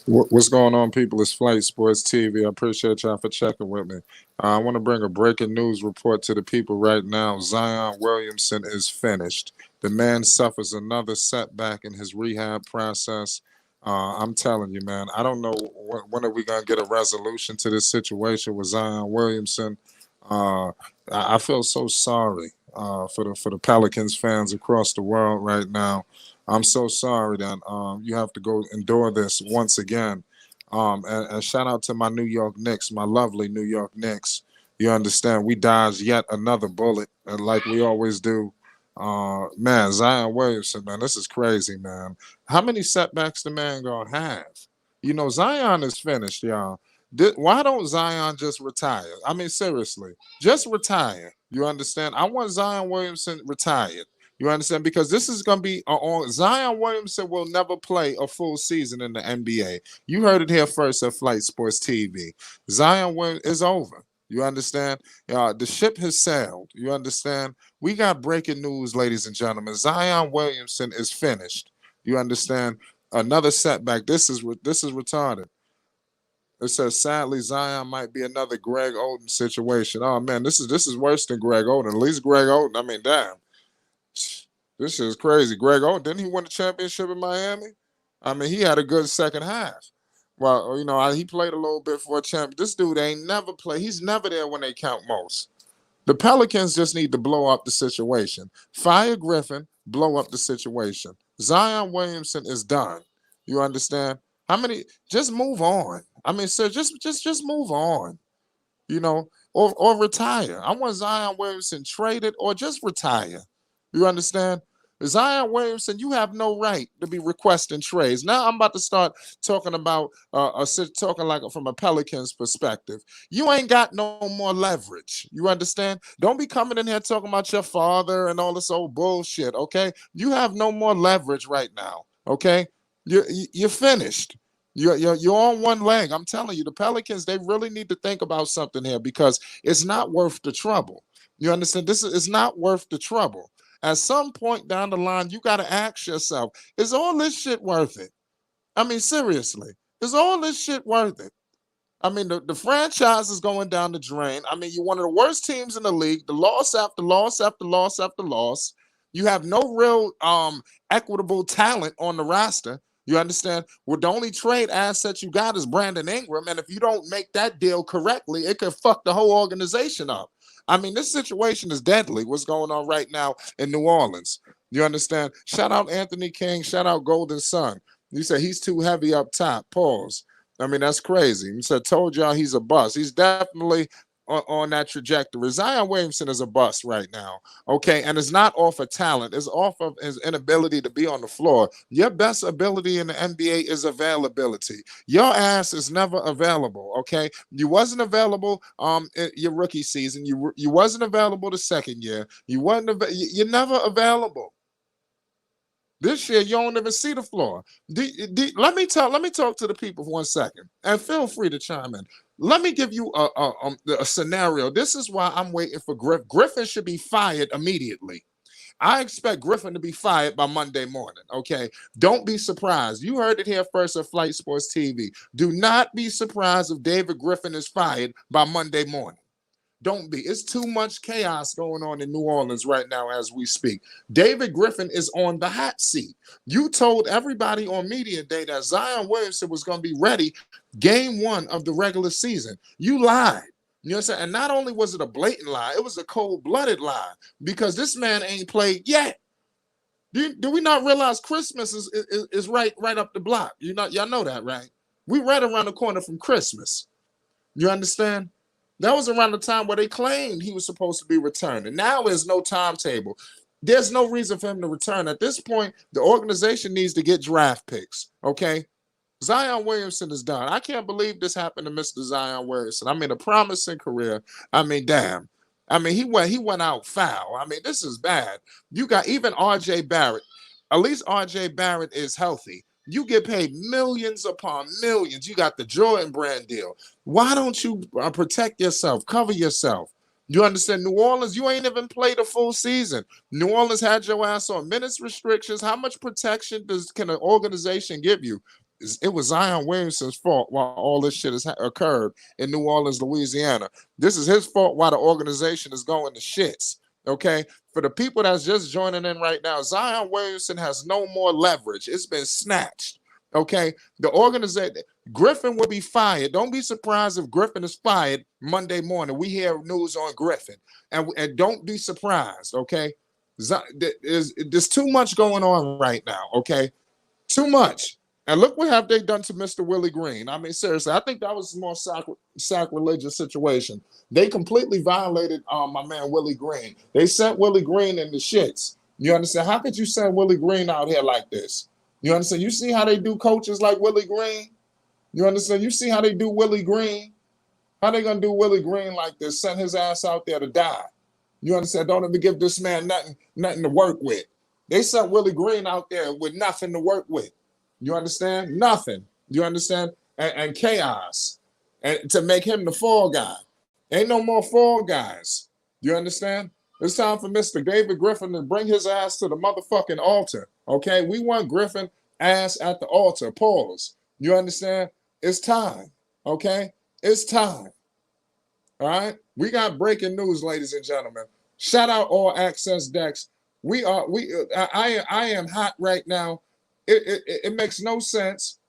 What's going on, people? It's Flight Sports TV. I appreciate y'all for checking with me. I want to bring a breaking news report to the people right now. Zion Williamson is finished. The man suffers another setback in his rehab process. I'm telling you, man, I don't know when are we going to get a resolution to this situation with Zion Williamson. Uh, I feel so sorry for the Pelicans fans across the world right now. I'm so sorry that you have to go endure this once again. And shout out to my New York Knicks, my lovely New York Knicks. You understand? We dodged yet another bullet, like we always do. Man, Zion Williamson, man, this is crazy, man. How many setbacks the man gonna have? You know, Zion is finished, y'all. Why don't Zion just retire? I mean, seriously, just retire. You understand? I want Zion Williamson retired. You understand? Because this is going to be on. Zion Williamson will never play a full season in the NBA. You heard it here first at Flight Sports TV. Zion Williamson is over. You understand? The ship has sailed. You understand? We got breaking news, ladies and gentlemen. Zion Williamson is finished. You understand? Another setback. This is retarded. It says sadly Zion might be another Greg Oden situation. Oh man, this is worse than Greg Oden. At least Greg Oden. I mean, damn. This is crazy. Greg Oden, didn't he win the championship in Miami? I mean, he had a good second half. Well, he played a little bit for a champ. This dude ain't never played. He's never there when they count most. The Pelicans just need to blow up the situation. Fire Griffin, blow up the situation. Zion Williamson is done. You understand? How many? Just move on. I mean, sir, just move on. Or retire. I want Zion Williamson traded or just retire. You understand? Zion Williamson, you have no right to be requesting trades. Now I'm about to start talking about talking like from a Pelicans perspective. You ain't got no more leverage. You understand? Don't be coming in here talking about your father and all this old bullshit. Okay, you have no more leverage right now. Okay, you're finished. You're on one leg. I'm telling you, the Pelicans, they really need to think about something here because it's not worth the trouble. You understand? This is not worth the trouble. At some point down the line, you got to ask yourself, is all this shit worth it? I mean, seriously, is all this shit worth it? I mean, the franchise is going down the drain. I mean, you're one of the worst teams in the league, the loss after loss after loss after loss. You have no real equitable talent on the roster. You understand? Well, the only trade asset you got is Brandon Ingram. And if you don't make that deal correctly, it could fuck the whole organization up. I mean, this situation is deadly. What's going on right now in New Orleans? You understand? Shout out Anthony King. Shout out Golden Sun. You say he's too heavy up top. Pause. I mean, that's crazy. He said, told y'all he's a bust. He's definitely on that trajectory. Zion Williamson is a bust right now. Okay. And it's not off of talent, it's off of his inability to be on the floor. Your best ability in the NBA is availability. Your ass is never available. Okay. You wasn't available in your rookie season. You wasn't available the second year. You're never available. This year, you don't even see the floor. Let me talk to the people for 1 second, and feel free to chime in. Let me give you a scenario. This is why I'm waiting for Griffin. Griffin should be fired immediately. I expect Griffin to be fired by Monday morning. Okay, don't be surprised. You heard it here first at Flight Sports TV. Do not be surprised if David Griffin is fired by Monday morning. Don't be. It's too much chaos going on in New Orleans right now as we speak. David Griffin is on the hot seat. You told everybody on Media Day that Zion Williamson was going to be ready game one of the regular season. You lied. You know what I'm saying? And not only was it a blatant lie, it was a cold-blooded lie because this man ain't played yet. Do we not realize Christmas is right up the block? Y'all know that, right? We right around the corner from Christmas. You understand? That was around the time where they claimed he was supposed to be returned. And now there's no timetable. There's no reason for him to return. At this point, the organization needs to get draft picks, okay? Zion Williamson is done. I can't believe this happened to Mr. Zion Williamson. I mean, a promising career. I mean, damn. I mean, he went out foul. I mean, this is bad. You got even R.J. Barrett. At least R.J. Barrett is healthy. You get paid millions upon millions. You got the Jordan brand deal. Why don't you protect yourself, cover yourself? You understand? New Orleans, you ain't even played a full season. New Orleans had your ass on minutes restrictions. How much protection can an organization give you? it was Zion Williamson's fault why all this shit has occurred in New Orleans, Louisiana. This is his fault why the organization is going to shits. Okay, for the people that's just joining in right now, Zion Williamson has no more leverage. It's been snatched. Okay, the organization, Griffin will be fired. Don't be surprised if Griffin is fired Monday morning. We hear news on Griffin, and don't be surprised. Okay, there's too much going on right now. Okay, too much. And look what have they done to Mr. Willie Green. I mean, seriously, I think that was a more sacrilegious situation. They completely violated my man Willie Green. They sent Willie Green in the shits. You understand? How could you send Willie Green out here like this? You understand? You see how they do coaches like Willie Green? You understand? You see how they do Willie Green? How they gonna do Willie Green like this? Send his ass out there to die. You understand? Don't even give this man nothing to work with. They sent Willie Green out there with nothing to work with. You understand? Nothing. You understand? And chaos. And to make him the fall guy. Ain't no more fall guys. You understand? It's time for Mr. David Griffin to bring his ass to the motherfucking altar. Okay? We want Griffin ass at the altar. Pause. You understand? It's time. Okay? It's time. All right? We got breaking news, ladies and gentlemen. Shout out All Access Decks. I am hot right now. It makes no sense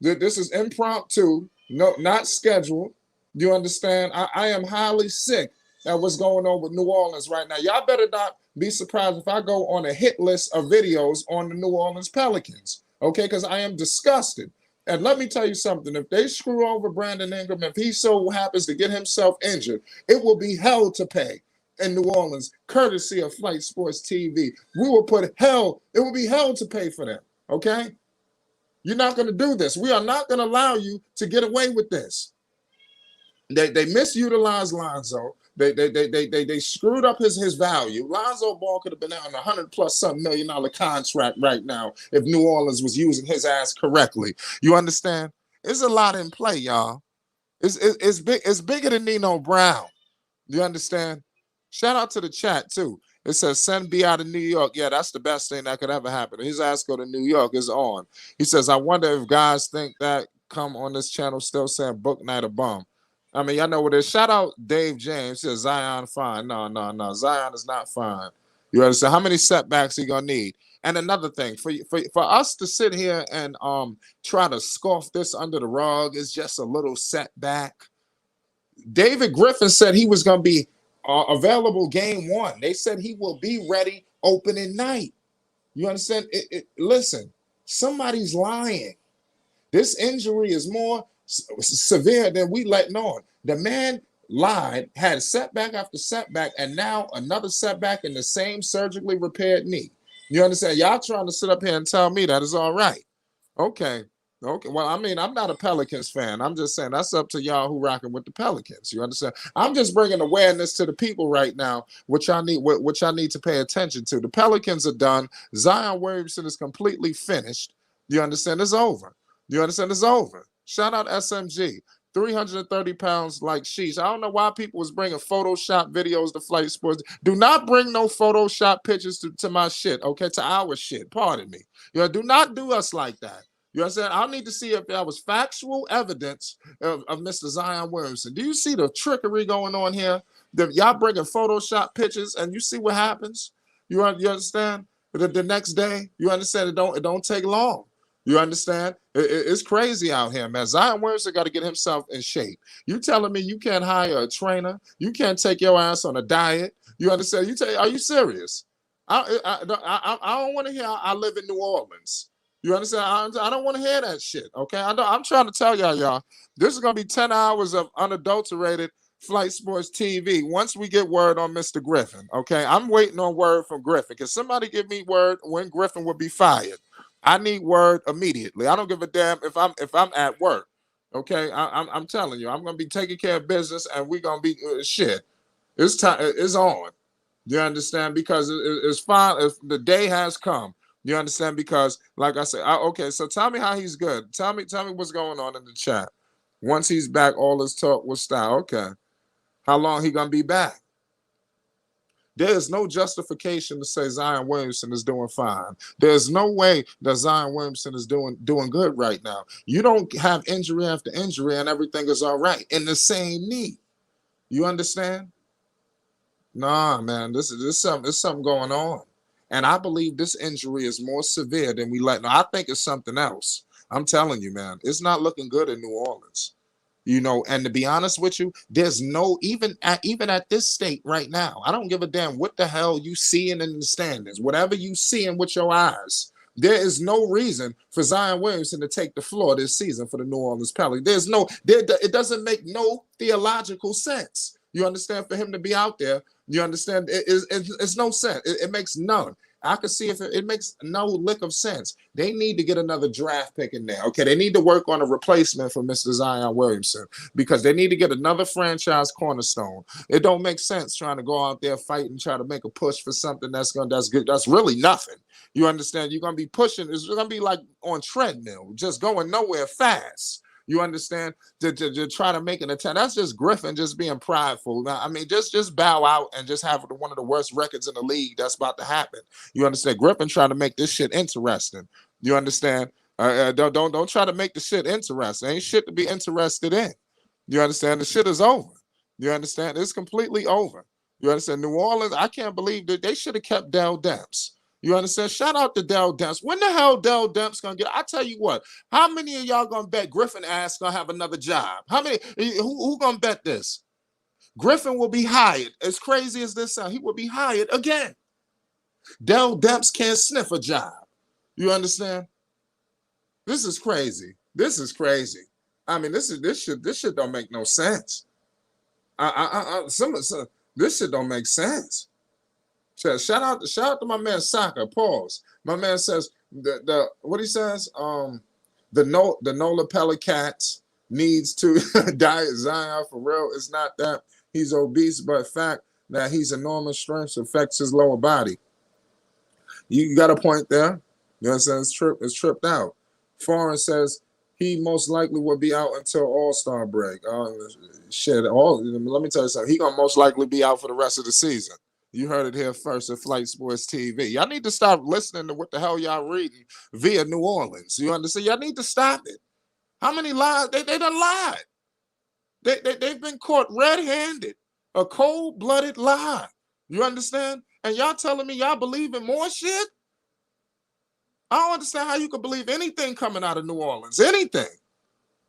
that this is impromptu, no, not scheduled. You understand? I am highly sick at what's going on with New Orleans right now. Y'all better not be surprised if I go on a hit list of videos on the New Orleans Pelicans, okay? Because I am disgusted. And let me tell you something. If they screw over Brandon Ingram, if he so happens to get himself injured, it will be hell to pay in New Orleans, courtesy of Flight Sports TV. We will put hell, it will be hell to pay for them, okay? You're not going to do this. We are not going to allow you to get away with this. They misutilized Lonzo. They screwed up his value. Lonzo Ball could have been out on $100+ million contract right now if New Orleans was using his ass correctly. You understand? There's a lot in play, y'all. It's big. It's bigger than Nino Brown. You understand? Shout out to the chat too. It says send B out of New York. Yeah, that's the best thing that could ever happen. His ass go to New York is on. He says, I wonder if guys think that come on this channel still saying book night a bum. I mean, y'all know what it is. Shout out Dave James. He says Zion fine. No. Zion is not fine. You understand? How many setbacks he gonna need? And another thing, for us to sit here and try to scoff this under the rug is just a little setback. David Griffin said he was gonna be available game one. They said he will be ready opening night. You understand? Listen, somebody's lying. This injury is more severe than we letting on. The man lied, had setback after setback, and now another setback in the same surgically repaired knee. You understand? Y'all trying to sit up here and tell me that is all right. Okay. Well, I mean, I'm not a Pelicans fan. I'm just saying that's up to y'all who rocking with the Pelicans. You understand? I'm just bringing awareness to the people right now, which I need to pay attention to. The Pelicans are done. Zion Williamson is completely finished. You understand? It's over. You understand? It's over. Shout out SMG. 330 pounds like sheesh. I don't know why people was bringing Photoshop videos to Flight Sports. Do not bring no Photoshop pictures to my shit, okay? To our shit. Pardon me. You know, do not do us like that. You understand? I need to see if there was factual evidence of Mr. Zion Williamson. Do you see the trickery going on here? Y'all bringing Photoshop pictures and you see what happens? You understand? The next day, you understand? It don't take long. You understand? It's crazy out here, man. Zion Williamson got to get himself in shape. You telling me you can't hire a trainer? You can't take your ass on a diet? You understand? Are you serious? I don't want to hear I live in New Orleans. You understand? I don't want to hear that shit, okay? I'm trying to tell y'all, this is going to be 10 hours of unadulterated Flight Sports TV once we get word on Mr. Griffin, okay? I'm waiting on word from Griffin. Can somebody give me word when Griffin will be fired? I need word immediately. I don't give a damn if I'm at work, okay? I'm telling you, I'm going to be taking care of business and we're going to be shit. It's time. It's on. You understand? Because it's fine. If the day has come. You understand? Because, like I said, okay, so tell me how he's good. Tell me what's going on in the chat. Once he's back, all his talk will stop. Okay. How long he going to be back? There is no justification to say Zion Williamson is doing fine. There's no way that Zion Williamson is doing good right now. You don't have injury after injury and everything is all right in the same knee. You understand? Nah, man, this is something going on. And I believe this injury is more severe than we let know. I think it's something else. I'm telling you, man, it's not looking good in New Orleans. And to be honest with you, there's no even at this state right now. I don't give a damn what the hell you seeing in the standings, whatever you seeing with your eyes. There is no reason for Zion Williamson to take the floor this season for the New Orleans Pelicans. It doesn't make no theological sense. You understand? For him to be out there, you understand? It's no sense. It makes none. I could see if it makes no lick of sense. They need to get another draft pick in there. Okay, they need to work on a replacement for Mr. Zion Williamson because they need to get another franchise cornerstone. It don't make sense trying to go out there fight and try to make a push for something that's good. That's really nothing. You understand? You're gonna be pushing. It's gonna be like on treadmill, just going nowhere fast. You understand? To try to make an attempt. That's just Griffin just being prideful. Now, I mean, just bow out and just have one of the worst records in the league. That's about to happen. You understand? Griffin trying to make this shit interesting. You understand? Don't try to make the shit interesting. Ain't shit to be interested in. You understand? The shit is over. You understand? It's completely over. You understand? New Orleans, I can't believe that they should have kept Dell Demps. You understand? Shout out to Dell Demps. When the hell Dell Demps gonna get? I tell you what. How many of y'all gonna bet Griffin ass gonna have another job? How many? Who gonna bet this? Griffin will be hired. As crazy as this sounds, he will be hired again. Dell Demps can't sniff a job. You understand? This is crazy. This is crazy. I mean, this shit don't make no sense. This shit don't make sense. Shout out to my man Saka. Pause. My man says the what he says. The Nola Pelicans needs to diet Zion for real. It's not that he's obese, but fact that he's enormous strength affects his lower body. You got a point there. You understand? It's tripped out. Foreign says he most likely will be out until All-Star break. Let me tell you something. He gonna most likely be out for the rest of the season. You heard it here first at Flight Sports TV. Y'all need to stop listening to what the hell y'all reading via New Orleans. You understand? Y'all need to stop it. How many lies? They done lied. They've been caught red-handed. A cold-blooded lie. You understand? And y'all telling me y'all believe in more shit? I don't understand how you could believe anything coming out of New Orleans. Anything.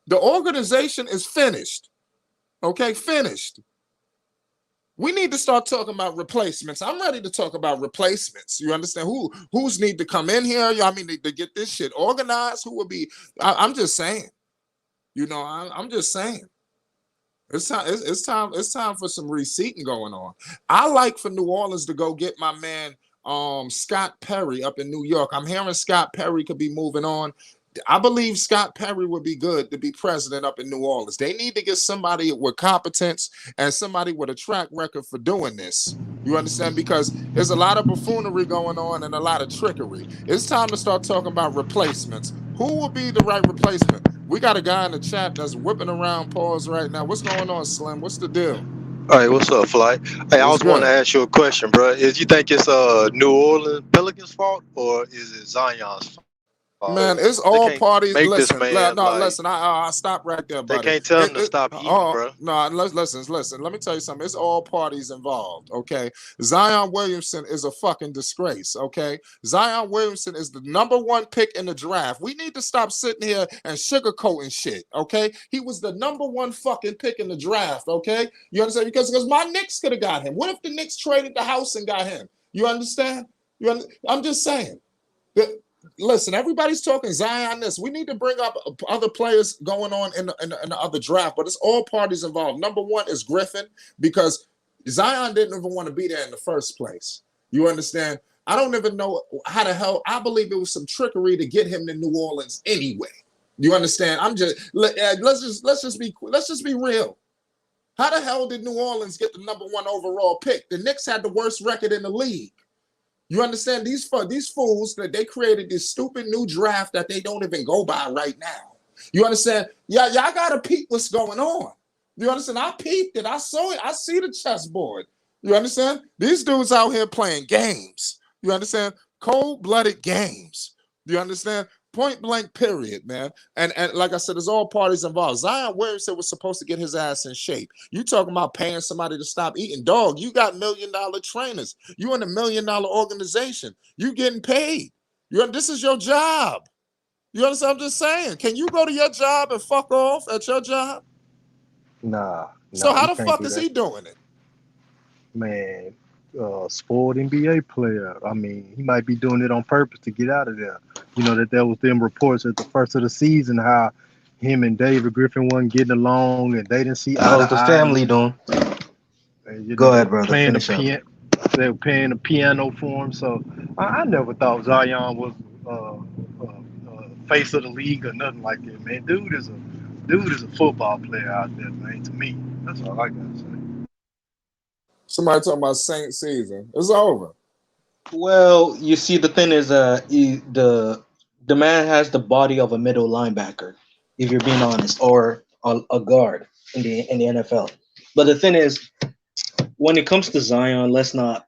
The organization is finished. Okay, finished. We need to start talking about replacements. I'm ready to talk about replacements. You understand? Who's need to come in here? I mean, to get this shit organized. Who will be? I'm just saying. I'm just saying. It's time for some reseating going on. I like for New Orleans to go get my man Scott Perry up in New York. I'm hearing Scott Perry could be moving on. I believe Scott Perry would be good to be president up in New Orleans. They need to get somebody with competence and somebody with a track record for doing this. You understand? Because there's a lot of buffoonery going on and a lot of trickery. It's time to start talking about replacements. Who will be the right replacement? We got a guy in the chat that's whipping around pause right now. What's going on, Slim? What's the deal? All right, what's up, Flight? Hey, I was wanting to ask you a question, bro. Is you think it's New Orleans Pelicans' fault or is it Zion's fault? Man, it's all parties. Listen, listen. I stop right there, buddy. They can't tell him to stop eating, bro. No, listen. Let me tell you something. It's all parties involved. Okay, Zion Williamson is a fucking disgrace. Okay, Zion Williamson is the #1 pick in the draft. We need to stop sitting here and sugarcoating shit. Okay, he was the #1 fucking pick in the draft. Okay, you understand? Because my Knicks could have got him. What if the Knicks traded the house and got him? You understand? I'm just saying. Listen, everybody's talking Zion this. We need to bring up other players going on in the other draft, but it's all parties involved. #1 is Griffin because Zion didn't even want to be there in the first place. You understand? I don't even know how the hell. I believe it was some trickery to get him to New Orleans anyway. You understand? Let's just be real. How the hell did New Orleans get the #1 overall pick? The Knicks had the worst record in the league. You understand? These fools that they created this stupid new draft that they don't even go by right now. You understand? Y'all gotta peep what's going on. You understand? I peeped it. I saw it. I see the chessboard. You understand? These dudes out here playing games. You understand? Cold-blooded games. You understand? Point blank, period, man. And like I said, there's all parties involved. Zion Williamson was supposed to get his ass in shape. You talking about paying somebody to stop eating? Dog, you got $1 million trainers. You in a $1 million organization. You getting paid. This is your job. You understand what I'm just saying? Can you go to your job and fuck off at your job? Nah. So how You the can't fuck do is that. he doing it? Man, spoiled NBA player. I mean, he might be doing it on purpose to get out of there. You know that there was them reports at the first of the season how him and David Griffin wasn't getting along and they didn't see eye to How's the eye. family doing? And, Go they ahead, were brother. playing the Finish up. piano. They were playing the piano for him. So I never thought Zion was face of the league or nothing like that, man. Dude is a football player out there, man. To me, that's all I gotta say. Somebody talking about Saint season. It's over. Well, you see, the thing is, the man has the body of a middle linebacker, if you're being honest, or a guard in the NFL. But the thing is, when it comes to Zion, let's not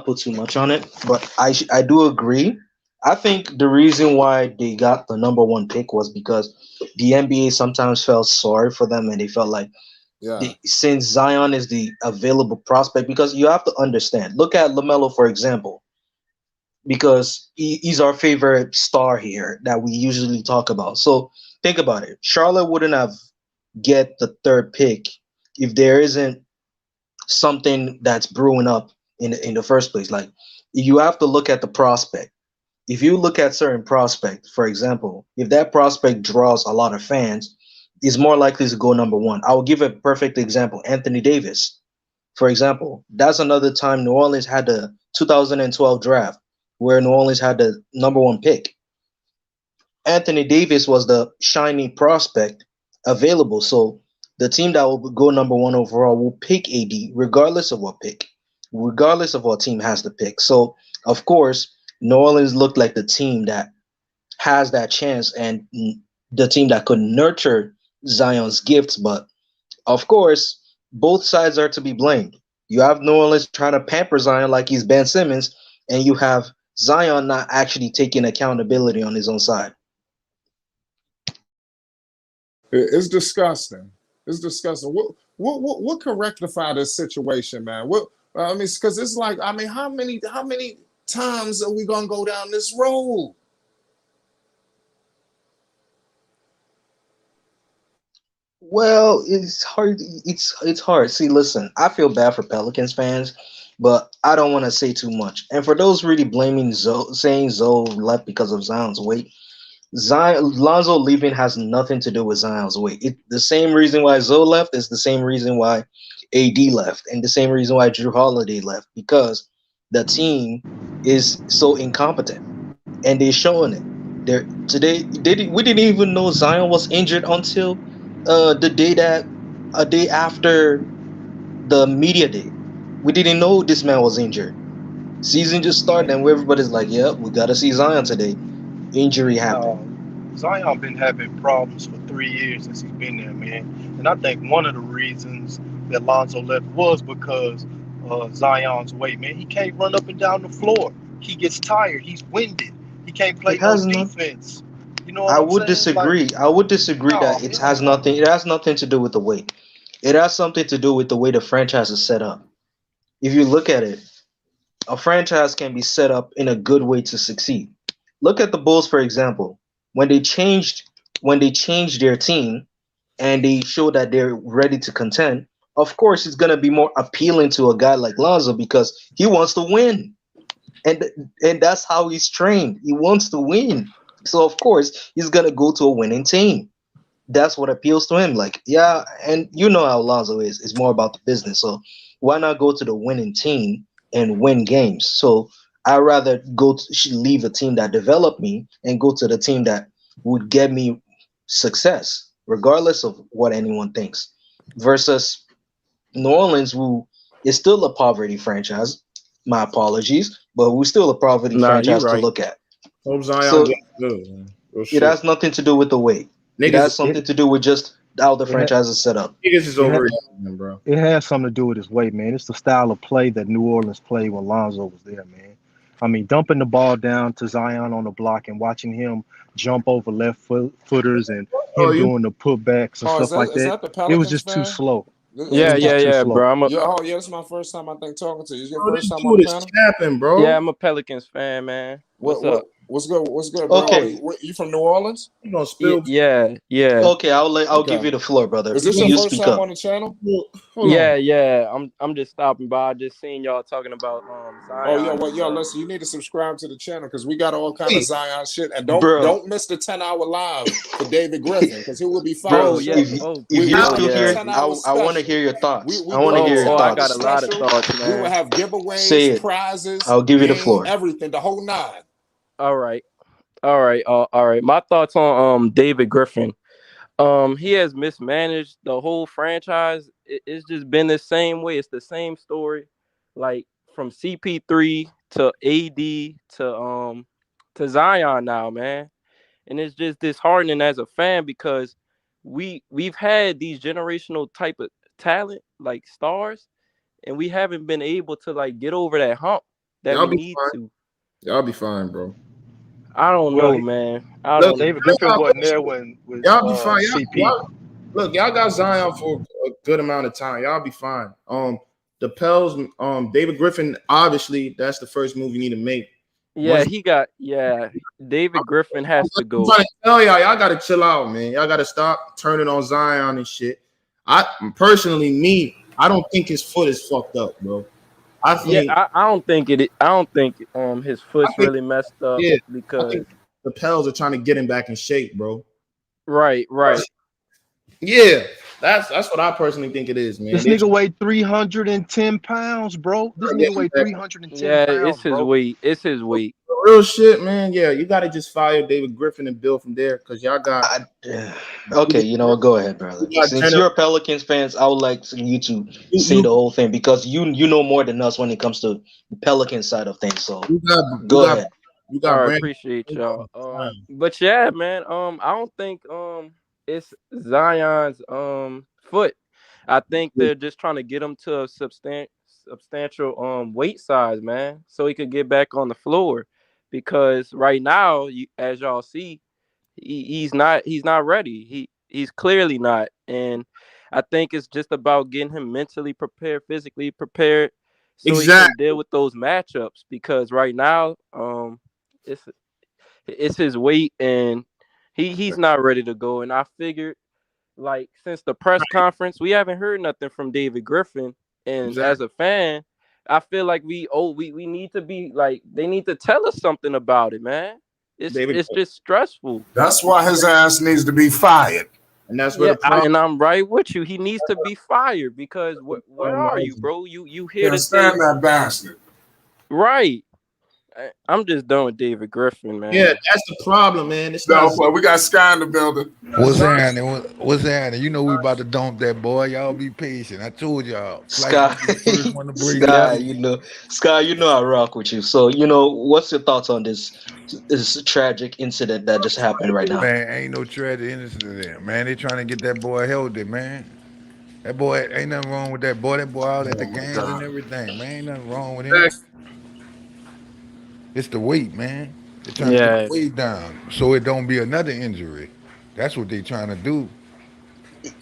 put too much on it. But I do agree. I think the reason why they got the number one pick was because the NBA sometimes felt sorry for them, and they felt like Yeah. since Zion is the available prospect, because you have to understand. Look at LaMelo, for example, because he's our favorite star here that we usually talk about. So think about it. Charlotte wouldn't have get the third pick if there isn't something that's brewing up in the first place. Like, you have to look at the prospect. If you look at certain prospect, for example, if that prospect draws a lot of fans, is more likely to go number one. I will give a perfect example. Anthony Davis, for example, that's another time New Orleans had the 2012 draft where New Orleans had the number one pick. Anthony Davis was the shiny prospect available. So the team that will go number one overall will pick AD regardless of what pick, regardless of what team has the pick. So of course, New Orleans looked like the team that has that chance and the team that could nurture Zion's gifts. But of course, both sides are to be blamed. You have New Orleans trying to pamper Zion like he's Ben Simmons, and you have Zion not actually taking accountability on his own side. It's disgusting. It's disgusting. What can rectify this situation, man? What I mean, because it's like, I mean, how many times are we gonna go down this road? Well, it's hard. It's hard. See, listen, I feel bad for Pelicans fans, but I don't want to say too much. And for those really blaming Zoe, saying Zoe left because of Zion's weight, Lonzo leaving has nothing to do with Zion's weight. The same reason why Zoe left is the same reason why AD left, and the same reason why Drew Holiday left, because the team is so incompetent, and they're showing it. We didn't even know Zion was injured until the day that a day after the media day. We didn't know this man was injured. Season just started, and everybody's like, "Yep, we got to see Zion today." Injury happened. Zion been having problems for 3 years since he's been there, man. And I think one of the reasons that Lonzo left was because Zion's weight, man. He can't run up and down the floor. He gets tired. He's winded. He can't play It no has not. defense. You know what I I'm would saying? Like, disagree. I would disagree oh that it has hell nothing. It has nothing to do with the weight. It has something to do with the way the franchise is set up. If you look at it, a franchise can be set up in a good way to succeed. Look at the Bulls, for example. When they changed when they changed their team and they show that they're ready to contend, of course it's gonna be more appealing to a guy like Lonzo because he wants to win. And and that's how he's trained. He wants to win. So of course he's gonna go to a winning team. That's what appeals to him. Like, yeah, and you know how Lonzo is. It's more about the business. So why not go to the winning team and win games? So I'd rather leave a team that developed me and go to the team that would get me success, regardless of what anyone thinks. Versus New Orleans, who is still a poverty franchise. My apologies, but we're still a poverty Nah, you franchise to right. look at. Hope Zion So gets good, man. Real it shit. has nothing to do with the weight. It Niggas, has something to do with just how the It, ha- franchise is set up. Niggas is it, ha- overrated, bro. it has something to do with his weight, man. It's the style of play that New Orleans played when Lonzo was there, man. I mean, dumping the ball down to Zion on the block and watching him jump over footers and Oh, him you doing the putbacks and Oh, stuff like is that. that the It was Pelicans just too fan? slow. It Yeah, was yeah, just too yeah, slow. bro. I'm a Yeah, oh yeah, this is my first time I think talking to you. Is your bro, first this time on the dude is panel? capping, bro. yeah, I'm a Pelicans fan, man. What's up? What's good? What's good, bro? Okay, You from New Orleans? You gonna Yeah, spill? yeah, yeah, okay, I'll give Okay. you the floor, brother. Is this your You first speak time up. on the channel? Hold on. yeah. I'm just stopping by. I just seen y'all talking about Oh yeah, Zion well, and yo, stuff. listen, you need to subscribe to the channel because we got all kind of Wait, Zion shit, and Bro, don't miss the 10-hour live for David Griffin because he will be fired Oh bro, yeah. shortly. Oh if you're We oh still doing a yeah. here, 10-hour I want to special. hear your thoughts. We I want to doing hear a your Oh, I 10-hour got a thoughts. lot of special. thoughts, We will man. have Say giveaways, it. prizes, I'll give you the game, floor. everything, the whole nine. All right. All right. My thoughts on David Griffin. He has mismanaged the whole franchise. It's just been the same way. It's the same story, like from CP3 to AD to Zion now, man. And it's just disheartening as a fan because we've had these generational type of talent like stars, and we haven't been able to like get over that hump that y'all we be need fine. to. Y'all be fine, bro. I don't Well, know, man. I Look, don't. David that's Griffin how wasn't there when with y'all be fine. CP. Y'all look, y'all got Zion for a good amount of time. Y'all be fine. The Pels, David Griffin, obviously, that's the first move you need to make. Yeah, Once David Griffin has to I'm go. trying to tell y'all gotta chill out, man. Y'all gotta stop turning on Zion and shit. I personally, I don't think his foot is fucked up, bro. I Yeah, think, I don't think it. I don't think his I foot's think, really messed up yeah, I because think the Pels are trying to get him back in shape, bro. right. Yeah, that's what I personally think it is, man. This They're nigga trying weighed 310 pounds, bro. This to get nigga him weighed back. 310 Yeah, pounds, it's his bro. weight. It's his weight. Real shit, man. Yeah, you gotta just fire David Griffin and build from there because y'all got I, okay, you know what? Go ahead, brother. you got Since gener- you're Pelicans fans, I would like you to say you, the whole thing because you know more than us when it comes to the Pelican side of things. So you got you go got ahead. you All got right, Brandon. appreciate y'all. But yeah, man. I don't think it's Zion's foot. I think they're just trying to get him to a substantial weight size, man, so he could get back on the floor. Because right now, as y'all see, he's not ready. He's clearly not, and I think it's just about getting him mentally prepared, physically prepared, so he Exactly. can deal with those matchups. Because right now, it's it's his weight, and he's not ready to go. And I figured, like, since the press conference, we haven't heard nothing from David Griffin, and Exactly. as a fan, I feel like we need to be like, they need to tell us something about it, man. David, It's just stressful. That's why his ass needs to be fired. and that's where Yeah, the problem. and I'm right with you. He needs to be fired because where are you, Lies. bro? You here Can't to say stand that bastard. right? I'm just done with David Griffin, Yeah, man. that's the problem, man. It's No, not. but we got Sky in the building. What's happening? What's happening? You know we about to dump that boy. Y'all be patient. I told y'all. Flight Sky, gonna be the first one to break it Yeah. Sky, down. Sky, I rock with you. So what's your thoughts on this tragic incident that just happened right now? Man, ain't no tragic incident there. Man, they trying to get that boy healthy, man. That boy ain't nothing wrong with that boy. That boy out at the Oh my games and god. everything. Man, ain't nothing wrong with him. It's the weight, man. They're trying to get the Yeah. weight down so it don't be another injury. That's what they trying to do.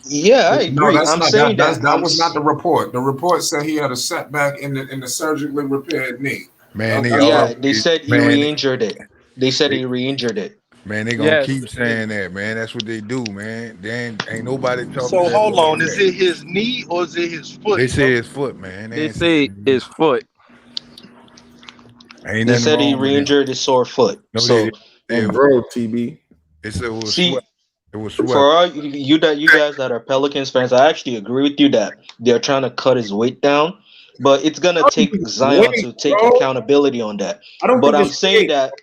Yeah, I No, agree. that's I'm not saying that. that was not the report. The report said he had a setback in the surgically repaired knee. Man, That's they what Yeah, they always said he man, re-injured it. They said they, he re-injured it. man, they gonna Yes. keep saying that, man. That's what they do, man. They ain't nobody talking to So that hold boy on, is yet. it his knee or is it his foot, They bro? say his foot, man. They They ain't say say his foot. ain't They nothing said he wrong with him. re-injured his sore foot. No, they So didn't say On it. bro, TB. They said it was sweat. see, It was sweat. for all you guys that are Pelicans fans, I actually agree with you that they're trying to cut his weight down, but it's gonna I don't think take it's Zion weight, to take bro. accountability on that. I don't But think I'm it's saying weight. that,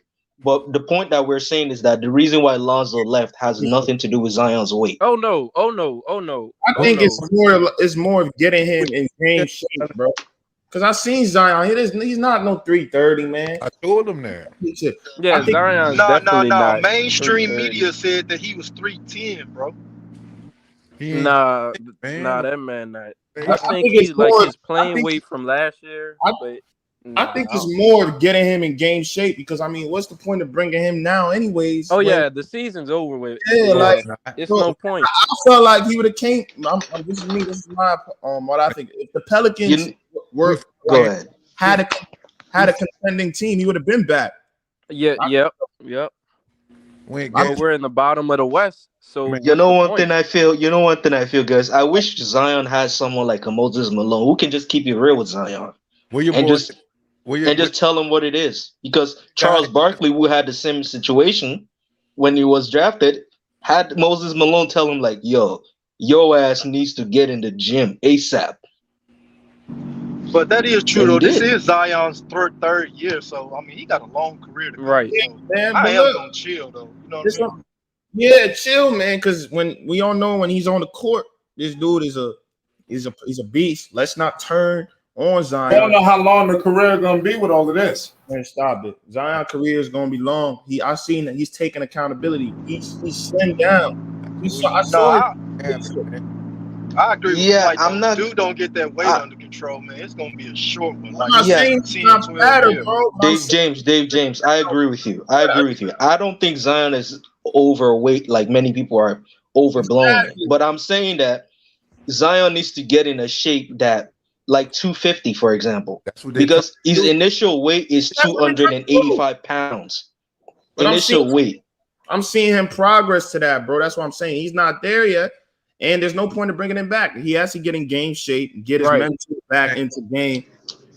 but the point that we're saying is that the reason why Lonzo left has nothing to do with Zion's weight. Oh no! Oh no! Oh no! I Oh think no! it's more of getting him in game shape, bro. Because I seen Zion. He's not no 330, man. I told them that. I Yeah, think Zion's Nah, nah, definitely nah. not Mainstream 330. media said that he was 310, bro. He ain't Nah, man. that man. Not. Man, I I think think it's he's like more. his I playing think. weight from last year, I, but I nah. think it's more getting him in game shape because I mean, what's the point of bringing him now, anyways? Oh When yeah, the season's over with. yeah, no, Yeah, like it's not. it's look, no point. I felt like he would have came. This is me. This is my what I think. If the Pelicans You We were go like ahead. had a we had a contending team, he would have been back. Yeah, I, yep. we ain't I But got we're in the bottom of the West, so man. You what's know the one point? thing I feel. You know one thing I feel, guys. I wish Zion had someone like a Moses Malone who can just keep it real with Zion Where your and boy? just Where and just tell him what it is. Because guy? Charles Barkley, who had the same situation when he was drafted, had Moses Malone tell him like, "Yo, your ass needs to get in the gym ASAP," But that is true and he though. This did. is Zion's third year, so I mean he got a long career to go. Right. So man, I but am look, gonna chill though. You know what I this mean? one, yeah, chill, man. Because when we all know when he's on the court, this dude he's a beast. Let's not turn on I don't Zion. know how long the career gonna be with all of this. Man, stop it. Zion career is gonna be long. I seen that he's taking accountability. He's slimmed down. I No, saw his Happened, picture. man. I agree with Yeah, Flight I'm though. not. Dude, don't get that weight I, under control, man. It's gonna be a short one, I'm like not yeah, saying a it's 10, not 12 better, year. bro. But I'm Dave saying James, Dave James. I agree with you. I agree with you. I don't think Zion is overweight like many people are overblowing it. exactly. But I'm saying that Zion needs to get in a shape that, like 250, for example, That's what they trying because to his do. initial weight is That's what they're trying to do. 285 pounds. But Initial weight. I'm seeing him progress to that, bro. That's what I'm saying. He's not there yet, and there's no point of bringing him back. He has to get in game shape, get his Right. mental back into game.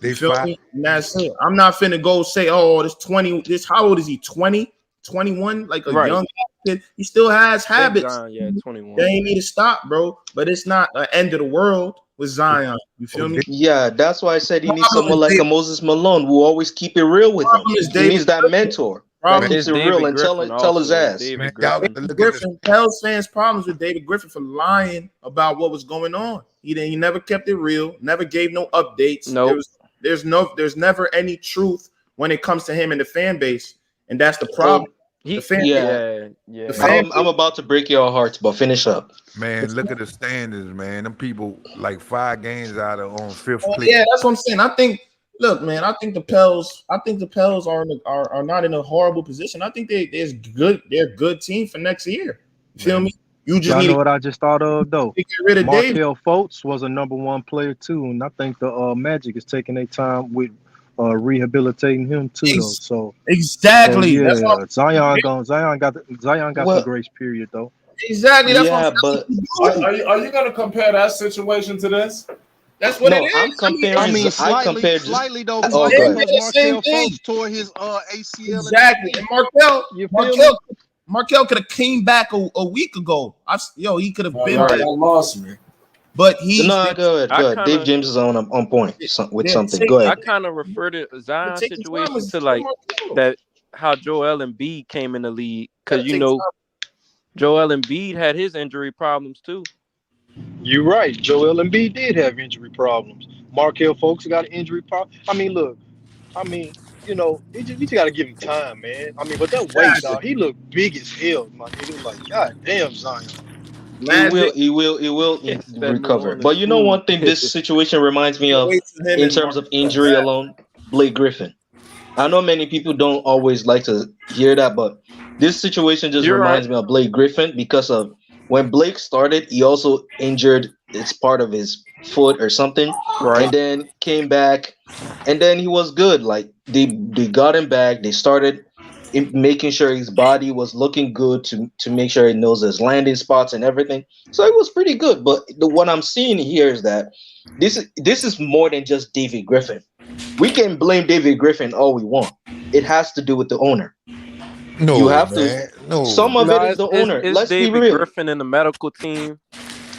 You They feel five. me? And that's it. I'm not finna go say, oh, this 20, this how old is he? 20, 21, like a Right. young kid. He still has Big habits. Zion, yeah, 21. They ain't need to stop, bro. But it's not the end of the world with Zion. You feel Oh, me? Yeah, that's why I said he needs Problem someone is like a David. Moses Malone who always keep it real with him. Problem is He needs David that Griffin. mentor that Problem man, keeps It's it real David and Griffin tell his also. It's ass. man, David y'all Griffin. gotta look at this. Griffin, Pels fans' problems with David Griffin for lying about what was going on. He never kept it real, never gave no updates. Nope. There's never any truth when it comes to him and the fan base, and that's the problem. He, The fan base, Yeah, yeah. the fan I'm base, about to break your hearts, but finish up. Man, look at the standings, man. Them people like 5 games out of on fifth place. yeah, that's what I'm saying. Look, man, I think the Pels are not in a horrible position. I think they're a good team for next year. You feel Man, me? You just Y'all need know to what I just thought of though? get rid of Davis. Markel Fultz was a #1 player too, and I think the Magic is taking their time with rehabilitating him too, though. So Exactly. That's what yeah, Zion got some Well, grace period though. exactly. That's what yeah, I'm but saying. Are you gonna compare that situation to this? That's what it no, is. I'm I comparing. mean, I compared. slightly though, It's Oh, Floyd, go damn ahead. because near the same Markel thing. Fultz tore his ACL in that Exactly. game. And You feel me? Markel could have came back a week ago. He could have Oh, been y'all, back. y'all lost me. But he's No, go ahead. I Go ahead. kind Dave of, James is on point with they're something. Go I ahead. kind of refer to they're Zion's taking time situation with to like Markel. that how Joel Embiid came in the league Gotta because take time. Joel Embiid had his injury problems too. You're right. Joel Embiid did have injury problems. Markel folks got an injury problem. I mean, look. I mean, you just got to give him time, man. I mean, but that weight, Exactly. dog, he looked big as hell, my nigga. Like, god damn, Zion. Magic. He will Said New recover. But Orleans you know food. one thing this situation reminds me Can't of wait for him in and terms of Markel injury back. alone, Blake Griffin. I know many people don't always like to hear that, but this situation just You're right. reminds me of Blake Griffin because of when Blake started, he also injured it's part of his foot or something, Right. and then came back, and then he was good. Like they got him back. They started making sure his body was looking good to make sure he knows his landing spots and everything. So it was pretty good. But what I'm seeing here is that this is more than just David Griffin. We can blame David Griffin all we want. It has to do with the owner. You no, have to. man. No. Some of it No, is the owner. it's Let's be David real. Griffin and the medical team.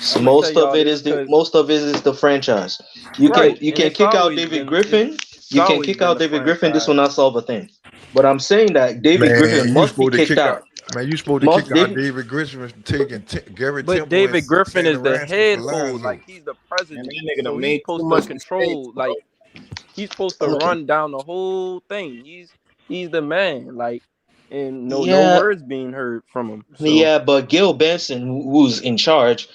So I'm gonna tell most of y'all it this is the because most of it is the franchise. You can right, you and can kick out David Griffin. it's You can always kick been out the David Griffin. This will franchise. not solve a thing. But I'm saying that David Griffin Man, you must be supposed to kicked kick out. out. Man, you supposed to Must kick out David? David Griffin for taking Gary But Temple and David Griffin is Taylor the Ransom for head coach, like Lonzo. he's the And president, that nigga so done he's made too supposed to much mistakes, control. bro. Like he's supposed to Okay. run down the whole thing. He's the man. Like, and no Yeah, words being heard from him. So yeah. But Gil Benson, who's in charge,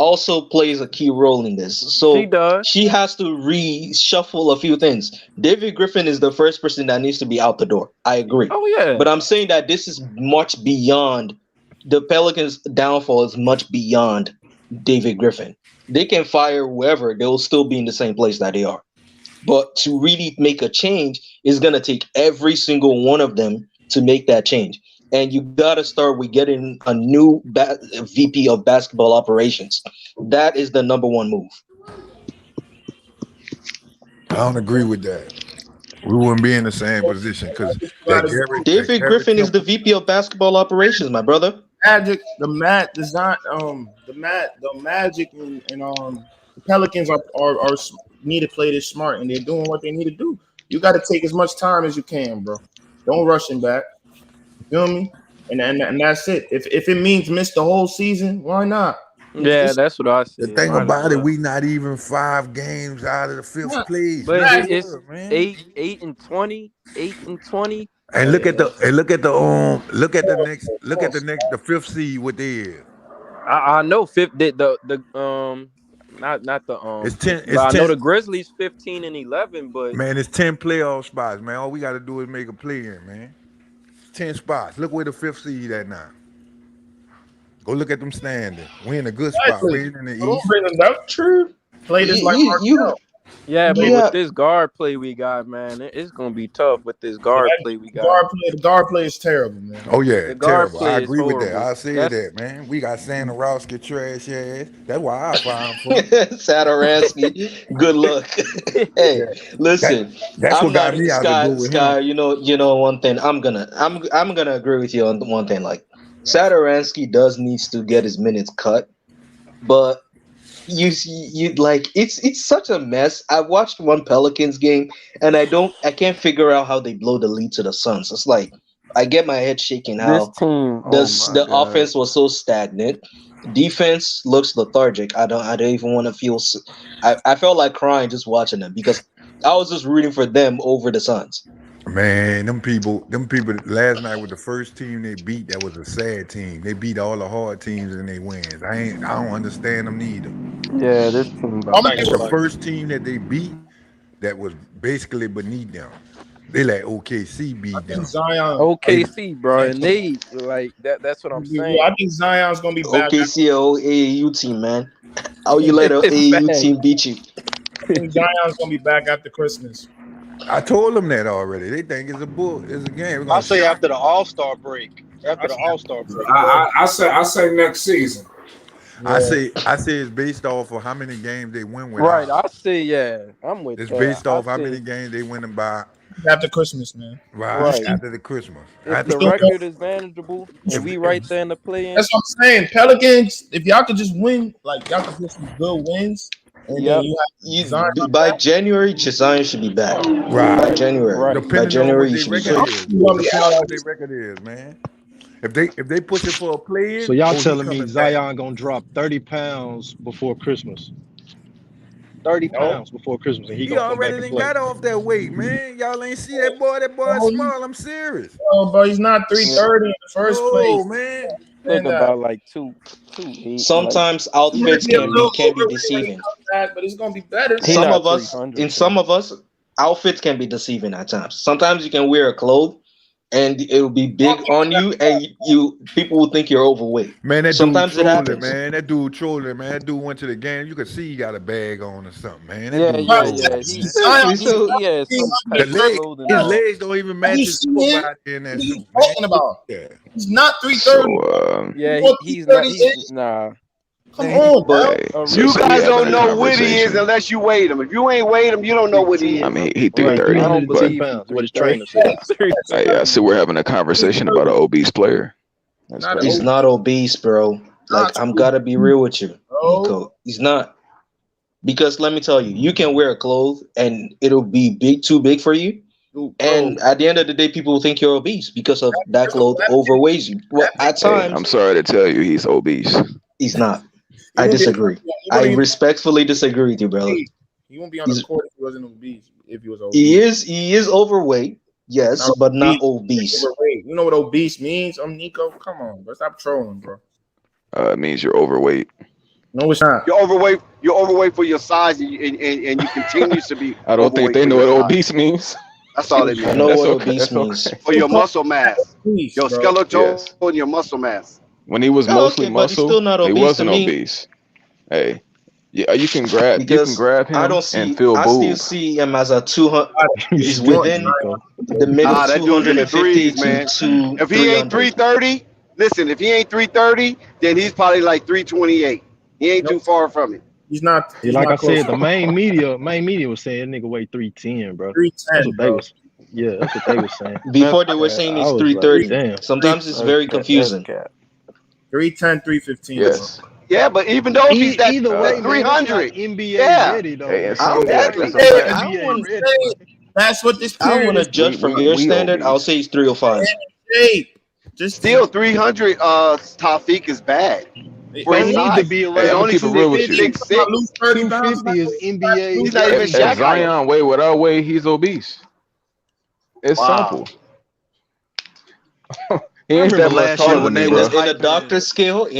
also plays a key role in this. She So does. she has to reshuffle a few things. David Griffin is the first person that needs to be out the door. I agree. Oh yeah. But I'm saying that this is much beyond the Pelicans' downfall is much beyond David Griffin. They can fire whoever, they'll still be in the same place that they are. But to really make a change is going to take every single one of them to make that change. And you got to start with getting a new VP of basketball operations. That is the number one move. I don't agree with that. We wouldn't be in the same position because David Griffin is the VP of basketball operations, my brother. The Magic and the Pelicans are need to play this smart, and they're doing what they need to do. You got to take as much time as you can, bro. Don't rush him back. You feel me? And that's it. If it means miss the whole season, why not? Yeah, that's what I said. The thing about it, we not even 5 games out of the 5th place. But it's 8 and 20, 8 and 20. And look at the next the 5th seed what they is. I know fifth the not the It's 10. It's I 10. know the Grizzlies 15 and 11, but man, it's 10 playoff spots, man. All we got to do is make a play in, man. 10 spots. Look where the 5th seed at now. Go look at them standing. We in a good spot. We in the East. True. Play this like yeah, but with this guard play we got, man, it's gonna be tough with this guard play we got. The guard play is terrible, man. Oh yeah, The guard terrible. play I is agree with that. horrible. I said that, man. We got Sandarowski trash ass. That's why I found for Sadaransky, good luck. Hey, listen. That's what got me out to go with Sky, him. you know one thing. I'm gonna agree with you on one thing. Like Sadaransky does needs to get his minutes cut, but you like it's such a mess. I watched one Pelicans game and I can't figure out how they blow the lead to the Suns. It's like I get my head shaking how This team, the offense was so stagnant. Defense looks lethargic. I don't even want to feel. I felt like crying just watching them because I was just rooting for them over the Suns. Man, them people last night was the first team they beat that was a sad team. They beat all the hard teams and they wins. I don't understand them neither. Yeah, this team. It's the first team that they beat that was basically beneath them. They let OKC beat them. OKC, bro, and they like that. That's what I'm saying. I think Zion's gonna be back. OKC or AAU team, man. How you let an AAU team beat you? I think Zion's gonna be back after Christmas. I told them that already. They think it's a game. I say after the All-Star break. I say next season. I say it's based off of how many games they win with. Right, I say I'm with. It's based off how many games they win by. After Christmas, man. Right. After the Christmas. If the record is manageable, and we right there in the play-in. That's what I'm saying. Pelicans, if y'all could just win, like y'all could get some good wins. And by January, Zion should be back. Right. By January. Depending by January, on you should be back. back. What their record is, man. If they push it for a play-in, so y'all telling me Zion gonna drop 30 pounds before Christmas? 30 pounds before Christmas, and he already got off that weight, man. Y'all ain't see that boy. That boy is small. I'm serious. Oh, but he's not 330 in the first place. Oh man. Think about like two. Sometimes outfits can be deceiving. But it's gonna be better. Some of us, outfits can be deceiving at times. Sometimes you can wear a clothes and it will be big on you, and people will think you're overweight. Man, that sometimes dude it happens. Man, that dude trolling. Man, that dude went to the game. You could see he got a bag on or something, man. His legs don't even match his football in that suit. Talking about? Yeah. He's not 330. He's not. Nah. Come on, bro. You guys don't know what he is unless you weigh him. If you ain't weighed him, you don't know what he is. I mean, he 330. I don't believe what his trainer said. I see we're having a conversation about an obese player. He's not obese, bro. Like, I'm gotta be real with you, Nico. He's not. Because let me tell you, you can wear a clothes and it'll be too big for you. And at the end of the day, people will think you're obese because of that clothes overweighs you. Well, at times, I'm sorry to tell you, he's obese. He's not. I disagree. I respectfully disagree with you, brother. He won't be on the court if he wasn't obese. If he was obese, he is overweight, yes, but not obese. You know what obese means? I'm Nico. Come on, bro. Stop trolling, bro. It means you're overweight. No, it's not. You're overweight. You're overweight for your size, and you continue to be. I don't think they know what obese means. That's all it I means. know That's what okay. obese That's okay. means. For your muscle mass, Please, your bro. skeletal Yes. and your muscle mass. When he was Oh, mostly okay, but he's muscle, still not he obese to wasn't me obese. Hey, yeah, you can grab because I him don't and see. feel I still boob. see him as a 200. He's Stupid, within Nico. the middle That dude's in the 250 threes, to man. If he ain't 300. 330, listen. If he ain't 330, then he's probably like 328. He ain't Nope. too far from it. He's not. Yeah, He's like not I close. said, the main media was saying that nigga weigh 310, bro. That's 310, what they bro. was. Yeah, that's what they was saying. Before they were That's saying I it's was like, 330. damn. Sometimes it's very That's confusing. cap. 310, 315, bro. Yes. Yeah, but even though if he's that Either way, man, that's like 300, NBA yeah, ready though, Hey, man. and some exactly. that's a Hey, fact. as I you NBA want. ready. say, that's what this I period want to is. judge from your standard. I'll obese. say it's 305. Shape. Just Still 300. Tafik is bad for They his need to size. be Hey, He's I'm around gonna only keep it real with you. 6'6". lose 30 pounds. 250 is NBA. He's not even If Shaq height. Zion weigh what I weigh, he's obese. It's Wow. simple. He ain't remember that much last year taller when than they me, was bro. In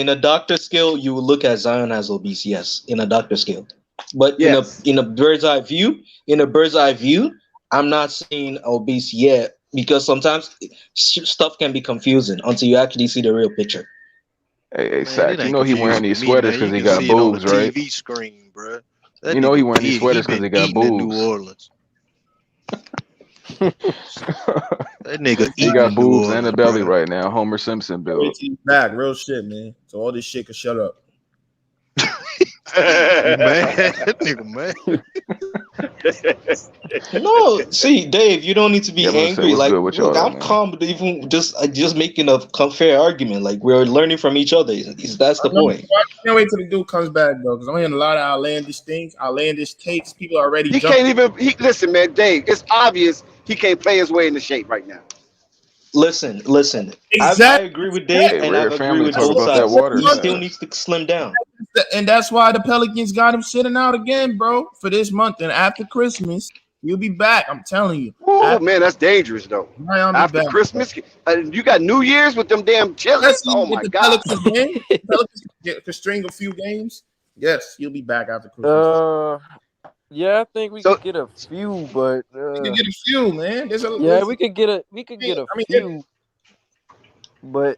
a doctor scale, you will look at Zion as obese. Yes, in a doctor scale. But Yes. in a bird's eye view, I'm not saying obese yet because sometimes stuff can be confusing until you actually see the real picture. Hey, Man, Sack, it you ain't know he wearing confusing these to me, sweaters man. because You he can got see it on the boobs, right? TV screen, bro. That You know he nigga wearing these big. He sweaters because been he got eating in New boobs. Orleans. That nigga He eating got in New boobs and a Orleans, belly bro. right now. Homer Simpson Wait build. till he's back. Real shit, man. So all this shit can shut up. You mad? That nigga mad. No, see, Dave, you don't need to be Yeah, let's say angry. what's Like, good with y'all look, though, I'm man. calm, but even just making a fair argument. Like, we're learning from each other. That's the point. I can't wait till the dude comes back though, because I'm hearing a lot of outlandish things, outlandish takes. People are already He jumping. can't even. Listen, man, Dave. It's obvious he can't play his way into shape right now. Listen. I Exactly. agree with Dave, Hey, and we're I've a agreed family with talk both about that sides. water He still fast. needs to slim down. And that's why the Pelicans got him sitting out again, bro, for this month. And after Christmas, you'll be back. I'm telling you. Oh man, that's dangerous though. Zion be After back, Christmas, you got New Year's with them damn chillers. especially Oh with my the god. Pelicans game. Pelicans can string a few games. Yes, he'll be back after Christmas. Yeah, I think we So could get a few, but We can get a few, man. yeah, we could get a few, but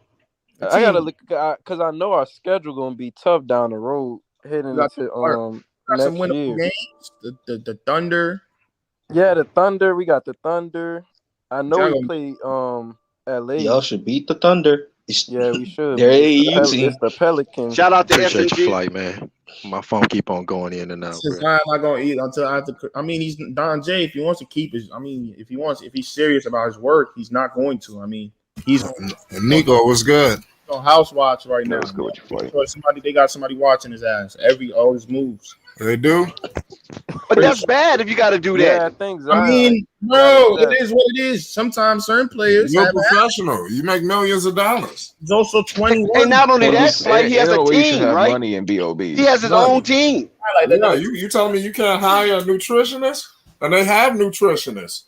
I gotta look because I know our schedule gonna be tough down the road heading got into got some next winnable year. games. The Thunder. Yeah, the Thunder. We got the Thunder. I know Y'all we gonna- play LA. Y'all should beat the Thunder. Yeah, we should. They're It's AAU team. the Pelicans. shout out to Appreciate your S&G. flight, man. My phone keep on going in and out, Since bro. Zion not gonna eat until after. I mean, he's Don J. If he wants to keep his, I mean, if he's serious about his work, he's not going to. I mean, he's Nico was good. on house watch right now. Let's go with your flight. So they got somebody watching his ass. All his moves. They do. But that's bad if you got to do that. Yeah, I think Zion. I mean, bro, it is what it is. Sometimes certain players You're a have professional. You make millions of dollars. He's also 21. And not only that, like he has a You should team, have right? money and be obese. He has his own team. Yeah, you telling me you can't hire a nutritionist? And they have nutritionists.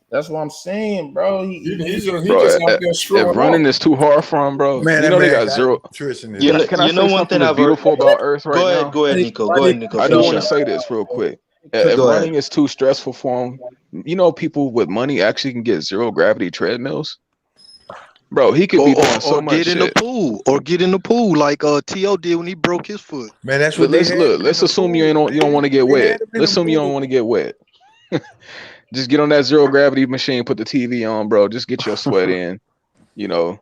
That's what I'm saying, bro. He's just Bro, out there screwing if running up. is too hard for him, bro, Man, you that know they man got zero. nutrition. You know, Can I you know say one something thing that's I've beautiful about Earth right now? Go ahead, Nico. Go ahead, Nico. I do Finish want up. to say this real quick. If Go running ahead. is too stressful for him, you know, people with money actually can get zero gravity treadmills. Bro, he could be doing so much get in shit. the pool, or get in the pool like T.O. did when he broke his foot. Man, that's But what they had. let's assume you don't want to get wet. Let's assume you don't want to get wet. Just get on that zero gravity machine, put the TV on, bro. Just get your sweat in. You know,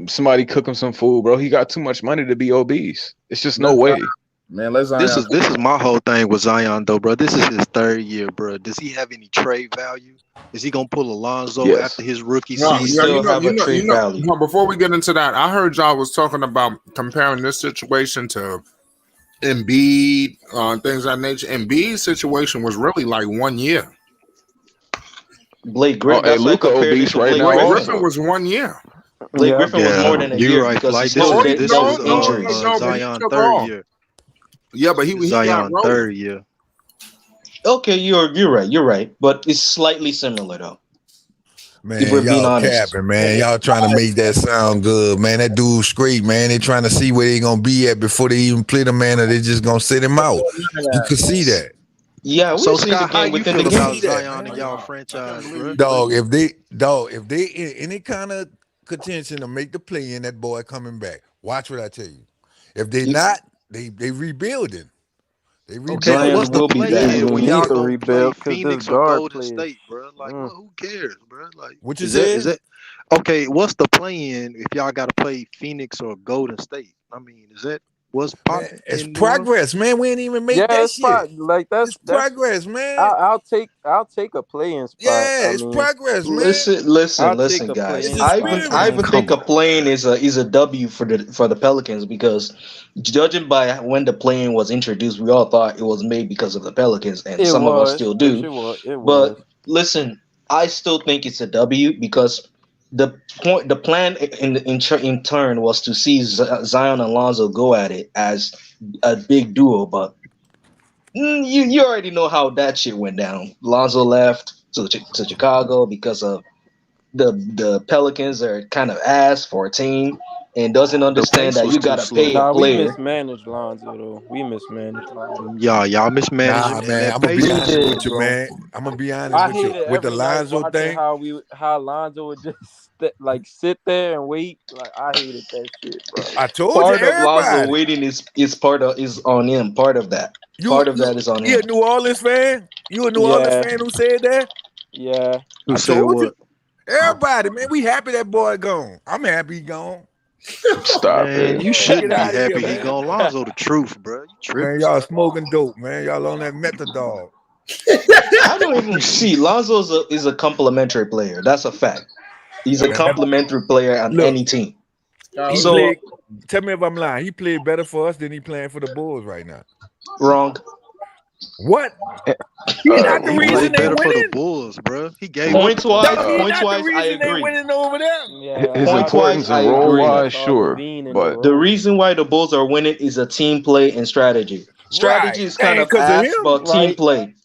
somebody cook him some food, bro. He got too much money to be obese. It's just no way. Man, let's This is my whole thing with Zion though, bro. This is his third year, bro. Does he have any trade value? Is he gonna pull Alonzo after his rookie season? No, before we get into that, I heard y'all was talking about comparing this situation to Embiid, things of that nature. Embiid's situation was really like 1 year. Blake Griffin. Hey, Luka obese right now. Blake Griffin was 1 year. Blake Griffin was more than a year right. because Like he still this is injuries. Zion third year. Yeah, but he Zion got third year. Okay, you're right. You're right, but it's slightly similar though. If Man, we're being y'all honest. capping, man. Y'all trying to make that sound good, man. That dude's straight, man. They trying to see where they gonna be at before they even play the man, or they just gonna sit him out. You could see that. Yeah, So we've seen the Scott, how game you within the feel game. about See that, Zion man. and y'all franchise, bro? Dog, if they in any kind of contention to make the play in, that boy coming back. Watch what I tell you. If they You- not, they rebuilding. They Okay, but rebuilding. Zion what's the will be play back. They in when need y'all to go play rebuild because this Phoenix or guard Golden plays. State, bro? Like, well, who cares, bro? Like, What you is that said? okay? What's the play in if y'all got to play Phoenix or Golden State? I mean, is that what's Man, popping it's in New Orleans? progress, man. We ain't even make Yeah, that it's shit. like that's It's progress, man. I'll take a play-in spot. Yeah, I it's mean, progress, man. I'll take Listen, a guys. It's play-in I spot. even I I experience. mean, even come think a on. play-in is a W for the Pelicans because judging by when the play-in was introduced, we all thought it was made because of the Pelicans, and It some of us was, still which do. it was. It But was. listen, I still think it's a W because the plan in turn was to see Zion and Lonzo go at it as a big duo, but you already know how that shit went down. Lonzo left to Chicago because of the Pelicans are kind of ass for a team and doesn't The understand pace that was you too gotta pay slow. a Nah, we player. mismanaged Lonzo though. We mismanaged Lonzo. Y'all mismanaged Nah, him, and man. that I'm gonna pace be We was honest slow, with did, you, bro. bro. man. I'm gonna be honest I with you. hated With the every night Lonzo watching thing, how Lonzo would just like sit there and wait. Like I hated that shit, bro. I told you, Part of Lonzo everybody. waiting is on him. Part of that. You Part of you that is on you him. a New Orleans fan? You a New Orleans Yeah, fan who said that? yeah. Who I said told you. what? Everybody, man, we happy that boy gone. I'm happy he gone. Stop Man, it. you Man, get shouldn't be out of here, happy he man. gone. Lonzo the truth, bro. You Man, tripping, y'all Scott? smoking dope, man. Y'all on that methadol. I don't even see Lonzo is a complimentary player. That's a fact. He's a Man, complimentary player on look, any team. he So played. Tell me if I'm lying. He played better for us than he playing for the Bulls right now. wrong. What? He not the He reason played they better for the winning. Bulls, bro. He gave up Points some. wise, Dog, he points not the wise, I reason they agree. winning over there. Yeah, His Points wise, importance outside I and role agree. wise, outside sure, Levine and but The DeRozan. reason why the Bulls are winning is a team play and strategy. Strategy Right. is kind Ain't of because of ass, him. but team Right. play.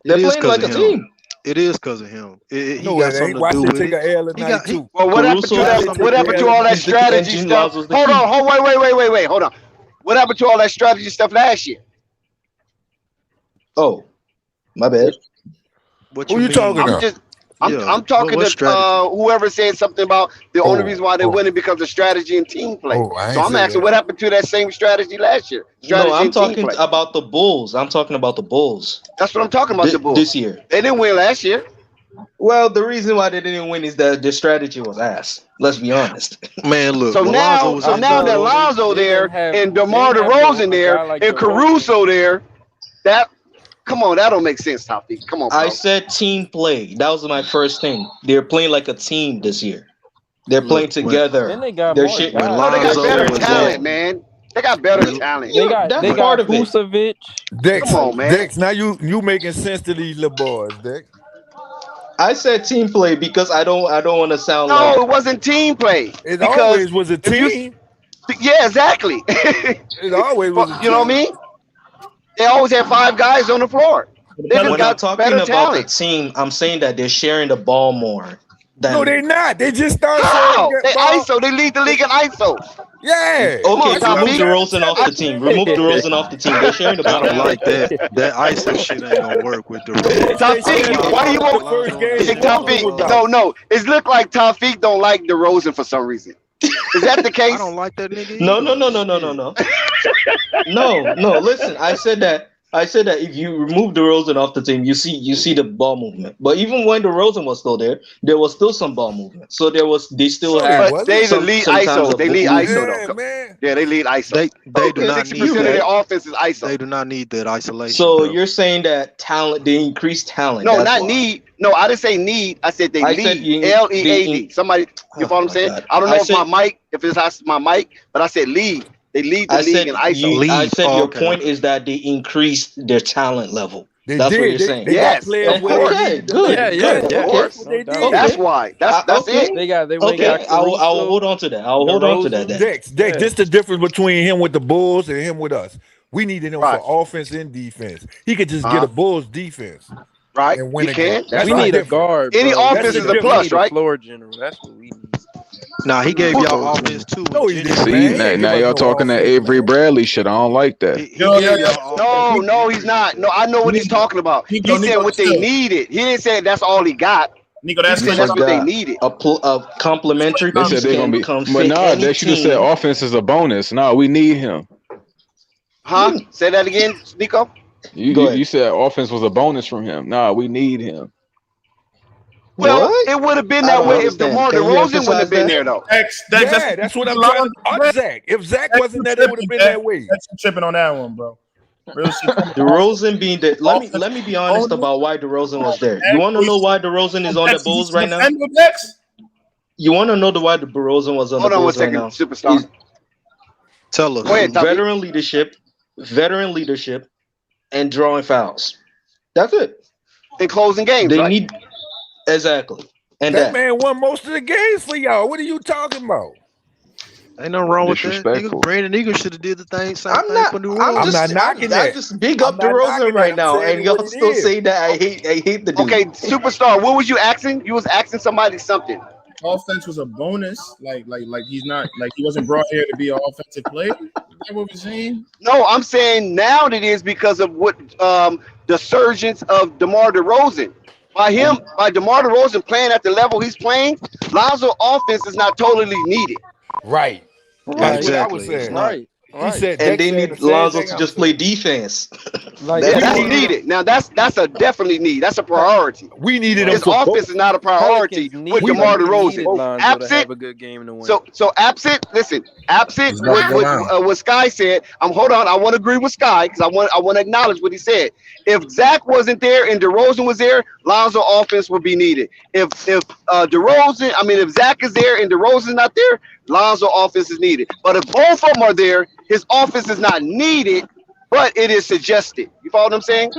It They're is playing because like of a him. team. It is because of him. He No, got it something ain't. to Watch do they with take it. an L He got tonight he. too. Well, what happened to Caruso He got that? something What to do happened with to it. all that is the strategy engine. stuff? Lonzo's the Hold key. on, wait. Hold on. What happened to all that strategy stuff last year? Oh, my bad. What Who you you talking mean? I'm to? just, Yeah. I'm talking What to strategy? whoever said something about the only reason why they're Oh. winning because of strategy and team play. Oh, I So ain't I'm say asking, that. what happened to that same strategy last year? No, Strategy I'm and team talking play. about the Bulls. I'm talking about the Bulls That's what I'm talking about. The this Bulls. year. They didn't win last year. Well, the reason why they didn't win is that the strategy was ass. Let's be honest. Man, look. So When Lonzo now, was so in now New that Also, they Lonzo they didn't there have and they DeMar didn't have DeRozan a there guy like and DeRozan. Caruso there, that come on, that don't make sense, Topic. Come on, I bro. said team play. That was my first thing. They're playing like a team this year. They're playing look And together. they got Their more shit. when No, guys they got too. Lonzo better Their was talent, their man. They got better when talent. that's They when part got of it. Vucevic. Come Dex, on, Like man. Dex, now you making sense to these little boys, Dex. I said team play because I don't want to sound No, like it wasn't team play It because always was a if you, team. yeah, exactly. It always was a You know what I team. mean? They always had five guys on the floor. The They just when I'm Pelicans, got talking better about the talent. team, I'm saying that they're sharing the ball more No, than they not. They just start sharing How? the They ball. ISO. They lead the league in ISO. Yeah. Come on, okay, That's what I'm remove Topic. trying to DeRozan tell off I, the you, team. man. Remove DeRozan off the team. They're sharing the I ball. don't like that. That ISO shit ain't gonna work with They DeRozan. they I don't shared Topic, the like why do you ball in the want? first Lonzo in the game Hey, center DeRozan with Topic, was out. no. It look like Topic don't like DeRozan for some reason. Is that the I case? don't like that nigga No, no, either. no, no, no, no, Shit. no. No. Listen, I said that. I said that if you remove DeRozan off the team, you see the ball movement. But even when DeRozan was still there was still some ball movement. So they still No, they had But wasn't. they the some lead sometimes ISO. a They lead ISO movement. Yeah, though. man. Yeah, they lead ISO. They do Okay, not Sixty need percent of that. their offense is ISO. They do not need that isolation, So bro. you're saying that talent, they increase talent. No, That's not why. need. No, I didn't say need. I said they I said lead. LEAD. Somebody, you oh follow what I'm my saying? god. I don't I know if said my mic, if it's my mic, but I said lead. They lead the I league said in ISO. you I Lead. said Oh, your okay, point okay. is that they increased their talent level. They That's what did. you're saying. They got Yes, players of where they course, Okay, needed them at. yeah, good, yeah, good. of yeah. Okay. course. That's what they They did. did. That's Okay. why. That's it. Okay. They went and got Okay. I'll Caruso, hold on to that. I'll hold on to that DeRozan. then. Dex, Yeah. this the difference between him with the Bulls and him with us. We needed him Right. for offense and defense. He could just get Uh a huh. Bulls defense. right? and win You a game. can. That's We That's right. need a different. guard, Any bro. offense That's is a different. We plus, need a right? floor general. That's what we need. Nah, he gave Who- y'all offense too. No, he didn't, See, man. He ain't now give us y'all no talking that offense, Avery man. Bradley shit. I don't like that. He Yo, gave yo, y'all No, offense. no, he's not. No, I know what he's talking about. Nico, He said what they chill. needed. He didn't say that's all he got. Nico, He that's said clear. that's what they Forgot needed. a complimentary They said piece they're can gonna be, come but fit nah, any they should have said team. offense is a bonus. Nah, we need him. Huh? Say that again, Nico. You said offense was a bonus from him. Nah, we need him. Well, What? it would have been I that don't way if understand. DeMar Can you DeRozan wouldn't have emphasize been that? there, though. Yeah, that's what I'm trying to up Zach. If Zach wasn't there, they would have been that way. That's tripping on that one, bro. Real shit. DeRozan being there. Let me be honest about why DeRozan was there. You want to know why DeRozan is on the Bulls right now? You want to know why the DeRozan was on Hold the on one Bulls right second, now? superstar. Tell us. Go ahead, Tommy. Veteran leadership, and drawing fouls. That's it. In closing games, They right? need exactly. And That man won most of the games for y'all. What are you talking about? Ain't nothing wrong with that. Disrespectful. Nigga, Brandon Eagle should have did the same I'm thing not. for New I'm Orleans. just. not knocking I that. just big I'm up not DeRozan knocking right that. I'm now, saying and what y'all it still is. say that I hate the dude. Okay, superstar. What was you asking? You was asking somebody something. Offense was a bonus. Like he's not like he wasn't brought here to be an offensive player. Is that what we're saying? No, I'm saying now it is because of what the surgence of DeMar DeRozan. By DeMar DeRozan playing at the level he's playing, Lonzo offense is not totally needed. Right. That's what I was Exactly. It's saying. not. Right. He said And Dex they said need the same Lonzo thing to I just was play saying. defense. Like That's we needed needed. Now that's a definitely need. That's a priority. We needed him His to offense is not a priority Pelicans with need DeMar we needed DeRozan. Lonzo to Absent. have a good game to win. So absent. Listen, absent. He's not around. What Sky said. Hold on. I want to agree with Sky because I want to acknowledge what he said. If Zach wasn't there and DeRozan was there, Lonzo offense would be needed. If if Zach is there and DeRozan's not there, Lonzo offense is needed. But if both of them are there, his offense is not needed, but it is suggested. You follow what I'm saying?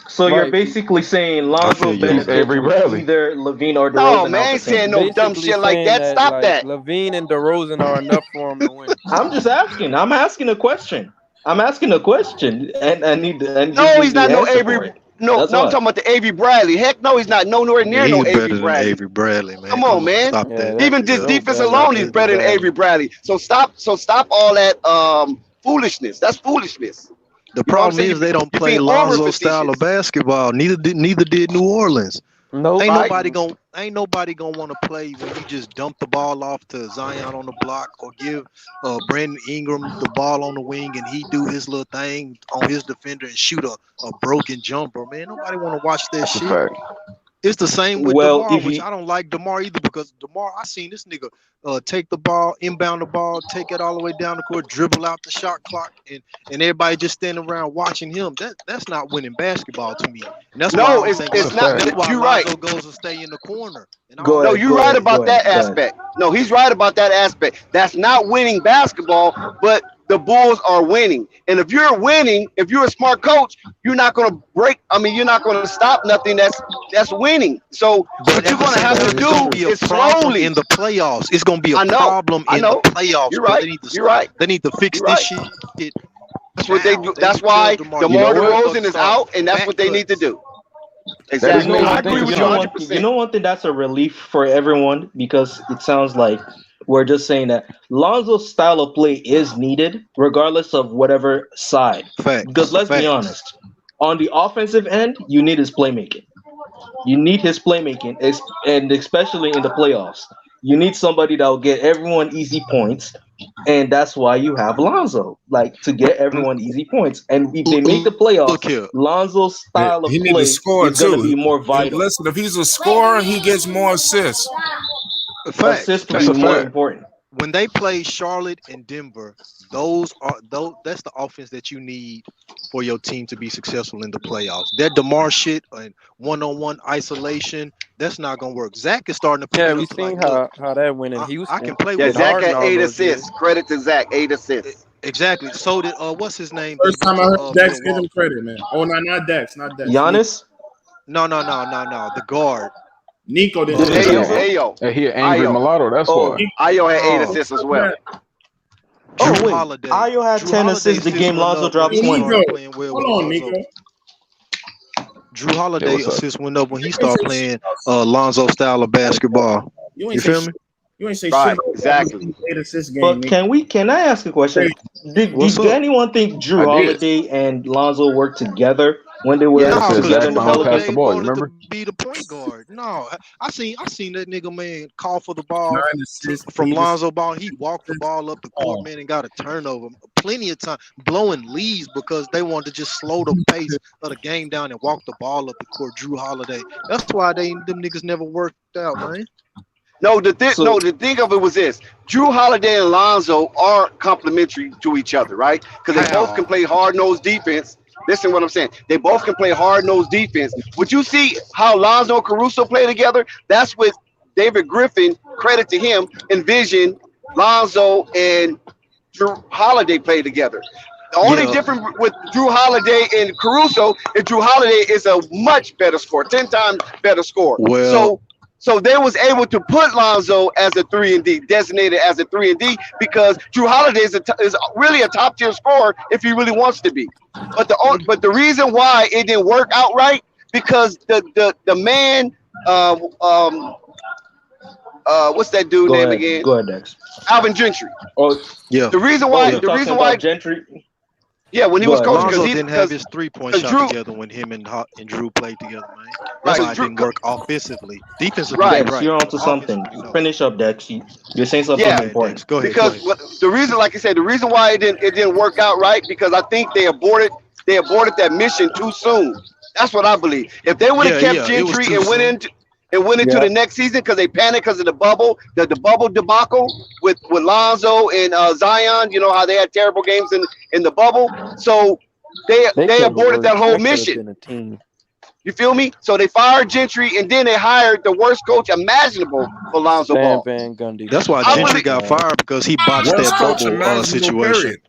So you're Right. basically saying Lonzo Use benefits Avery from Bradley. either Levine or DeRozan No, man, I ain't out the saying team. no dumb Basically shit like saying that. Stop like that. Levine and DeRozan are enough for him to win. I'm just asking. I'm asking a question. And I need No, he's not no Avery. for it. No, That's I'm why. talking about the Avery Bradley. Heck no, he's not nowhere near He's no better Avery than Bradley. Avery Bradley, man. Come on, man. Stop Yeah, that. that- Even this no defense better alone, than he's Avery better than Bradley. Avery Bradley. So stop all that foolishness. That's foolishness. The You know what I'm problem saying? is they don't You're play being Lonzo's style of over-facetious. basketball. Neither did New Orleans. Nope. Ain't Right. nobody gonna want to play when you just dump the ball off to Zion on the block or give Brandon Ingram the ball on the wing and he do his little thing on his defender and shoot a broken jumper. Man, nobody want to watch that That's a shit. fact. It's the same with Well, DeMar, if which you I don't like DeMar either because DeMar, I seen this nigga take the ball, inbound the ball, take it all the way down the court, dribble out the shot clock, and everybody just standing around watching him. That's not winning basketball to me. And that's why No, I it's think it's not. that's why You're Lonzo right. goes to stay in the corner. And I Go don't No, ahead, you're go right ahead, about go that ahead, go ahead. aspect. No, he's right about that aspect. That's not winning basketball, but the Bulls are winning. And if you're winning, if you're a smart coach, you're not going to you're not going to stop nothing that's winning. So But what you're at the going to same have time, to it's gonna do be a is problem slowly. in the playoffs. It's gonna be a I know, problem I in know. the playoffs, You're bro. right. They need to You're right. They need to fix You're this right. shit. That's what they Now. do. They That's need to tell why DeMar You know DeMar what? DeRozan is out, and that's back what they need to cuts. do. That is Exactly. no I one agree thing. with You you know 100%. you know one thing that's a relief for everyone because it sounds like we're just saying that Lonzo's style of play is needed regardless of whatever side. Because Facts. let's be honest, on the offensive end, you need his playmaking. You need his playmaking, and especially in the playoffs. You need somebody that will get everyone easy points, and that's why you have Lonzo, like to get everyone easy points. And if they make the playoffs, Look here. Lonzo's style of He need to play score is going to too. be more vital. Listen, if he's a scorer, he gets more assists. Facts. Assists will That's be a more fact. important. When they play Charlotte and Denver, that's the offense that you need for your team to be successful in the playoffs. That DeMar shit and one-on-one isolation, that's not gonna work. Zach is starting to pick Yeah, it we up to seen like, look, how that went in Houston. I can play Yeah, with Zach Harden had all 8 those years. assists. Credit to Zach, 8 assists. exactly. So did what's his name? First That time went I to heard Dex give Milwaukee. him credit, man. Oh, no, not Dex. Giannis? No. The guard. Nico didn't This say nigga that. Ayo. He an angry Ayo. mulatto. That's Oh, why. Ayo had 8 Oh. assists as well. Drew wait. Holiday. Ayo had Drew 10 Holiday assists the game fizzled Lonzo up dropped when he 20. started Nico, playing well hold with on, Lonzo. Nico. Drew Holiday what's up? assist went up when he You ain't started say playing shit about Lonzo style of basketball. you You ain't say feel shit. me? You ain't say shit Right, about exactly. eight assist game, But nigga. can I ask a question? What's Did up? anyone think Drew I did. Holiday and Lonzo worked together when they were Yeah, No, because together because Zach in Drew the found him past Pelicans? the Holiday ball. You wanted to remember? be the point guard. No, I seen that nigga man call for the ball 9 assists, from 8 assists. Lonzo Ball. He walked the ball up the court, man, and got a turnover plenty of time, blowing leads because they wanted to just slow the pace of the game down and walk the ball up the court. Drew Holiday. That's why them niggas never worked out, man. No, the So thing of it was this: Drew Holiday and Lonzo are complementary to each other, right? Because they both can How? play hard nosed defense. Listen, what I'm saying. They both can play hard nosed defense. Would you see how Lonzo and Caruso play together? That's what David Griffin, credit to him, envisioned Lonzo and Drew Holiday play together. The only Yeah. difference with Drew Holiday and Caruso is Drew Holiday is a much better scorer, 10 times better scorer. Well, So they was able to put Lonzo as a 3-and-D, designated as a 3-and-D, because Drew Holiday is really a top tier scorer if he really wants to be. But the reason why it didn't work out right because the man what's that dude name again? go ahead, Dex. Alvin Gentry. Oh, yeah. The reason oh, why you're talking about Gentry. yeah, when he Go was ahead, coaching, Lonzo didn't have because his 3-point because shot Drew together when him and Drew played together, man. That's right why it Drew didn't work offensively. Defensively, right you're Dex, right. you're But onto something. offensively, no. Finish up, Dex. You're saying something yeah Go ahead, important. Dex. Go ahead. Go because ahead. the reason, like I said, the reason why it didn't work out right because I think they aborted that mission too soon. That's what I believe. If they would have kept It was Gentry too and soon. went into Yeah. the next season because they panicked because of the bubble, the bubble debacle with Lonzo and Zion. You know how they had terrible games in the bubble. So They they could have aborted that worked. whole That could have mission. been a team. You feel me? So they fired Gentry and then they hired the worst coach imaginable for Lonzo Stan Ball. Van Gundy. That's why I Oh Gentry believe got God. fired because he botched Worst that coach bubble imaginable, situation. period.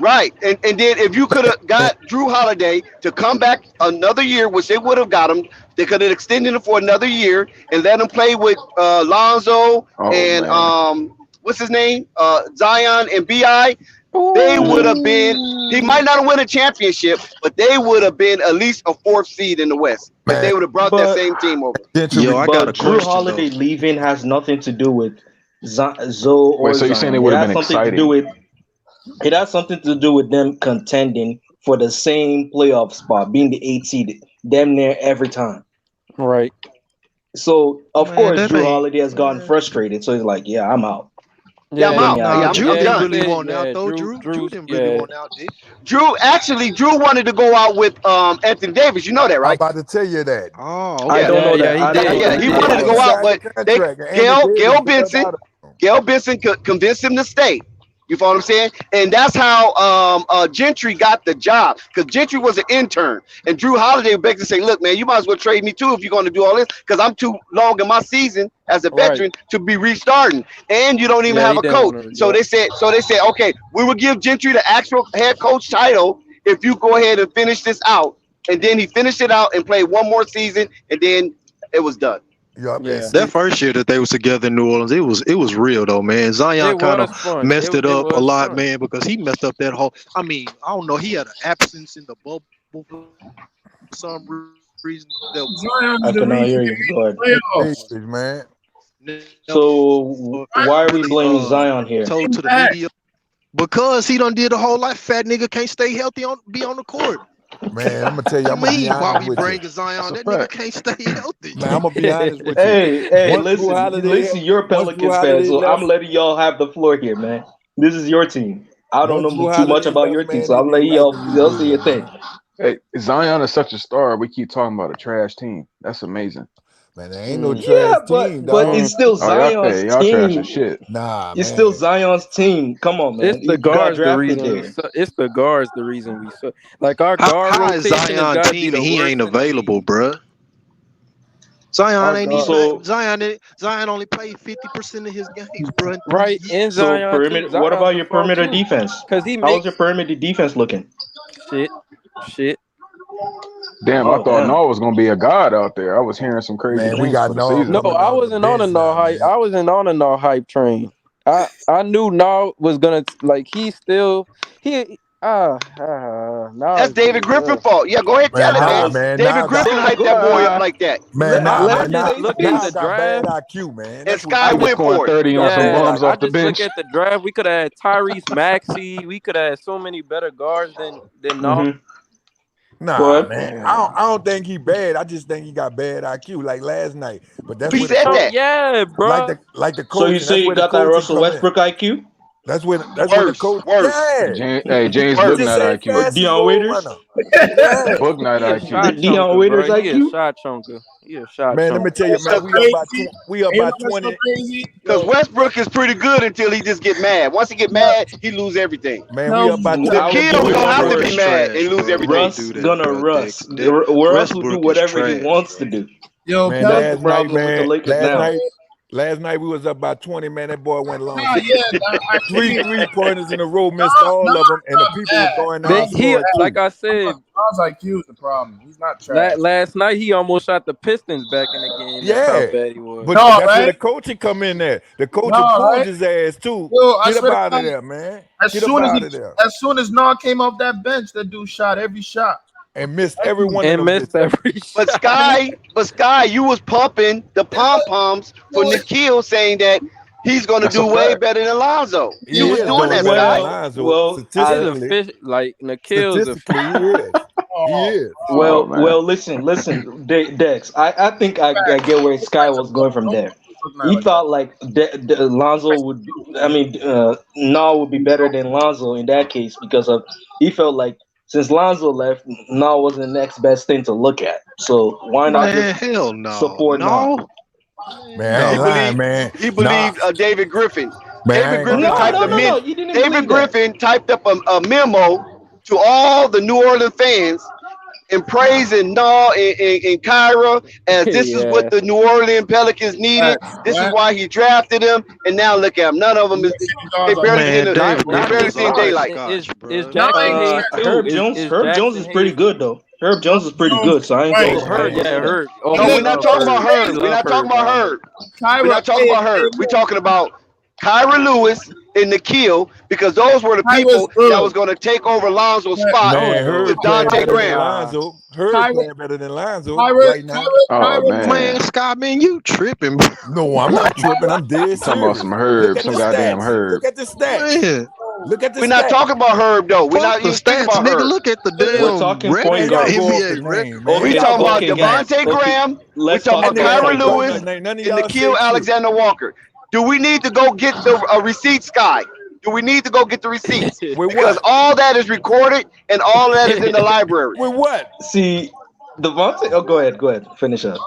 Right. And then if you could have got Drew Holiday to come back another year, which they would have got him, they could have extended him for another year and let him play with Lonzo Oh and man. what's his name? Zion and BI. They would have been he might not win a championship, but they would have been at least a fourth seed in the West if Man, they would have brought that But same team over. Yo, I got a Drew question though. Holiday leaving has nothing to do with Zoe Wait, or so you're saying it Zion. would have been exciting? It has something to do with them contending for the same playoff spot, being the 8th seed, damn near every time. Right. So of Man, course that Drew ain't Holiday has gotten man. frustrated. So he's like, "Yeah, I'm out. Yeah, I'm Yeah. Get me out. out of Yeah, Nah, here." Drew I'm Yeah. didn't He done. really said. want out Yeah. though. Drew. Drew Drew's. didn't really Yeah. want out, did Drew wanted to go out with Anthony Davis. You know that, I'm right? about to tell you that. Oh, I Yeah. don't okay. Yeah. know Yeah. that. He I don't know did. Yeah, He that. he They wanted to did. go already out, signed but the contract, and Andy Gail Davis bailed Benson out of him. Benson convinced him to stay. You follow what I'm saying? And that's how Gentry got the job because Gentry was an intern, and Drew Holiday basically saying, "Look, man, you might as well trade me too if you're going to do all this because I'm too long in my season as a Right. veteran to be restarting, and you don't even Yeah. have He a didn't coach." want to. So Yep. they said, "Okay, we will give Gentry the actual head coach title if you go ahead and finish this out." And then he finished it out and played one more season, and then it was done. Yup, and Yeah. that see, first year that they was together in New Orleans, it was real though, man. Zion It kind of was fun. messed it It up a was lot, fun. man, because he messed up that whole. I mean, I don't know. He had an absence in the bubble for some reason that Zion I is the cannot reason hear they you. made Go ahead. the Davis, playoffs. man. So never why are we really blaming Zion here? told Came to the back. media because he done did the whole life. Fat nigga can't stay healthy be on the court. Man, I'm gonna tell you, You I'm gonna be mean why honest we with you. bringing Zion? That's a That nigga fact. can't stay healthy. Man, I'm gonna be honest with you. Hey, Once Drew Holiday, listen, you're a once Drew Pelicans fan, Holiday so I'm left, letting y'all have the floor here, man. This is your team. I don't once Drew know too much Holiday about left, your team, man, so they I'm been letting ragging me y'all say your good, thing. man. Hey, Zion is such a star. We keep talking about a trash team. That's amazing. Man, there ain't no Mm. trash Yeah, team, but dog. it's still Oh, y'all Zion's say y'all trash as team. shit. Nah, It's still man. Zion's team. Come on, It's man. the He got guards the drafted reason we there. suck. It's the guards the reason we suck. Like our guard How is rotation has Zion got to be team the and he ain't worst in the available, league. bruh? Our guard, So Zion only played 50% of his games, bro, in 3 right? In years. Zion too. perimeter. What Zion's about the your fault perimeter too, defense? cause he How's your makes perimeter defense looking? shit. Damn, I Oh, thought damn. Noah was gonna be a god out there. I was hearing some crazy Man, we things got for the Noah No, season. coming I off the wasn't on a bench no now, hype. man. I wasn't on a no hype train. I knew No was gonna like. No, That's David Griffin fault. Yeah, go ahead, tell it, man. David Griffin hyped that boy up like that. Man, I just look at the got bad draft. IQ, man. And Sky went scoring for it. 30 on some bums I off the just look bench. at the draft. We could have had Tyrese Maxey. We could have had so many better guards than no. Nah, man. I don't think he bad. I just think he got bad IQ, like last night. But that's He said that. Yeah, bro. Like the coach. So you say you got that Russell Westbrook IQ? That's when the coach. Yeah. James Booknight IQ. Deion Waiters. Booknight IQ. Deion Waiters He IQ. a shot chunker. He a shot Man, chunker. let me tell you, man, we up by 20. Because Westbrook is pretty good until he just get mad. Once he get mad, he lose everything. Man, we up by 20. The kid don't have to be mad and lose everything. Russ gonna Russ. Russ will do whatever he wants to do. Yo, Man, that's the problem with the Lakers now. Last night we was up by 20, man. That boy went long. 3-3-pointers in a row, missed all of them, and the people were going out. Like I said, Ron's IQ is the problem. He's not trash. last night he almost shot the Pistons back in the game. Yeah, That's how bad he was. But that's where the coaching come in there. The coach pulled his ass too. Yo, Get up out of there, man. As soon as Nah came off that bench, that dude shot every shot. And missed every one and of them. missed every shot. But Sky, you was pumping the pom-poms for Nikhil saying that he's going to do way better than Alonzo. You was doing that, Sky. Well, like Nikhil's a He is. Well, listen, Dex. I think I get where Sky was going from there. He thought like Lonzo would. Nah would be better than Lonzo in that case because of he felt like since Lonzo left, Nah was the next best thing to look at. So why not support Nah? Man, He believed David Griffin. Man, David Griffin typed up a memo to all the New Orleans fans and praising Nah and Kyra as this is what the New Orleans Pelicans needed. This is why he drafted him. And now look at him. None of them they barely seen daylight. Herb Jones is pretty good though. Herb Jones is pretty good, so I ain't Herb. No, we're not talking about Herb. We're not talking about Herb. We're not talking about Herb. We're talking about Kyra Lewis and Nikhil because those were the people that was going to take over Lonzo's spot with Dante Graham. Herb playing better than Lonzo right now. Man, Scott, man, you tripping? No, I'm not tripping. I'm dead. Talking about some Herb, some goddamn Herb. Look at the stats. Look at the We're not talking about Herb though. We're not even stats, talking about nigga. Herb. Look at the damn. We're talking point guard. We talking about Devontae Graham. We talking about Kyra Lewis and Nikhil Alexander Walker. Do we need to go get the receipt, Sky? Do we need to go get the receipts? Because all that is recorded and all that is in the library. With what? See, Devontae. Oh, go ahead. Finish up.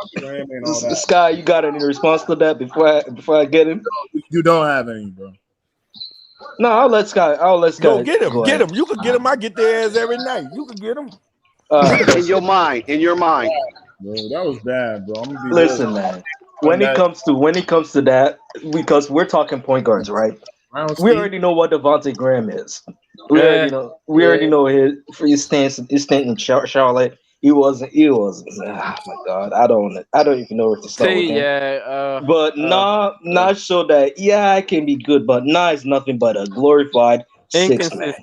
Sky, you got any response to that before I get him? You don't have any, bro. No, I'll let Sky. Go get him. Get him. You can get him. I get their ass every night. You can get him. In your mind. Bro, that was bad, bro. Listen, man. When it comes to that, because we're talking point guards, right? We already know what Devontae Graham is. We already know his stance in Charlotte. He wasn't. Oh my God, I don't even know where to start with him. But Nah showed that I can be good, but Nah is nothing but a glorified sixth man.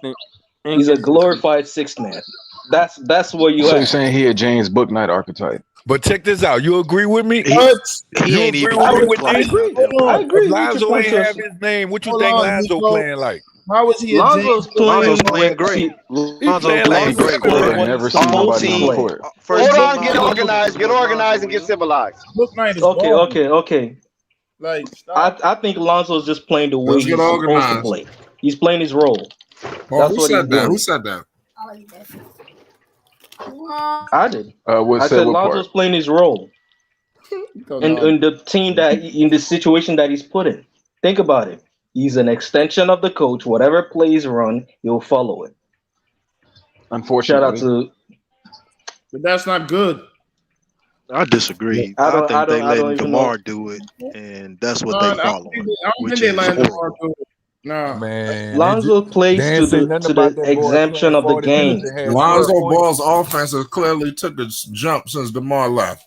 He's a glorified sixth man. That's what you. So you're saying he a James Booknight archetype? But check this out. You agree with me? He ain't even. I agree. Lonzo ain't have his name. What you think Lonzo playing like? How was he? Lonzo's playing great. Lonzo's playing great. I've never seen nobody on the court. Hold on, get organized, and get civilized. Okay. Like, I think Lonzo's just playing the way he's supposed to play. He's playing his role. That's what he's doing. Who said that? I did. I said Lonzo's playing his role. in the team in the situation that he's put in. Think about it. He's an extension of the coach. Whatever plays run, he'll follow it. Unfortunately. Shout out to. But that's not good. I disagree. I think they let DeMar do it, and that's what they follow. I don't think they let DeMar do it. No, man. Lonzo plays to the exemption of the game. Lonzo Ball's offense has clearly took a jump since DeMar left.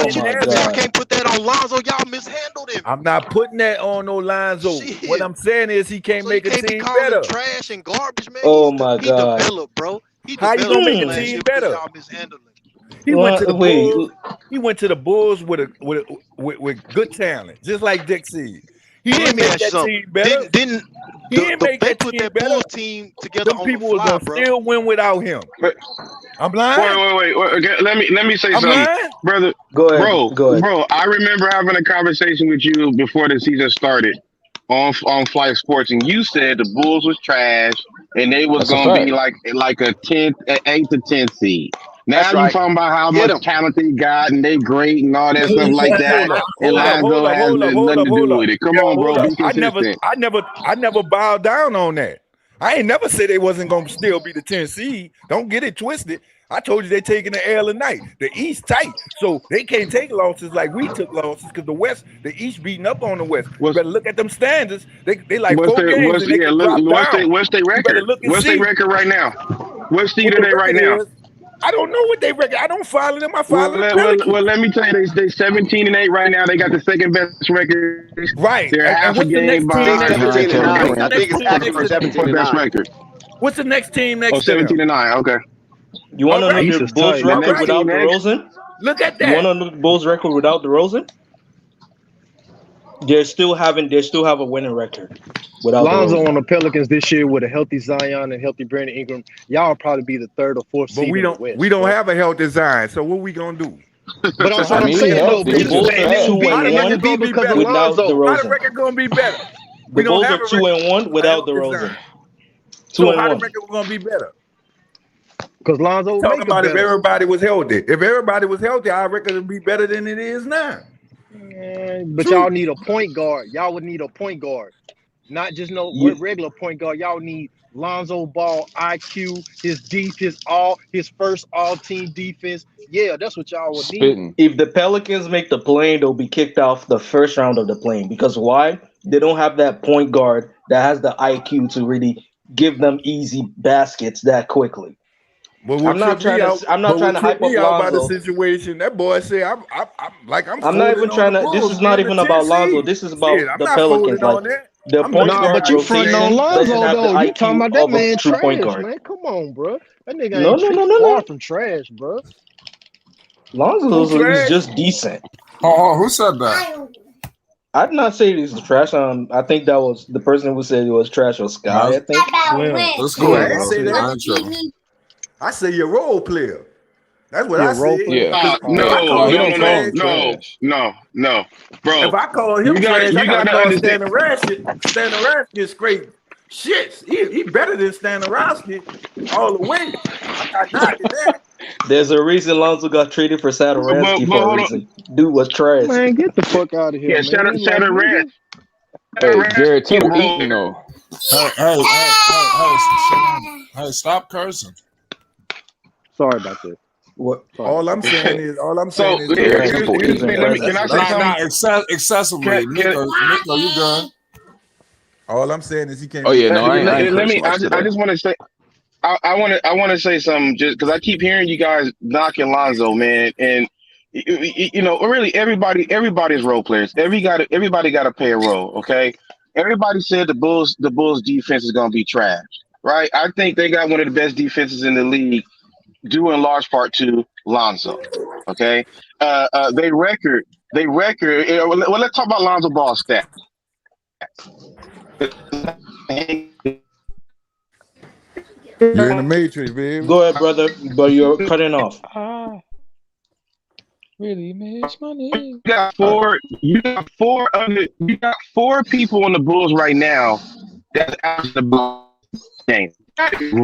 but you my y'all God. can't put that on Lonzo. Y'all mishandled him. I'm not putting that on no Lonzo. Shit. What I'm saying is he can't So make you a can't be team calling better. trash and garbage, man. Oh my he God. developed, bro. He How you developed gonna make from a last team year because better? y'all mishandled him. He went to the Wait, Bulls. He went to the Bulls with good talent, just like Dick said. He didn't make that team better. Didn't He didn't make they that put team that better. Bulls team together Them on people the was fly, gonna bro? still win without him. I'm lying. Wait. Okay, let me say I'm something, lying. brother. go ahead. Go ahead. Bro. I remember having a conversation with you before the season started on Flight Sports, and you said the Bulls was trash and they was That's a gonna be fact. like a 8 to 10 seed. Now That's you right. talking about how Get much him. talent they got and they great and all that stuff like that, and Lonzo has nothing to do with it. Come on, bro, be consistent. I never bowed down on that. I ain't never said they wasn't gonna still be the 10 seed. Don't get it twisted. I told you they taking the L tonight. The East tight, so they can't take losses like we took losses because the East beating up on the West. You better look at them standards. They like 4 games and they can drop down. What's their You better record? look and What's see their record right now? What seed what are the they right record now? is. I don't know what they record. I don't follow them. I Well, follow the Pelicans. let me tell you, they 17-8 right now. They got the second best record. Right. They're And half a what's the game next team behind. next to them? 17-9. What's the I think next it's team actually next to them? Fourth best 17-9. record. What's the next team next to 17-9. Okay. You want to All know right. the is Bulls tight. The record next without team next. DeRozan? Look at You want that. to know the Bulls record without DeRozan? They still have a winning record without Lonzo DeRozan. on the Pelicans this year with a healthy Zion and healthy Brandon Ingram, y'all will probably be the 3rd or 4th But seed in the West. we don't bro. have a health design. So what we gonna do? But that's I what I'm mean, he saying though. healthy. The He just Bulls are fast. 2 How the and record one gonna be because of better? without Lonzo. How the DeRozan. record gonna be better? The We don't Bulls have are a 2 and 1 a without health DeRozan. design. 2 So and how the 1. record gonna be better? Because Lonzo will Talking make it about if better. everybody was healthy. If everybody was healthy, our record would be better than it is now. But True. y'all need a point guard. Y'all would need a point guard. Not just no You, regular point guard. Y'all need Lonzo Ball, IQ, his first all-team defense. Yeah, that's what y'all would need. Spitting. if the Pelicans make the plane, they'll be kicked off the first round of the plane. Because why? They don't have that point guard that has the IQ to really give them easy baskets that quickly. But I'm not trying to hype up by the Lonzo. situation. That boy said, I'm I'm not folding even on trying the to. This Bulls is not being the even 10 about Lonzo. seed. This is Shit, about I'm the not Pelicans. folding Like on that. the I'm point looking Nah, guard but you at fronting on rotation doesn't Lonzo have the though. You talking IQ about that of a man true point trash, guard. man. Come on, bro. That nigga No, ain't no, no, he's no, far no. from trash, bro. who Lonzo is trash? just decent. Oh, who said that? I'd not say he's trash. I think that was the person who said it was trash was Sky. I think. Slim. That's No, cool, I Slim. ain't bro. say Slim. I that. ain't tripping. I say you're a role player. That's what He I a role said. player? Yeah. Because Oh, if Yeah. I No, call he him don't call trash, him trash. No, if bro. I call him trash, I gotta call Stanowski straight shits. He better than Stanowski all the way. I'm not knocking that. There's a reason Lonzo got traded for Satoransky But for a hold on. reason. Dude was trash. man, get the fuck out of here, Yeah, man. shout out Red. Hey, Jared Temple eating though. Hey, stop cursing. Sorry about that. What? Sorry All about I'm that. saying is So Jared here's Temple the eating thing. though. Can I say Not something? excessively. Nico, you good? all I'm saying is he can't Oh be yeah, no, that I good. ain't Let cursing me. much I today. just want to say. I want to say something just because I keep hearing you guys knocking Lonzo, man, and really everybody's role players. Everybody got to play a role. Okay, everybody said the Bulls defense is gonna be trash, right? I think they got one of the best defenses in the league, due in large part to Lonzo. Okay, they record. Well, let's talk about Lonzo Ball stats. You're in the matrix, baby. Go ahead, brother, but you're cutting off. I really miss my name. You got four people on the Bulls right now that's out of the game.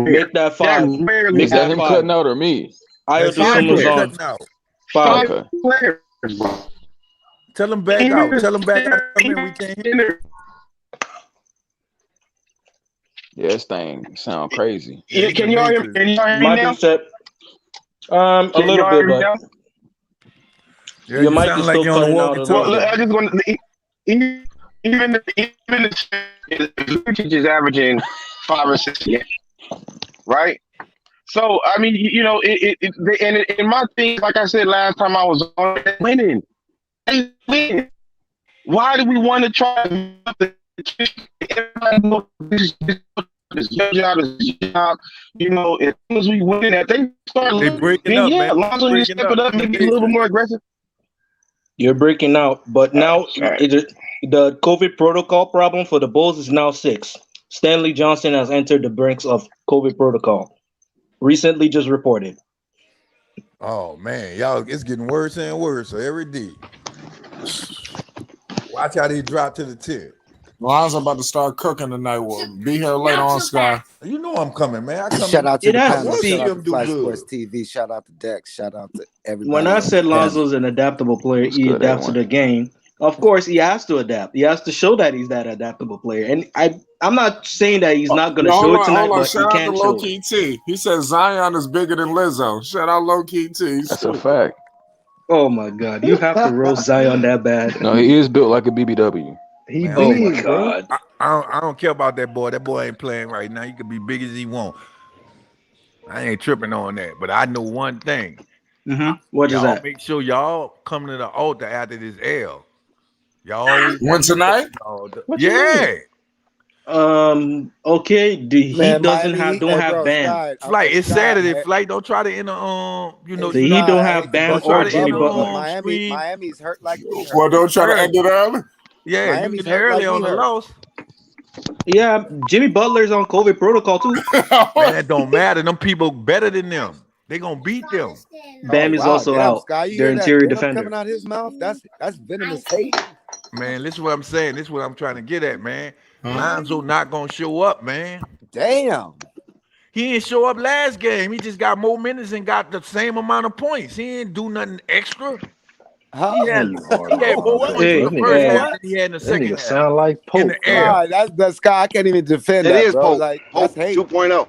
Make that five. That rarely Make Is that that him five. cutting out or me? Ayo That's him Dosunmu's on cutting out. five. Okay. players, bro. Tell him back out. Tell him back out. Come in. We can't hear. Yeah, this thing sound crazy. Yeah, can y'all hear me? Can y'all hear me Might now? be set. A Can little y'all bit, hear me but now? Yeah, your you mic sound is like still you're on a cutting out a little Well, walkie-talkie. bit. I just want to even Lucic is averaging 5 or 6 games, right? So I mean, and my thing, like I said last time I was on, they winning. They win. Why do we want to try? It's your job. It's your job. You know, as soon as we win that, they start They losing. breaking Then up, yeah, man. Lonzo needs to Breaking step it up up in the and be a little bit matrix. more aggressive. You're breaking out, but now All right. the COVID protocol problem for the Bulls is now 6. Stanley Johnson has entered the ranks of COVID protocol. Recently just reported. Oh man, y'all, it's getting worse and worse every day. Watch how they drop to the 10. Lonzo about to start cooking tonight. We'll be here later on, Sky. You know I'm coming, man. I come Shout out to It the has I panel. want to Shout see out him to do Fly good. Sports TV. Shout out to Dex. Shout out to everybody. When I on said the panel. Lonzo's an adaptable player, What's he good, adapts to A1? the game. Of course, he has to adapt. He has to show that he's that adaptable player. And I'm not saying that he's not going to Yo, show hold it on, tonight, hold on. but he Shout out to can Low show it. Key T. He said Zion is bigger than Lizzo. Shout out Low Key T. He's That's a stupid. fact. Oh my God, you have to roast Zion that bad. No, he is built like a BBW. He Man, Oh big, my bro. God. I don't care about that boy. That boy ain't playing right now. He could be big as he want. I ain't tripping on that. But I know one thing. What is Y'all that? make sure y'all come to the altar after this L. Y'all always When tonight? What you mean? Okay. He Man, doesn't Miami have Heat, don't hey, have bro, Bam. Sky. Flight, it's Sky, Saturday. Flight, don't try to enter The Heat don't I have hate to Bam bust try or your to Jimmy enter bubble, but Butler. screen Miami's hurt like we hurt. Well, don't try to end it early. Yeah, you Miami's get hurt early like on we the hurt. loss. Yeah, Jimmy Butler's on COVID protocol too. Man, that don't matter. Them people better than them. They gonna beat them. Bam Oh is wow, also damn, out. Sky, you Their hear that interior venom defender. coming out his mouth? That's venomous hate. Man, this is what I'm saying. This is what I'm trying to get at, man. Lonzo not gonna show up, man. Damn. He didn't show up last game. He just got more minutes and got the same amount of points. He didn't do nothing extra. Huh? He Man, had you hard on more Lonzo, points bro. in That the first nigga, half than he had in the that second nigga half. sound like In Pope, the air. bro. That's Sky. I can't even defend It that, is bro. Pope. Like Pope that's hate. 2.0.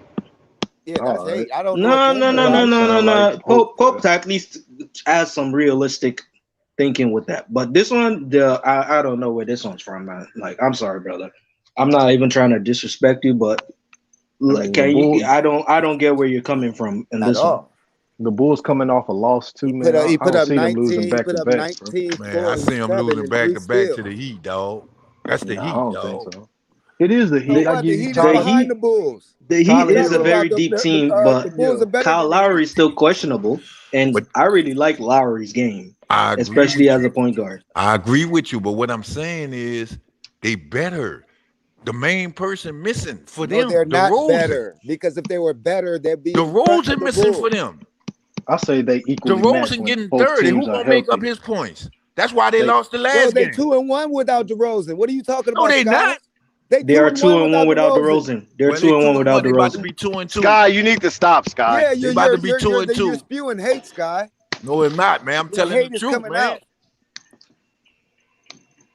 Yeah, that's All right. hate. I don't know what No, game no, you no, That no, nigga watching. no, no, sound no. like Pope, Pope bro. at least has some realistic thinking with that. But this one, I don't know where this one's from, man. Like, I'm sorry, brother. I'm not even trying to disrespect you, but I mean, the Bulls, I don't get where you're coming from in At this one. all. the Bulls coming off a loss too, man. I He don't put up see them losing 19. He back put to up back, bro. 19, Man, 4, I and see him 7 losing and back 3 to back to steals. the Heat, dog. That's the Nah, I Heat, don't think dog. so. It is the So Heat. I what? The give you Heat is The Tyler. behind Heat, the Bulls. the Heat Tyler is a Hero. very deep team, The but Bulls are better Kyle than the Heat. Lowry is still questionable, and But I really like Lowry's game, I agree especially with as a you. point guard. I agree with you, but what I'm saying is they better. The main person missing for No, them, they're not DeRozan. better. Because if they were better, they'd be in front DeRozan of the missing for Bulls. them. I say they equally match DeRozan when getting both 30. Who teams are gonna make up healthy. his points? That's why they They lost the Yo, last they game. 2-1 without DeRozan. What are you talking No, about, they Sky? not. They they are 2-1 2-1 without DeRozan. DeRozan. They're Well, they 2-1 2-1. without They about to DeRozan. be 2-2. Sky, you need to stop, Sky. Yeah, They about to be 2 and you're 2. spewing hate, Sky. No, it's not, man. I'm Your telling the hate is truth, coming man. out.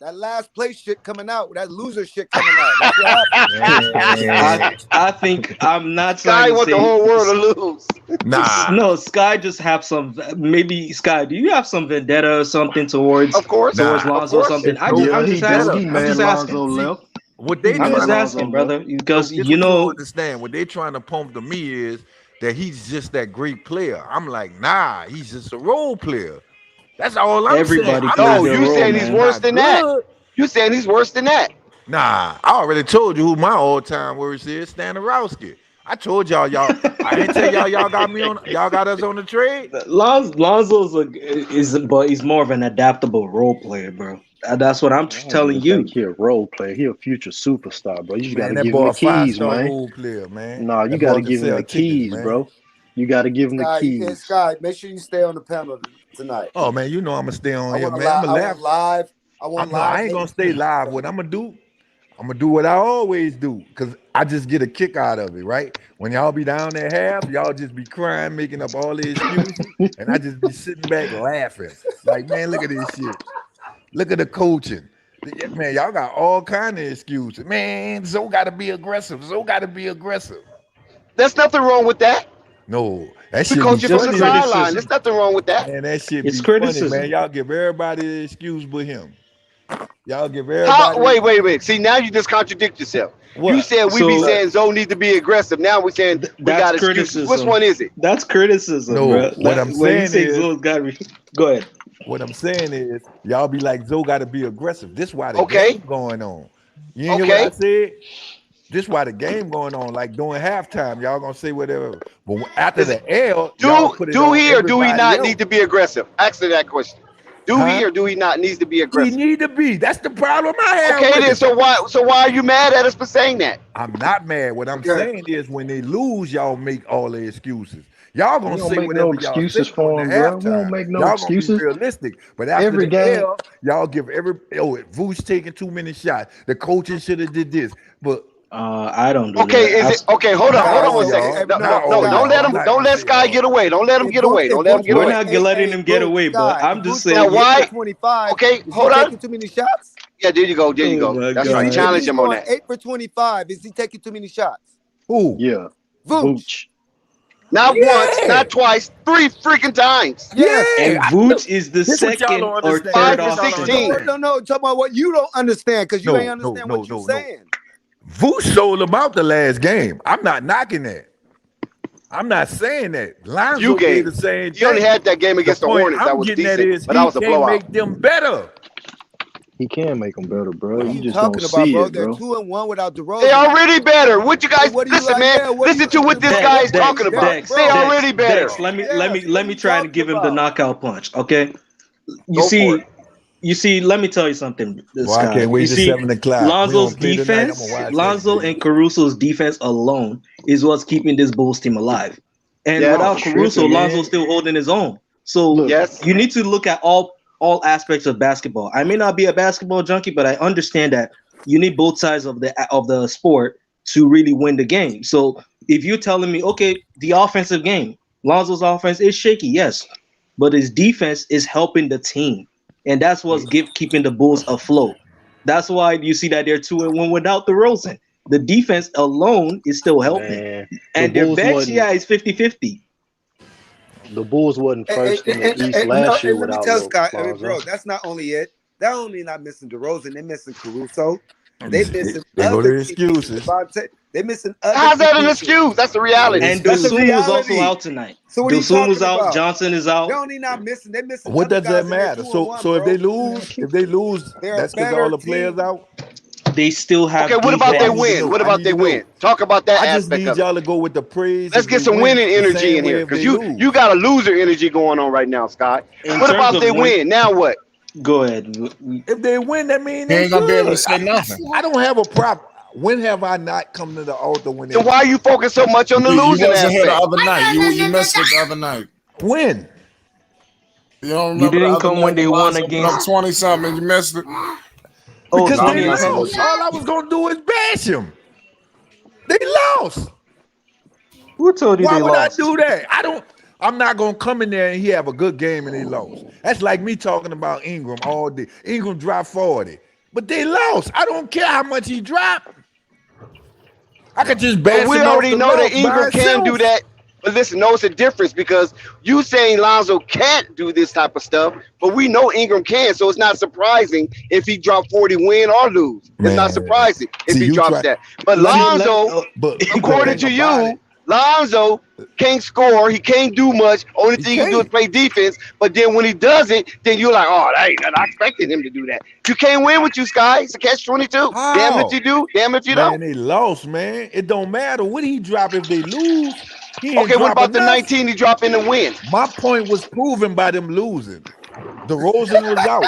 That last place shit coming out. That loser shit coming out. That's what happened. I think I'm not Sky trying to want the say whole world to lose. Nah. No, Sky just have some. Maybe Sky, do you have some vendetta or something towards Of course. Nah. Lonzo or Of course. something? If, I'm yeah, just he do. asking. He I'm mad just asking. Lonzo See, left. what He they I'm mad just trying to Lonzo asking, left. brother, because this you what you don't know understand. What they trying to pump to me is that he's just that great player. I'm like, nah, he's just a role player. That's all I'm saying. everybody I'm plays not No, their you role, saying saying he's he's man. worse not than that. good. You saying he's worse than that. Nah, I already told you who my all-time worst is, Stanarowski. I told y'all, I didn't tell y'all got us on the trade. Lonzo's but he's more of an adaptable role player, bro. That's what I'm I don't telling even you. think he a role player. He a future superstar, bro. You just got Man, to that give him boy the a keys, five-star man. role player, man. Nah, you That got boy to can give him sell the tickets, keys, man. bro. You got to give him the Sky, keys. Sky, make sure you stay on the panel tonight. Oh man, you know I'm gonna stay on I here, want man. I'm live. gonna laugh. I want No, I live. ain't gonna hate stay speech. live. What I'm gonna do what I always do, because I just get a kick out of it, right? When y'all be down there half, y'all just be crying, making up all the excuses, and I just be sitting back laughing. Like, man, look at this shit. Look at the coaching. Man, y'all got all kind of excuses. Man, Zoe gotta be aggressive. Zoe gotta be aggressive. There's nothing wrong with that. No, that We shit be coach you from the funny. sideline. There's nothing wrong with that. Man, that shit It's be funny, criticism. man. Y'all give everybody the excuse but him. Y'all give How? everybody. Wait. See, now you just contradict yourself. You What? said we be So saying Zoe need to be aggressive. Now we're saying we that's got excuses. Which criticism. one is it? That's criticism, No, bro. what I'm When you saying say is, Zoe's got go ahead. what I'm saying is, y'all be like, Zoe got to be aggressive. This why the Okay. game going on. You ain't hear what I Okay. said? This why the game going on. Like during halftime, y'all gonna say whatever. But after Is the L, y'all put it do on he or do he everybody not else. need to be aggressive? Answer that question. Do he or do he not needs to be He aggressive? need to be. That's the problem I have. Okay, with then it. so why are you mad at us for saying that? I'm not mad. What I'm saying is when they lose, y'all make all the excuses. Y'all We gonna don't say make whatever no y'all excuses think for on him, the bro. We halftime. don't make no Y'all excuses. gonna be realistic. But after Every the game, L, y'all give Vooch taking too many shots. The coaches should have did this. But I don't do Okay, that. is it okay? Hold not on all one y'all. second. No, Not no, all don't y'all. let I'm him. not Don't gonna let say Sky all. get away. Don't let him get away. Don't let him get We're away. not letting him get away, but I'm just saying. Now why? 8 for 25. Okay, Is he hold on. taking too many shots? Yeah, there you go. There you Oh go. my That's Is right. he, God. if Challenge he's him on going that. 8 for 25, is he taking too many shots? Who? Yeah, Vooch. Not once, not twice, 3 freaking times. Yes. And Vooch is the This what y'all second don't or understand. third Five for This y'all don't option. 16. understand. No. Talk about what you don't understand because you ain't understand what you're No. saying. Vooch sold about the last game. I'm not knocking that. I'm not saying that. Few Lonzo did the games. same He only thing. had that game The against the point Hornets that I'm was getting at decent, is but that he was a can't blowout. make them better. he can make them better, bro. What are You you just don't talking about, see bro? it, They're bro. 2-1 without They DeRozan. already better. What you So guys what do you listen, like? man? Yeah, what do Listen you to what this bro, guy Dex, is what are talking you about. Dex, They bro? already better. Dex. Let me Yes, what are you try to talking give him the about? knockout punch. Okay. Go for it. You see, let me tell you something, Boy, I Sky. can't You wait to see, 7 o'clock. We Lonzo's don't play tonight. I'm gonna defense, watch that Lonzo game. and Caruso's defense alone is what's keeping this Bulls team alive. And Yes. without Caruso, Tripping, man. Lonzo's still holding his own. So Look, Yes. you need to look at all aspects of basketball. I may not be a basketball junkie, but I understand that you need both sides of the sport to really win the game. So if you're telling me, okay, the offensive game, Lonzo's offense is shaky, yes, but his defense is helping the team, and that's what's keeping the Bulls afloat. That's why you see that they're 2-1 without the Rosen. The defense alone is still helping, man, the and their Bulls bench, wasn't yeah, is 50-50. the Bulls wasn't first in the East No, last year let me without tell Scott, Lonzo. bro, that's not only it. They're only not missing DeRozan, they're missing Caruso. They missing They go other to key pieces. excuses. They missing other How's key that an pieces. excuse? That's the reality. And That's a Dosunmu was also reality. out tonight. So what are you Dosunmu was talking out. about? Johnson is out. They're only not missing. They're missing What other does that guys and they're matter? 2-1, So if bro. they lose, They're a that's because better all the players team. out. They still have Okay, what about So I they defense. need to win? know. What I about need they to know. win? Talk about that I just aspect need of it. y'all to go with the praise Let's if get they some win, winning the energy same in way here if because they you lose. got a loser energy going on right now, Scott. In What terms about of they win, win? Now what? go ahead. If they win, that means He they ain't gonna be able to good. say nothing. I don't have a problem. When have I not come to the altar when they Then why are you focused so much on the You losing wasn't here the aspect? other night. You missed it the other night. when? You don't You remember the didn't other come night when they when won Lonzo put up against. 20 something and you missed it? Oh, Because Nah, they you Dominique. missed lost. it. All I was gonna do is bash them. They lost. Who told you Why they would I lost? do that? I'm not gonna come in there and he have a good game and they lost. That's like me talking about Ingram all day. Ingram dropped 40, but they lost. I don't care how much he dropped. I could just But bash we him off already the know that loss by Ingram can do himself. that. But listen, no, it's a difference because you saying Lonzo can't do this type of stuff, but we know Ingram can, so it's not surprising if he dropped 40, win or lose. It's not Man, surprising if see he you drops try. that. But Let me. Lonzo, But the according thing to about you, it, Lonzo can't score. He can't do much. Only he thing he can do is can't. play defense. But then when he does it, then you're like, oh, that ain't nothing. I expected him to do that. You can't win with you, Sky. It's a catch-22. Damn if How? you do. Damn if you Man, don't. they lost, man. It don't matter what he drop if they lose. He ain't Okay, what drop about the enough. 19 he dropped in the win? My point was proven by them losing. DeRozan was out.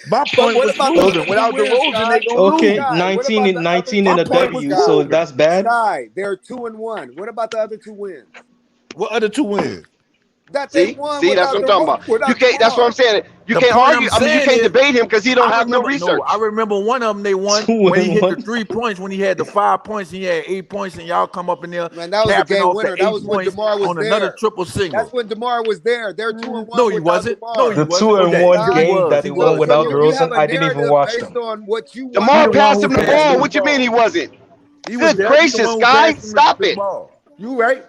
My But point what was about the proven. other two Without wins, DeRozan, they Sky? gonna Okay, lose. Sky, what 19 about and the other 19 two and My a point wins, was W. Sky? So proven. that's bad. Sky, they're 2-1. What about the other two wins? What other two wins? That they See, won see, that's what without I'm talking about. You without can't. That's what I'm DeMar. saying. You The can't point argue. I'm I mean, you saying can't is, debate him because he don't I have no remember. No, I research. remember one of them. They won 2 when he and hit the 1. 3 points. When he had the 5 points, he had 8 points, and y'all come up in there Man, that was a capping game off winner. the That 8 was when points DeMar was on another there. triple That's single. when DeMar was there. They're 2-1 No, he without wasn't. No, he DeMar. The wasn't. 2 Oh, and that 1 he game was. that He they won was. So He without was. you have DeRozan, a I didn't even narrative watch based them. on what you He DeMar the watch. one passed who him the passed ball. him the What you mean he ball. wasn't? He was Good there. He the gracious, one who Sky, passed him stop the it. ball. You right?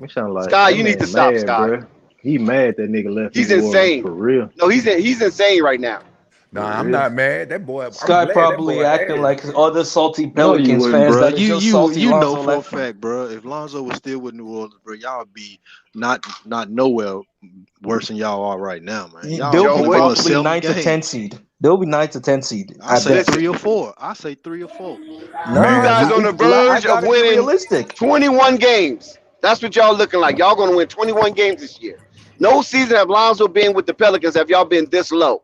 It sound like Sky, that you need to man stop, mad, Sky. bro. He mad that nigga left He's New Orleans insane. for real. No, he's insane right now. Nah, I'm not mad. That boy, I'm Sky glad that probably boy acting ass. like other salty No, you Pelicans wouldn't, fans bro. that are just salty You know Lonzo for a left them. fact, bro. If Lonzo was still with New Orleans, bro, y'all be not nowhere worse than y'all are right now, man. Y'all They'll Joe, be finna go in what? probably 7 9 to 10 games. seed. They'll be 9 to 10 seed I at say best. Listen, 3 or 4. I say 3 or 4. you Nah, Man, guys on the I verge of gotta be winning realistic. 21 games. That's what y'all looking like. Y'all gonna win 21 games this year. No season have Lonzo been with the Pelicans have y'all been this low.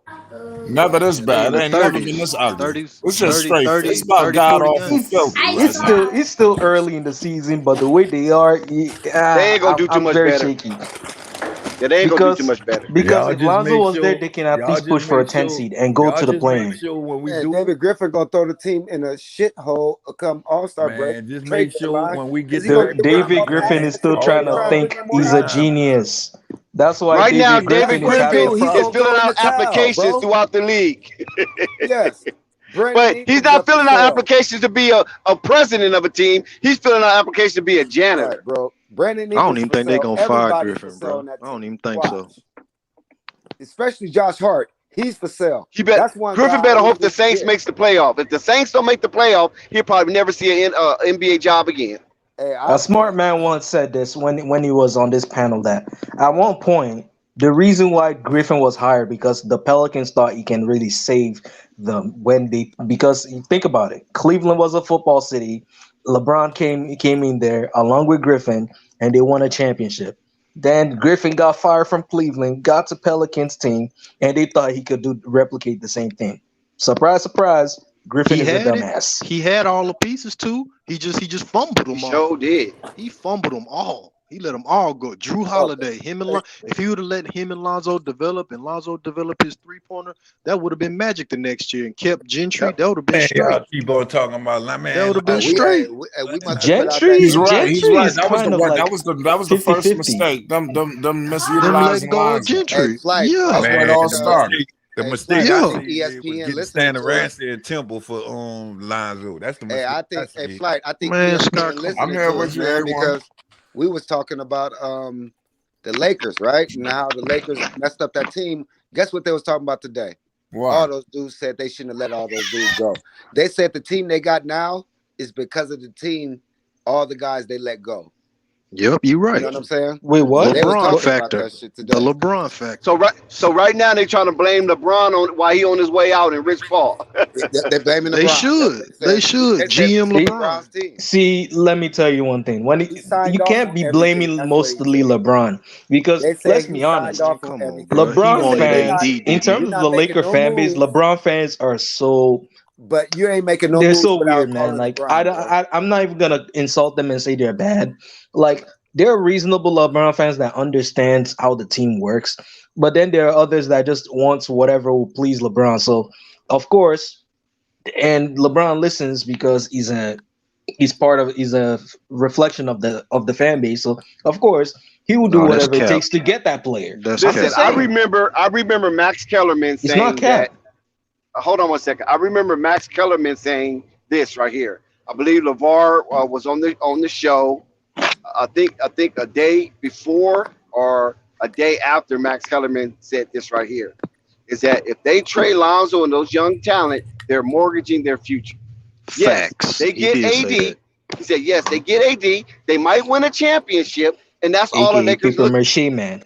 Never this Yeah, they in bad. It the ain't never been 30s. this ugly. 30s, It's just 30, straight. It's 30, about 30, god 40 awful games. filthy right now. It's still early in the season, but the way they are, They ain't gonna do too I'm much very better. shaky Yeah, they ain't gonna do too because much better. because y'all if just Lonzo make was there, sure. they can at Y'all least just push for a make 10 sure. seed and go Y'all to the just make play-in. sure when we Man, do it, David Griffin gonna throw the team in a shithole come All-Star break, man. Just trade make sure deadline, when we because get he to gonna that get rid of break, David all the Griffin man. is still assets Hold trying and to try and on. bring think them more he's a Nah, assets. genius. That's why Right now, David What David he Griffin is gonna having Griffin do? a He is gonna problem. filling throw in out the towel, applications bro. throughout the league. Yes. Brandon But he's Ingram's not up for filling out sale. applications to be a president of a team. He's filling out applications to be a Right, janitor. bro. Brandon I don't Ingram's even for think they sale. gonna fire Everybody's for Griffin, sale on bro. that I don't team. even think so. Watch. Especially Josh Hart. He's for sale. He bet That's one Griffin guy I better really hope the need to Saints get. makes the playoff. If the Saints don't make the playoff, he'll probably never see an NBA job again. Hey, A smart man once said this when he was on this panel that at one point the reason why Griffin was hired because the Pelicans thought he can really save them when they because you think about it, Cleveland was a football city. LeBron came in there along with Griffin and they won a championship. Then Griffin got fired from Cleveland, got to Pelicans team, and they thought he could replicate the same thing. Surprise, surprise, Griffin He is a had it. dumbass. He had all the pieces too. He just fumbled He them all. sure did. He fumbled them all. He let them all go. Drew Look, Holiday, if he would have let him and Lonzo develop, and Lonzo develop his 3-pointer, that would have been magic the next year. And kept Gentry, Yep. that would have been Man, straight. y'all keep on talking about like, That would man, have been we, Lonzo. straight. we must have put out that Gentry, He's invite. right. He's Gentry right. is That was kind the of one. like That was the first 50-50. mistake. Them Them letting misutilizing go of Lonzo. Hey, Gentry. flight, That's Yeah. where it Man, all because started. the hey, mistake flight. I I Yeah. think see man, was ESPN getting listening standing to around it. saying Temple for Lonzo. That's the Hey, mistake I I think, hey, see. flight. I think Man, Scott, ESPN come I'm listening on, here to bro. us, with you, man, A1. because we was talking about the Lakers, right? And how the Lakers messed up that team. Guess what they was talking about today? All What? those dudes said they shouldn't have let all those dudes go. They said the team they got now is because of the team, all the guys they let go. Yep, you You right. know what I'm saying? Wait, what? They was LeBron talking about factor. that shit The today. LeBron So factor. right now they trying to blame LeBron on why he on his way out and Rich Paul. They're blaming They LeBron. That's should. what They they should. said GM this is See, LeBron. LeBron's team. see, let me tell you one thing. He You signed off can't on be everything. blaming That's what he mostly said. LeBron because They let's said he be signed honest. Man, off on come on, everything. bro. He He LeBron said wanted you're AD, fans, not in didn't you're terms he? of not the making Laker no fan base, moves, LeBron fans are so but you ain't making no they're moves so weird, without man. calling Like LeBron, bro. I'm not even gonna insult them and say they're bad. Like there are reasonable LeBron fans that understands how the team works, but then there are others that just wants whatever will please LeBron. So of course, and LeBron listens because he's a reflection of the fan base. So of course he will do No, that's whatever it cap. takes to get that player. That's I'm Listen, cap. just saying I remember Max Kellerman it's not saying that. cap. Hold on one second. I remember Max Kellerman saying this right here. I believe LeVar was on the show. I think a day before or a day after Max Kellerman said this right here. Is that if they trade Lonzo and those young talent, they're mortgaging their future. Yes, Facts. they He get did say AD. that. He said yes, they get AD. They might win a championship, and that's all the AKA Lakers paper look. mache man.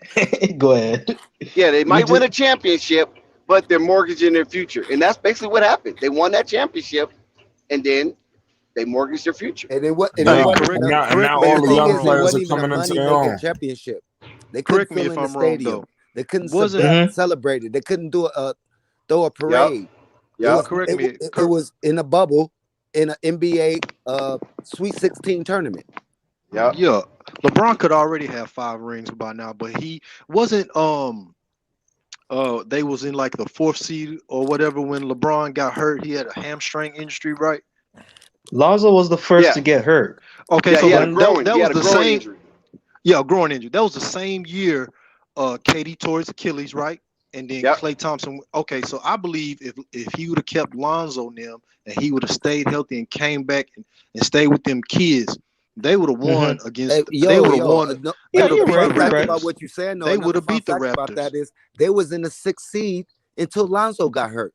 Go ahead. Yeah, they You might win just a championship, but they're mortgaging their future, and that's basically what happened. They won that championship, and then they mortgaged their future. And it was and it Hey, Yeah, wasn't correct and the, me. now Correct but me all the if the I'm thing young is it wrong players though. are wasn't even a coming into money their making own. championship. They couldn't Correct me fill if in the I'm wrong stadium. though. They couldn't Wasn't celebrate it. They couldn't throw a Yep, parade. yep, correct me. It was in a bubble in an NBA Sweet 16 tournament. yep. Yeah, LeBron could already have 5 rings by now, but he wasn't. They was in like the 4th seed or whatever when LeBron got hurt. He had a hamstring injury, right? Lonzo was the first Yeah, to get hurt. Okay, yeah. so He had a but When growing. that He was had a the growing same. injury. Yeah, growing injury. That was the same year. KD tore his Achilles, right? And then Yep. Klay Thompson. Okay, so I believe if he would have kept Lonzo and them, and he would have stayed healthy and came back and stayed with them kids, they would have won Mhm. against. They Yo, would have yo, won. no, They Yeah, would have you're beat the fun right. You're fact right. about Raptors. what you saying, though. They would Another have fun beat the fact about Raptors. that is they was in the 6th seed until Lonzo got hurt.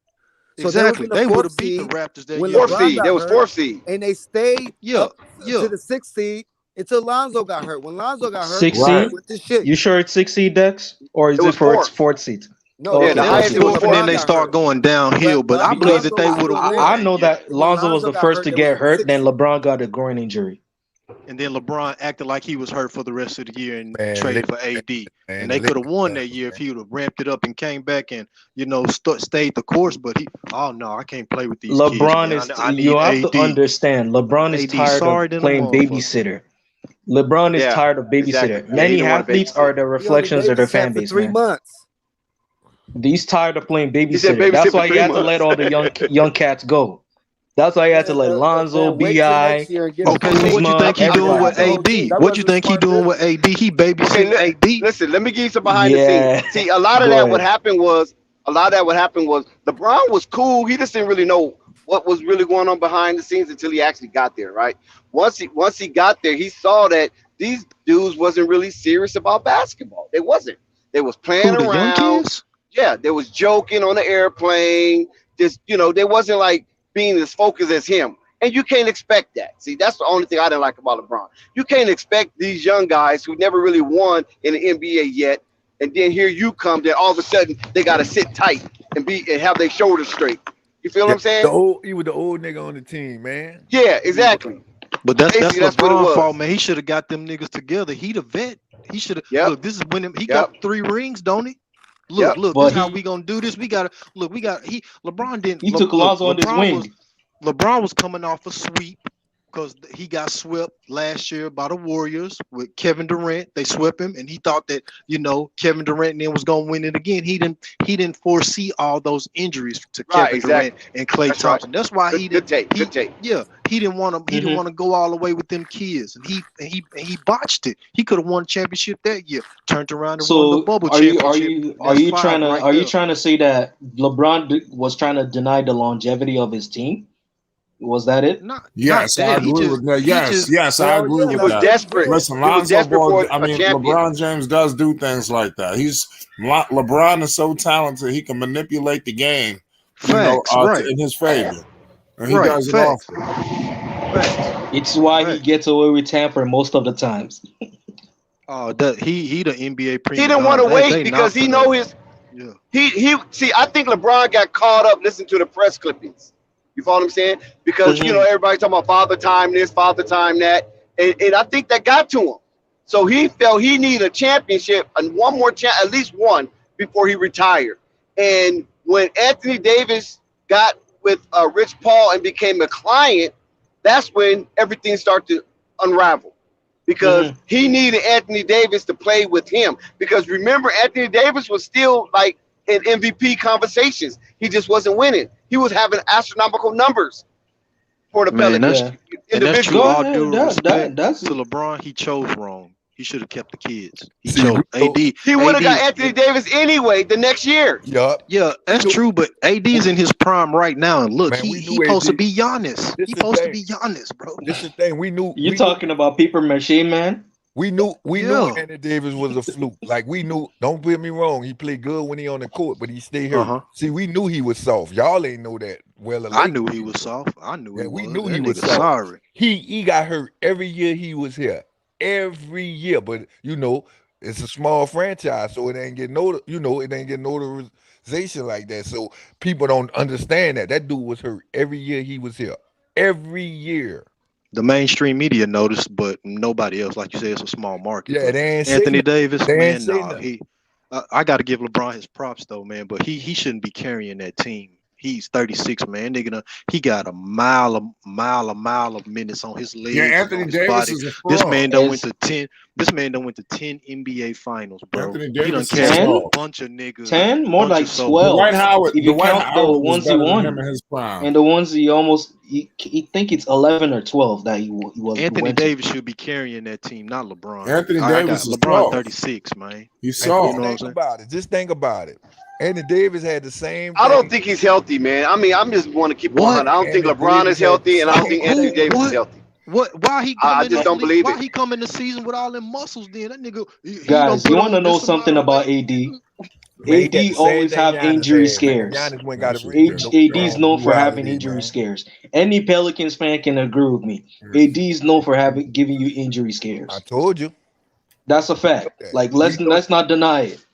So they was Exactly. in the They would fourth have beat the seed Raptors that when year. Fourth LeBron seed. got There was hurt, fourth seed. and they stayed Yeah, up yeah. to the sixth seed until Lonzo got hurt. When Lonzo got hurt, Six the team Right. seed. went to shit. You sure it's 6 seed, Dex, or It is it was for its fourth. fourth seed? No, Yeah, Okay, the that That fourth was was highest seed. it was fourth, and fourth then LeBron they seed. got start hurt. going downhill. But I Because believe Lonzo that they was would still have I winning. won that know year. that When Lonzo was Lonzo the got first hurt, to they was get in the hurt. sixth Then seed. LeBron got a groin injury. And then LeBron acted like he was hurt for the rest of the year and Man, traded for AD. man, And they could have won that year if he would have ramped it up and came back and stayed the course. But oh no, I can't play with these kids, LeBron man. is. I You need have to AD. understand. LeBron is AD tired of sorry than a playing motherfucker. babysitter. LeBron is Yeah, tired of exactly. babysitter. Yeah, he Many didn't want to athletes are babysit. the He only reflections of their fan babysat for base, 3 man. months. He's tired of playing He said babysitter. That's babysit for why he 3 had to let months. all the young cats go. That's why he had to let Lonzo, Man, wait till Bi, next year and get him Okay, so coached. what you Kuzma, think he doing That everybody with wasn't the go. whole team. AD? That What you wasn't think he smart doing with business. AD? He Okay, babysitting AD. listen. Let me give you some behind the Yeah, scenes. See, a lot of go that. What ahead. happened was LeBron was cool. He just didn't really know what was really going on behind the scenes until he actually got there. Right. Once he got there, he saw that these dudes wasn't really serious about basketball. They wasn't. They was playing Who, the young around. kids? Yeah, they was joking on the airplane. Just they wasn't like being as focused as him. And you can't expect that. See, that's the only thing I didn't like about LeBron. You can't expect these young guys who never really won in the NBA yet, and then here you come, then all of a sudden they gotta sit tight and have their shoulders straight. You feel what I'm saying? He was the old nigga on the team, man. Yeah, exactly. But that's Basically, that's what it LeBron's was. fault, man. He should have got them niggas together. He the vet. He should have. Yep. Look, this is when he Yep. got 3 rings, don't he? Look, Yep. look. But This is how we gonna do this. We gotta look. LeBron didn't. he took Lonzo on his wing. LeBron was coming off a sweep because he got swept last year by the Warriors with Kevin Durant. They swept him, and he thought that Kevin Durant then was gonna win it again. He didn't foresee all those injuries to Kevin Durant and Klay That's Thompson. right. That's why Good take. Yeah, he didn't want to. He didn't want to go all the way with them kids, and he botched it. He could have won a championship that year. Turned around and won the So bubble are you championship. are you trying to say that LeBron was trying to deny the longevity of his team? Was that it? Yes, I agree with that. Yes, I agree He with was that. desperate. Listen, He was Lonzo desperate Ball, for I a mean, champion. LeBron James does do things like that. LeBron is so talented, he can manipulate the game, in his favor. And he does it often. It's why he gets away with tampering most of the times. Oh, he the NBA prima He didn't want to donna. wait because he know his. Yeah. He see. I think LeBron got caught up listening to the press clippings. You follow what I'm saying? Because everybody talking about father time this, father time that, and I think that got to him. So he felt he needed a championship and one more at least one before he retired. And when Anthony Davis got with Rich Paul and became a client, that's when everything started to unravel. Because he needed Anthony Davis to play with him. Because remember, Anthony Davis was still like in MVP conversations. He just wasn't winning. He was having astronomical numbers for the Pelicans. That's true. All due respect to LeBron, he chose wrong. He should have kept the kids. He chose AD. He would have got Anthony Davis anyway the next year. Yeah, that's true. But AD is in his prime right now, and look, he supposed to be Giannis. He supposed to be Giannis, bro. This is the thing. We knew. You talking about paper mache, man? We knew Anthony Davis was a fluke. Like we knew. Don't get me wrong. He played good when he on the court, but he stayed here. See, we knew he was soft. Y'all ain't know that. Well, I knew he was soft. I knew. Yeah, we knew that he was soft. Sorry. He got hurt every year he was here. Every year, but it's a small franchise, so it ain't getting notarization like that. So people don't understand that dude was hurt every year he was here. Every year. The mainstream media noticed, but nobody else. Like you said, it's a small market. Yeah, they ain't Anthony Davis, man. nothing. I got to give LeBron his props though, man. But he shouldn't be carrying that team. He's 36, man. He got a mile of minutes on his legs. Yeah, Anthony Davis body. is a fraud. This man done went to 10. This man done went to 10 NBA finals, bro. Anthony He Davis done is carried a a fraud. bunch of niggas. 10, more like 12. Dwight Howard. If you Dwight count the Howard was ones he better than won, him in his prime. and the ones he think it's 11 or 12 that he was. Anthony Davis should be carrying that team, not LeBron. Anthony Davis is LeBron soft. 36, man. He's soft. Just think about it. Anthony Davis had the same. I don't think he's healthy, man. I mean, I'm just want to keep on. I don't think LeBron is healthy, and I don't think Anthony Davis is healthy. What? Why he I come in just don't believe Why it. he come in the season with all them muscles? Then that nigga, he Guys, don't you put want to on know this amount something of about weight. AD? Man, he got the AD same always thing have Giannis injury had, man. scares. Giannis went got a AD's known for blue-eyed having lead, injury man. scares. Any Pelicans fan can agree with me. AD's known for giving you injury I scares. told you. That's a fact. Like let's not deny it.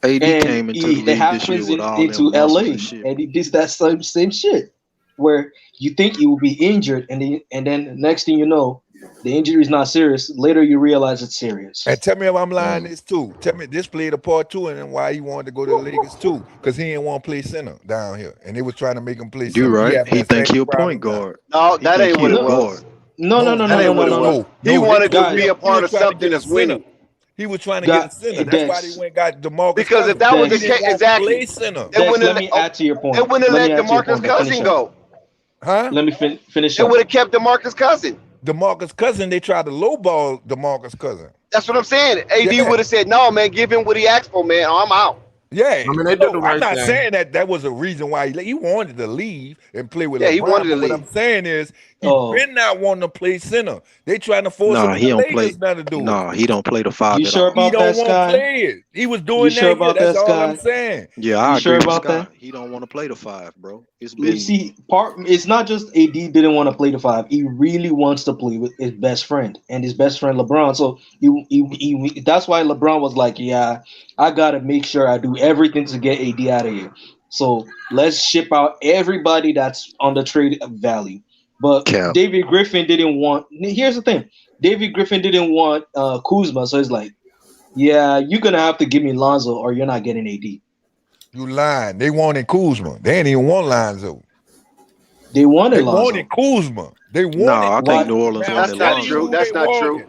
AD And came into the it league this year happens with all into them muscles LA, and shit. and he does that same shit where you think he will be injured, and then the next thing you know, the injury is not serious. Later, you realize it's serious. And tell me if I'm lying this too. Tell me this played a part too, and then why he wanted to go to the Lakers too. Because he didn't want to play center down here. And they was trying to make him play You center. right. having He that think same he a problem point now. guard. No, He that think ain't he what a it was. guard. No. That ain't what it was. He wanted to be a part of something that's winning. He was trying to get a center. That's why they went and got DeMarcus Because if Cousins. that was He the didn't case, want to exactly. play center. Dex, let me add to your point. They wouldn't have Let let me add to your DeMarcus point, but finish Cousins up. go. Huh? Let me finish They up. would have kept DeMarcus Cousins. DeMarcus Cousins, they tried to lowball DeMarcus Cousins. That's what I'm saying. AD Yeah. would have said, "No, man, give him what he asked for, man. I'm out." Yeah, I mean, they did the right I'm not thing. saying that was a reason why he wanted to leave and play with Yeah, LeBron. he wanted to But what leave. I'm saying is he Oh. been not wanting to play center. They trying to force Nah, him in he the don't play. Lakers now to do it. Nah, he don't play the five You at sure all. He about don't that, want to Sky? play it. He was doing You sure that. about That's that, all I'm Sky? saying. Yeah, I You sure agree with about Scott. that? He don't want to play the five, bro. It's You been see, it's not just AD didn't want to play the five. He really wants to play with his best friend and his best friend LeBron. So he that's why LeBron was like, "Yeah, I gotta make sure I do everything to get AD out of here. So let's ship out everybody that's on the trade value." But cap. David Griffin didn't want. Here's the thing: David Griffin didn't want Kuzma, so he's like, "Yeah, you're gonna have to give me Lonzo, or you're not getting AD." You lying. They wanted Kuzma. They didn't even want Lonzo. They wanted They Lonzo. wanted Kuzma. They wanted. No, I Why- think New Orleans Man, wanted That's not Lonzo. true. That's not true.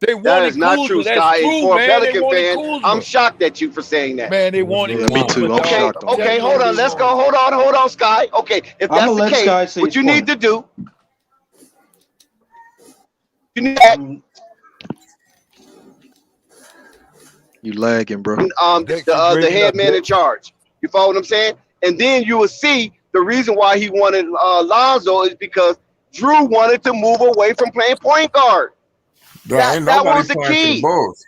They That wanted is not Kuzma. true, That's Sky. true, For a man. They Pelican wanted fan, Kuzma. I'm shocked at you for saying that. Man, they wanted Yeah, me Kuzma. too. I'm dog. shocked on Okay, that. hold on. Let's go. Hold on, Sky. Okay, if I'ma that's the let Sky case, say what his you need point. to do, you need You lagging, bro. the head man in charge. You follow what I'm saying? And then you will see the reason why he wanted Lonzo is because Drew wanted to move away from playing point guard. Ain't That nobody was the playing for the key. Bulls.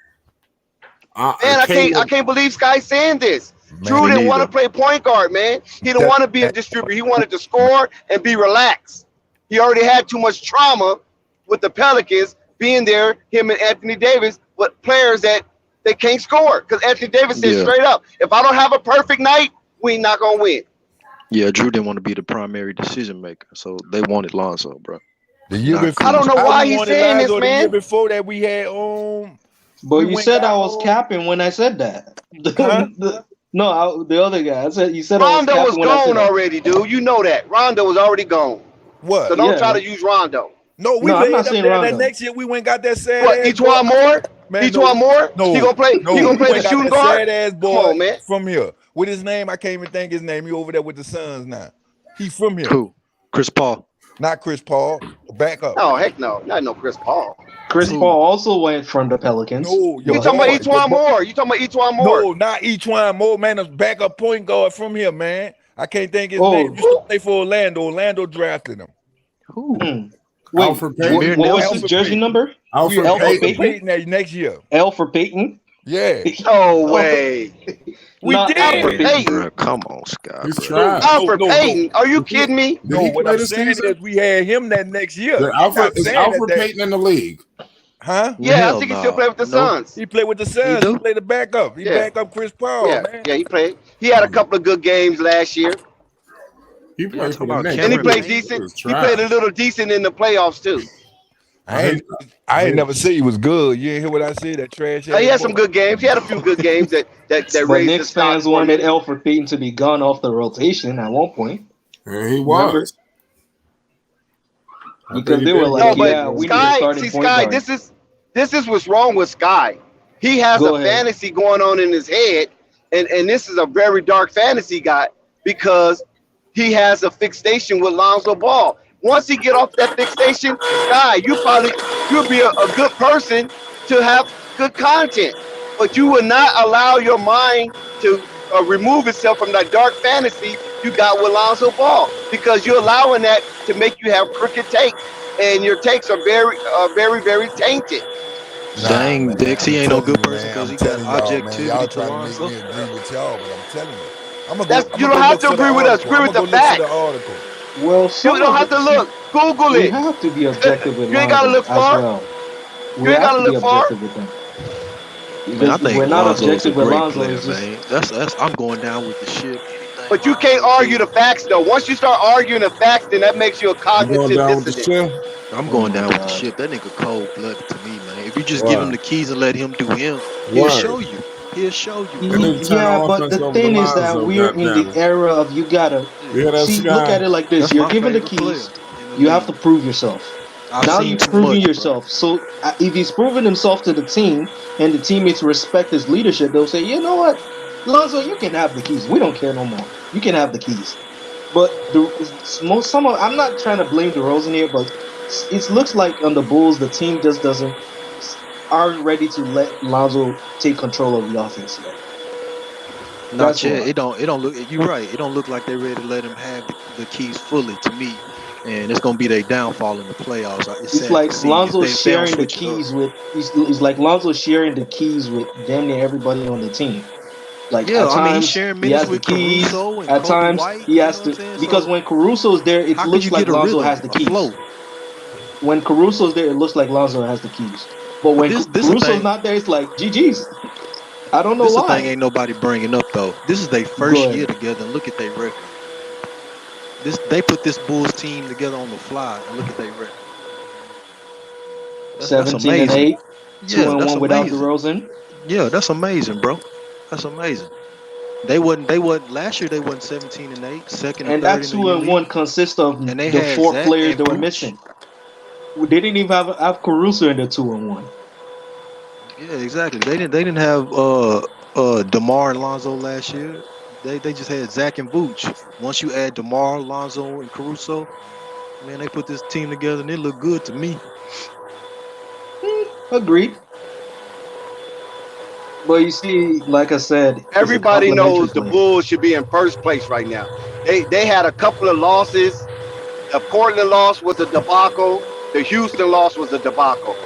Man, I can't believe Sky saying this. Drew me didn't want to neither. play point guard, man. He didn't want to be a distributor. He wanted to score and be relaxed. He already had too much trauma with the Pelicans being there, him and Anthony Davis, with players that they can't score. Because Anthony Davis said Yeah. straight up, if I don't have a perfect night, we not going to win. Yeah, Drew didn't want to be the primary decision maker, so they wanted Lonzo, bro. The year Not before, I don't know why we he's wanted saying this, Lonzo. The year man. before that, we had But we you went said got I was capping when I said that. Huh? The other guy. I said you said I was Rondo was capping when I said gone that. already, dude. You know that. Rondo was already gone. What? So don't Yeah, try man. to use Rondo. No, we No, I'm laid not up saying there. Rondo. That next year we went and got that sad What, ass Etwan boy. Moore? Man, Etwan Moore? no, He gonna play no. he gonna play we the went got shooting that guard? sad ass Come boy on, man. from here. With his name, I can't even think his name. He over there with the Suns now. He from here. Who? Chris Paul. Not Chris Paul. Back up. Oh, heck no. Not no Chris Paul. Chris Who? Paul also went from the Pelicans. No, You your talking about boy, Etwan Moore. You talking about Etwan Moore. No, not Etwan Moore, man. A backup point guard from here, man. I can't think his Oh. name. Used to play for Orlando. Orlando drafted him. Who? Wait, Alfred what, Payton. what was his Alfred jersey Payton. number? Alfred Alfred Payton. Payton? that next year. L for Peyton? Yeah. No way. We Not did. Alfred Man, Payton. bro, come on, Scott. He's Bro. trash. Alfred no. Payton. Are you kidding me? Did No, he what play I'm this saying season? is we had him that next year. Is I'm not Alfred saying that- Payton in the league? Huh? Yeah, Hell I think he no. still play with the Nope. Suns. He played with the Suns. do? He played the backup. He Yeah. back up Chris Paul, Yeah, man. yeah, he played. He had a couple of good games last year. He Y'all played for talking the about Knicks. And he Cameron played Payne? decent. was He trash. played a little decent in the playoffs too. I ain't never say he was good. You ain't hear what I said? That trash. He had some good games. He had a few good games that But raised Knicks his stock fans for wanted him. Alfred Payton to be gone off the rotation at one point. Yeah, he was. Because they were No, like, but yeah, we need a Sky, starting see, point Sky, guard. this is what's wrong with Sky. He has Go a ahead. fantasy going on in his head, and this is a very dark fantasy guy because he has a fixation with Lonzo Ball. Once he get off that fixation, Sky, you'll be a good person to have good content, but you will not allow your mind to remove itself from that dark fantasy you got with Lonzo Ball because you're allowing that to make you have crooked takes, and your takes are very tainted. Dang, Dex, he ain't no good person Man, because I'm he got telling y'all, man, objectivity y'all to trying to make Lonzo. me agree with y'all, but I'm telling you, That's I'm you gonna don't go have look to for the agree with us. article. Agree I'm with gonna the go look for the facts. article. Well, You some don't of have it. to See, look. Google we it. have to be objective with You ain't gotta Lonzo look as far. well. You We ain't have gotta to be look far. objective with him Man, I because if we're think not Lonzo is a objective with great Lonzo, player, it's just man. That's I'm going down with the ship. Anything But you can't Lonzo argue do, the facts though. Once you start arguing the facts, then that makes you a You going cognitive down with the dissonance. ship? I'm oh going my down with the god. ship. That nigga cold blooded to me, man. If you just give him Why? the keys and let him do him, he'll Why? show you. He'll show you, That bro. nigga turn the Yeah, but offense the over to thing is that Lonzo, we're in the goddammit. era of you gotta You hear that, see, look Sky? at it like this. That's You're my given the favorite player keys, in the you have to league. prove yourself. I've Now seen you've too proven much, bro. yourself. So if he's proven himself to the team and the teammates respect his leadership, they'll say, you know what, Lonzo, you can have the keys. We don't care no more. You can have the keys. But I'm not trying to blame DeRozan here, but it looks like on the Bulls, the team just doesn't aren't ready to let Lonzo take control of the offense yet. Not That's yet. why. It don't look. You're right. It don't look like they're ready to let him have the keys fully to me, and it's gonna be their downfall in the playoffs. It's It's sad to like see Lonzo's if they don't sharing the switch it up. keys with. It's like Lonzo sharing the keys with damn near everybody on the team. Like Yeah, at I mean he's times sharing he minutes has the with keys. Caruso and At Kobe times White. he You know has what I'm to saying? because So when Caruso's there, it how could looks you like get a Lonzo has rhythm, the a flow? keys. When Caruso's there, it looks like Lonzo has the keys. But But when this a Caruso's thing. not there, it's like GG's. I don't know This a thing why. ain't nobody bringing up though. This is their Go first year ahead. together, and look at their record. They put this Bulls team together on the fly, and look at their record. That's 17 and amazing. 8, 2 Yeah, and that's 1 without amazing. DeRozan. Yeah, that's amazing, bro. That's amazing. They wasn't last year. They wasn't 17-8, second or And that third in 2 the and 1 league, consists of and they the had four Zach players and they were Vooch. missing. They didn't even have Caruso in the 2 and 1. Yeah, exactly. They didn't have DeMar and Lonzo last year. They just had Zach and Vooch. Once you add DeMar, Lonzo, and Caruso, man, they put this team together and it looked good to me. Agreed. But you see, like I said, it's a Everybody complimentary knows the player. Bulls should be in first place right now. They had a couple of losses. The Portland loss was a debacle. The Houston loss was a debacle.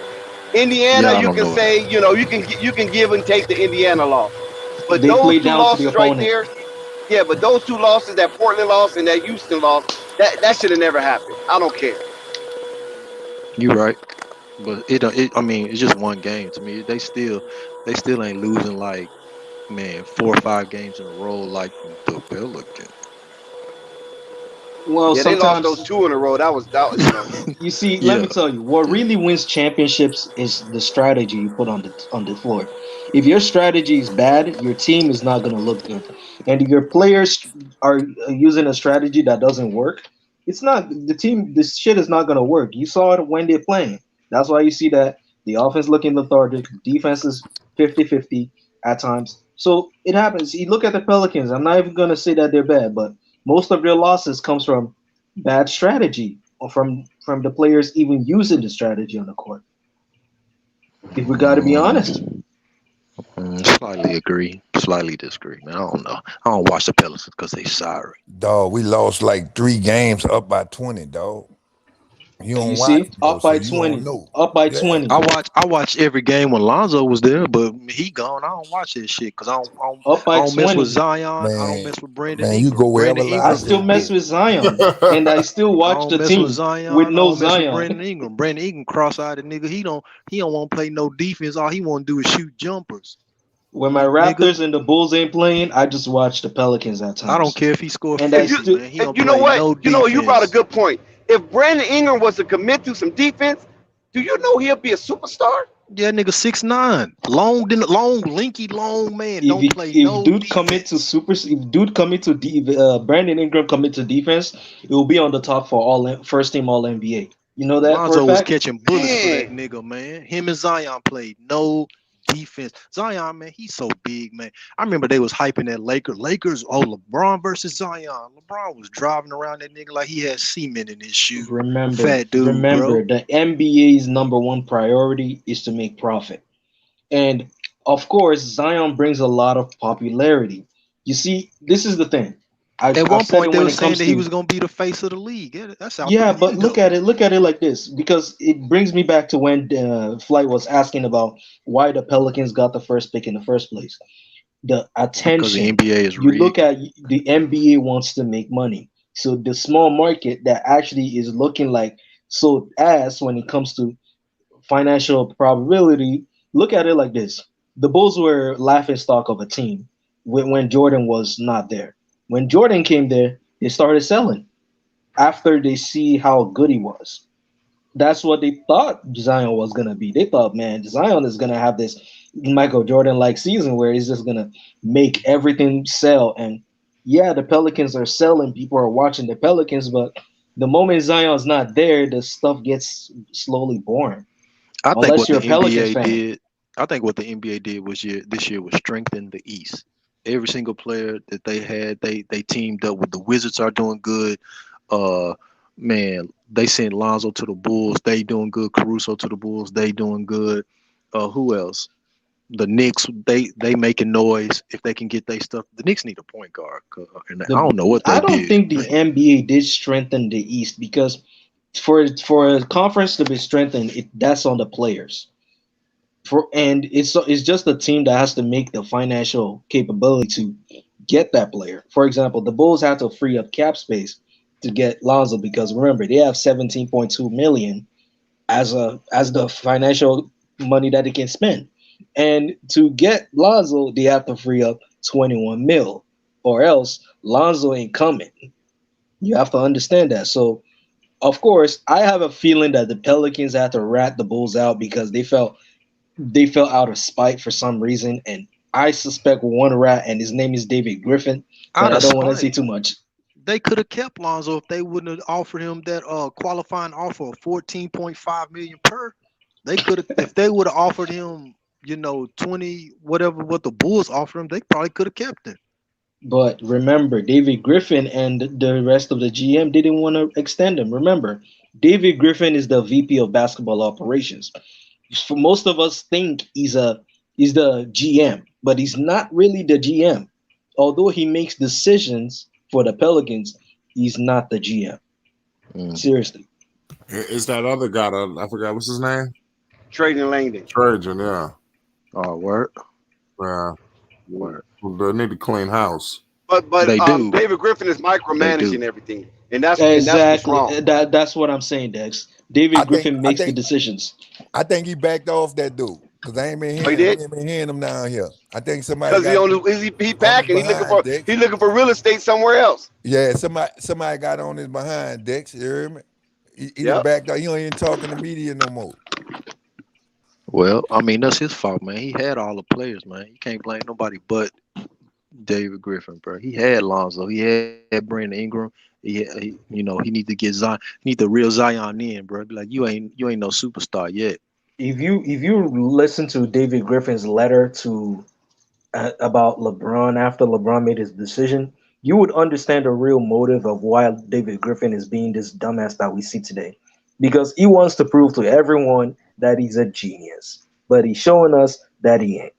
Indiana, Yeah, I you don't can know. say, you can give and take the Indiana loss. But They those play two down to the losses right opponent. there, yeah, but those two losses, that Portland loss and that Houston loss, that should have never happened. I don't care. You're right, but I mean, it's just one game to me. They still ain't losing like, man, 4 or 5 games in a row like the Pelicans. Well, Yeah, they lost those sometimes two in a row. That was. you see. Let Yeah, me tell you, what yeah. really wins championships is the strategy you put on the floor. If your strategy is bad, your team is not going to look good, and if your players are using a strategy that doesn't work, it's not the team. This shit is not going to work. You saw it when they're playing. That's why you see that the offense looking lethargic, defense is 50-50 at times. So it happens. You look at the Pelicans. I'm not even going to say that they're bad, but most of their losses comes from bad strategy or from the players even using the strategy on the court. If we got to be honest, Slightly agree, slightly disagree, man. I don't know. I don't watch the Pelicans because they sorry. Dog, we lost like 3 games up by 20, dog. You you don't watch see, though, so you don't know. up by Yeah. 20, I watch every game when Lonzo was there, but he gone. I don't watch that shit because up I by don't mess with 20. Zion. I don't Man, mess with Brandon man, you Ingram. go wherever Brandon I Ingram. still Lonzo mess go. with Zion, and I still I watch don't the mess with team with Zion. I no don't mess with Zion. Brandon Ingram. Brandon Ingram cross-eyed nigga. He don't want to play no defense. All he want to do is shoot jumpers. When my Nigga, Raptors and the Bulls ain't playing, I just watch the Pelicans at I don't times, care if he scored and I And you, 50, still man. He and don't you know play what? no You brought a defense. good point. If Brandon Ingram was to commit to some defense, do you know he'll be a superstar? Yeah, nigga 6'9". Long, lanky, long man. if Don't he, play if no dude commit to defense. super if dude commit to Brandon Ingram commit to defense, it will be on the top for all first team All NBA. You know that for a Lonzo was fact. catching bullets for that Man, nigga, man. Him and Zion played no defense. Zion, man, he's so big, man. I remember they was hyping that Lakers, oh, LeBron versus Zion. LeBron was driving around that nigga like he had semen in his shoe. Fat dude, Remember, bro. the NBA's number one priority is to make profit. And of course, Zion brings a lot of popularity. You see, this is the thing. At one I've said it point, they when were it saying comes that he to was going to be the face of the league. Yeah, that's out the yeah, but window. look at it like this, because it brings me back to when Flight was asking about why the Pelicans got the first pick in the first place. The Because the attention. NBA is You look rigged. at the NBA wants to make money, so the small market that actually is looking like so ass when it comes to financial probability. Look at it like this: the Bulls were laughing stock of a team when Jordan was not there. When Jordan came there, they started selling after they see how good he was. That's what they thought Zion was gonna be. They thought, man, Zion is gonna have this Michael Jordan like season where he's just gonna make everything sell. And yeah, the Pelicans are selling. People are watching the Pelicans, but the moment Zion's not there, the stuff gets slowly boring. I think Unless what the you're a Pelicans NBA fan. did, I think what the NBA did this year was strengthen the East. Every single player that they had, they teamed up with. The Wizards are doing good. Uh, man, they sent Lonzo to the Bulls. They doing good. Caruso to the Bulls. They doing good. Who else? The Knicks, they making noise if they can get their stuff. The Knicks need a point guard, and I don't know what they I don't did. think the NBA did strengthen the East because for a conference to be strengthened, that's on the players. And it's just a team that has to make the financial capability to get that player. For example, the Bulls had to free up cap space to get Lonzo because remember they have 17.2 million as the financial money that they can spend. And to get Lonzo, they have to free up 21 mil, or else Lonzo ain't coming. You have to understand that. So, of course, I have a feeling that the Pelicans had to rat the Bulls out because they felt out of spite for some reason, and I suspect one rat, and his name is David Griffin, but Out I of don't want to say spite, too much. they could have kept Lonzo if they wouldn't have offered him that qualifying offer of 14.5 million per. They could have if they would have offered him, 20 whatever what the Bulls offered him, they probably could have kept him. But remember, David Griffin and the rest of the GM didn't want to extend him. Remember, David Griffin is the VP of basketball operations. For most of us think he's the GM, but he's not really the GM. Although he makes decisions for the Pelicans, he's not the GM. Seriously. It's that other guy. I forgot what's his name. Trajan Langdon. Trajan, yeah. Oh, word. Yeah. Word. They need to clean house. But They do. David Griffin is They micromanaging do. everything, and that's what's Exactly. wrong. That's what I'm saying, Dex. David Griffin makes the decisions. I think he backed off that dude because I ain't been Oh, he hearing, did? we ain't been hearing him down here. I think somebody Because he packing. He looking for real estate somewhere else. Yeah, somebody got on his behind, Dex. You hear me? He done Yep. backed out. He don't even talk in the media no more. Well, I mean, that's his fault, man. He had all the players, man. You can't blame nobody but David Griffin, bro. He had Lonzo. He had Brandon Ingram. He need to get Zion. He need the real Zion in, bro. Be like, you ain't no superstar yet. If you listen to David Griffin's letter to about LeBron after LeBron made his decision, you would understand the real motive of why David Griffin is being this dumbass that we see today. Because he wants to prove to everyone that he's a genius, but he's showing us that he ain't.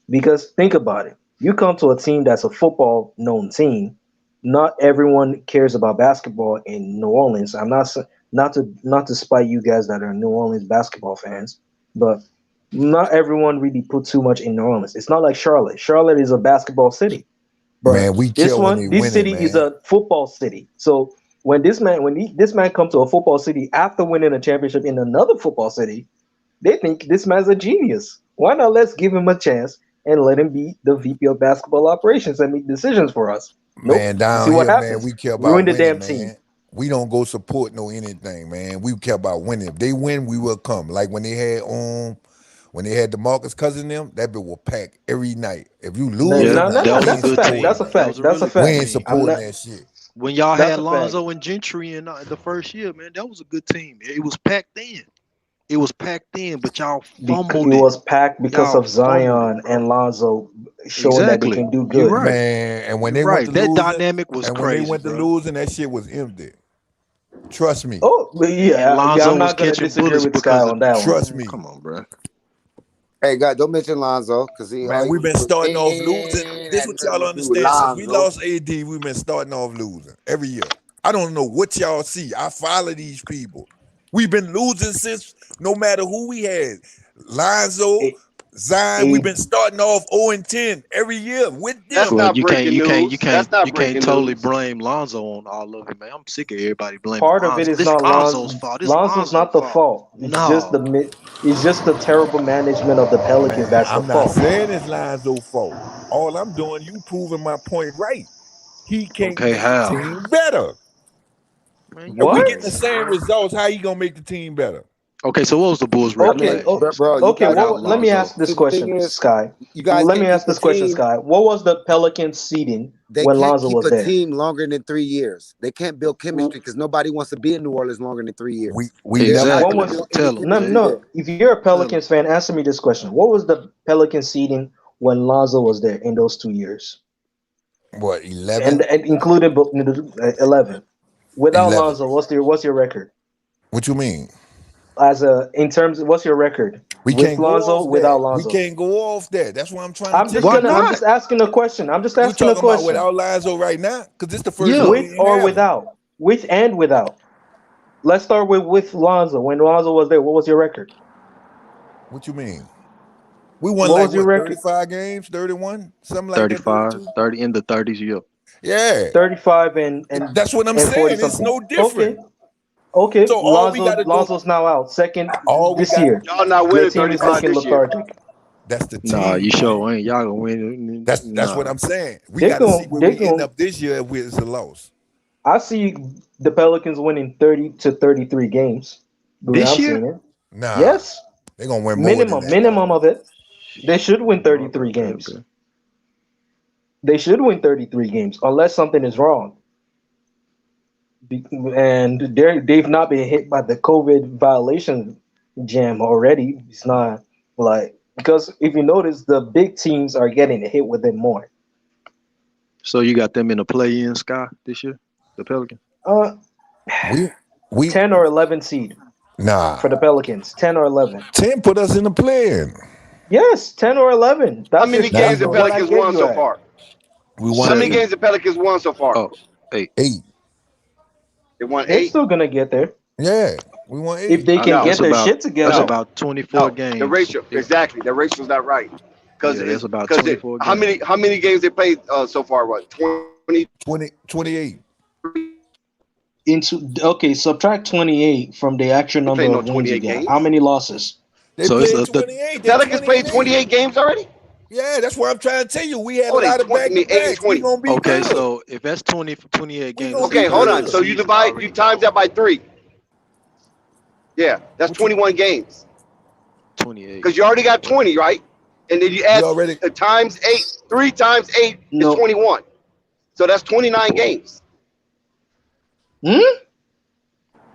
Because think about it. You come to a team that's a football known team. Not everyone cares about basketball in New Orleans. I'm not to spite you guys that are New Orleans basketball fans, but not everyone really put too much in New Orleans. It's not like Charlotte. Charlotte is a basketball city, but Man, we kill when they this winning, city man. is a football city. So when this man come to a football city after winning a championship in another football city, they think this man's a genius. Why not let's give him a chance and let him be the VP of basketball operations and make decisions for us? Nope. Man, You down see what here, man, happens? we care Ruin about the winning, damn team. man. We don't go support no anything, man. We care about winning. If they win, we will come. Like when they had the Marcus Cousin them, that bit will pack every night. If you lose, Yeah, nah, that was we a ain't good supporting team. That's a that. That fact. was a That's a really We good fact. ain't team. supporting that shit. When y'all That's had a fact. Lonzo and Gentry in the first year, man, that was a good team. It was packed in. It was packed in, but y'all fumbled It it. was packed because Y'all of fumbled Zion it, bro. and Lonzo showing that they Exactly. can do You're good. right. Man, and when You're they went to right. That losing, dynamic was crazy, bro. that shit was empty. Trust me. Oh, but And yeah, Lonzo I'm was not gonna catching disagree bullets with Sky because of on that one. Trust man, me. come on, bro. Hey, God, don't mention Lonzo because Man, we've been starting off losing. ain't This had what nothing y'all to do with understand. Since we Lonzo. lost AD, we've been starting off losing every year. I don't know what y'all see. I follow these people. We've been losing since no matter who we had. Lonzo, Zion, we've been starting off 0-10 every year with That's them. Well, not breaking news. That's not breaking totally news. blame Lonzo on all of it, man. I'm sick of everybody blaming Part of it Lonzo. is This not Lonzo's fault. This Lonzo's not the fault. It's just No. it's just the terrible management of the Pelicans that's the I'm not fault. saying it's Lonzo's fault. All I'm doing, you proving my point right. He can't Okay, make the how? team better. Man, If we What? getting the same results, how you gonna make the team better? Okay, so what was the Bulls' record Okay, last year? Bro, you okay. guys Without can't. Let me Lonzo. ask this See, the thing question, is, Sky. you guys Let me can't ask keep a this question, team. Sky. What was the Pelicans seeding They when can't Lonzo keep was a there? team longer than 3 years. They can't build chemistry because nobody wants to be in New Orleans longer than 3 years. We They're not What going to Exactly. was build any Tell him, no, man. chemistry no? there. If you're a Tell him. Pelicans fan, answer me this question: what was the Pelicans seeding when Lonzo was there in those 2 years, What, 11? and included 11? Without 11. Lonzo, what's your record? What you mean? What's your record We with can't go Lonzo, off without that. We Lonzo? can't go off that. That's what I'm trying to I'm tell just Why you. gonna. I'm not? just asking a question. I'm just You asking a talking about question. without Lonzo right now? Because this the first year Yeah. we With didn't or have him. without? With and without. Let's start with Lonzo. When Lonzo was there, what was your record? What you mean? We won What like was your what, record? 35 games, 31, something like that, 35, 32. 30 in the 30s, yeah. Yeah, 35 and that's what I'm 40 saying. It's something. no different. Okay. So all we got to do, Lonzo's now out. Second all we this got, year. Y'all not Your winning team is 35 looking this year. lethargic. that's the Nah, you team, man. sure ain't. Y'all gonna win. That's what Nah. I'm saying. We They're got to see going where they're we end going up this year if it's a loss. I see the Pelicans winning 30 to 33 games. The way This I'm year? seeing it. Nah, Yes. they're gonna win more than that. Minimum of it. They should win 33 Okay, games. okay. They should win 33 games unless something is wrong. And they've not been hit by the COVID violation jam already. It's not like, because if you notice, the big teams are getting hit with it more. So you got them in the play-in, Sky, this year? The Pelicans? Uh, We 10 or 11 seed nah. for the Pelicans. 10 or 11. 10 put us in the play-in. Yes, 10 or 11. How That's many just games the what I Pelicans get won you so at. far? We How won many 8. games the Pelicans won so far? Oh, 8. 8. They won They're 8. still gonna get there Yeah, we won 8. if they can No, get their shit That's together. about 24 no. games. The ratio, Yeah, exactly. The ratio's not right. Because yeah, that's about because 24 how games. many games they played so far? What 20? 28. Subtract 28 from the actual They number played no of wins you 28 got. How games. many losses? They So it's played the 28. They Pelicans 20 played and 8. 28 games already. Yeah, that's what I'm trying to tell you. We had a Oh, they lot of 20. I mean 8 and back-to-backs. We 20. gonna be okay. good. So if that's 28 We games, gonna that's be Okay, a hold third of on. the good. So you season divide, already you times that gone. by 3. Yeah, that's What you 21 games. 28. Because you already got 20, right? And then you we add already times 8. 3 times 8 is No. 21. So that's 29 games. Hmm?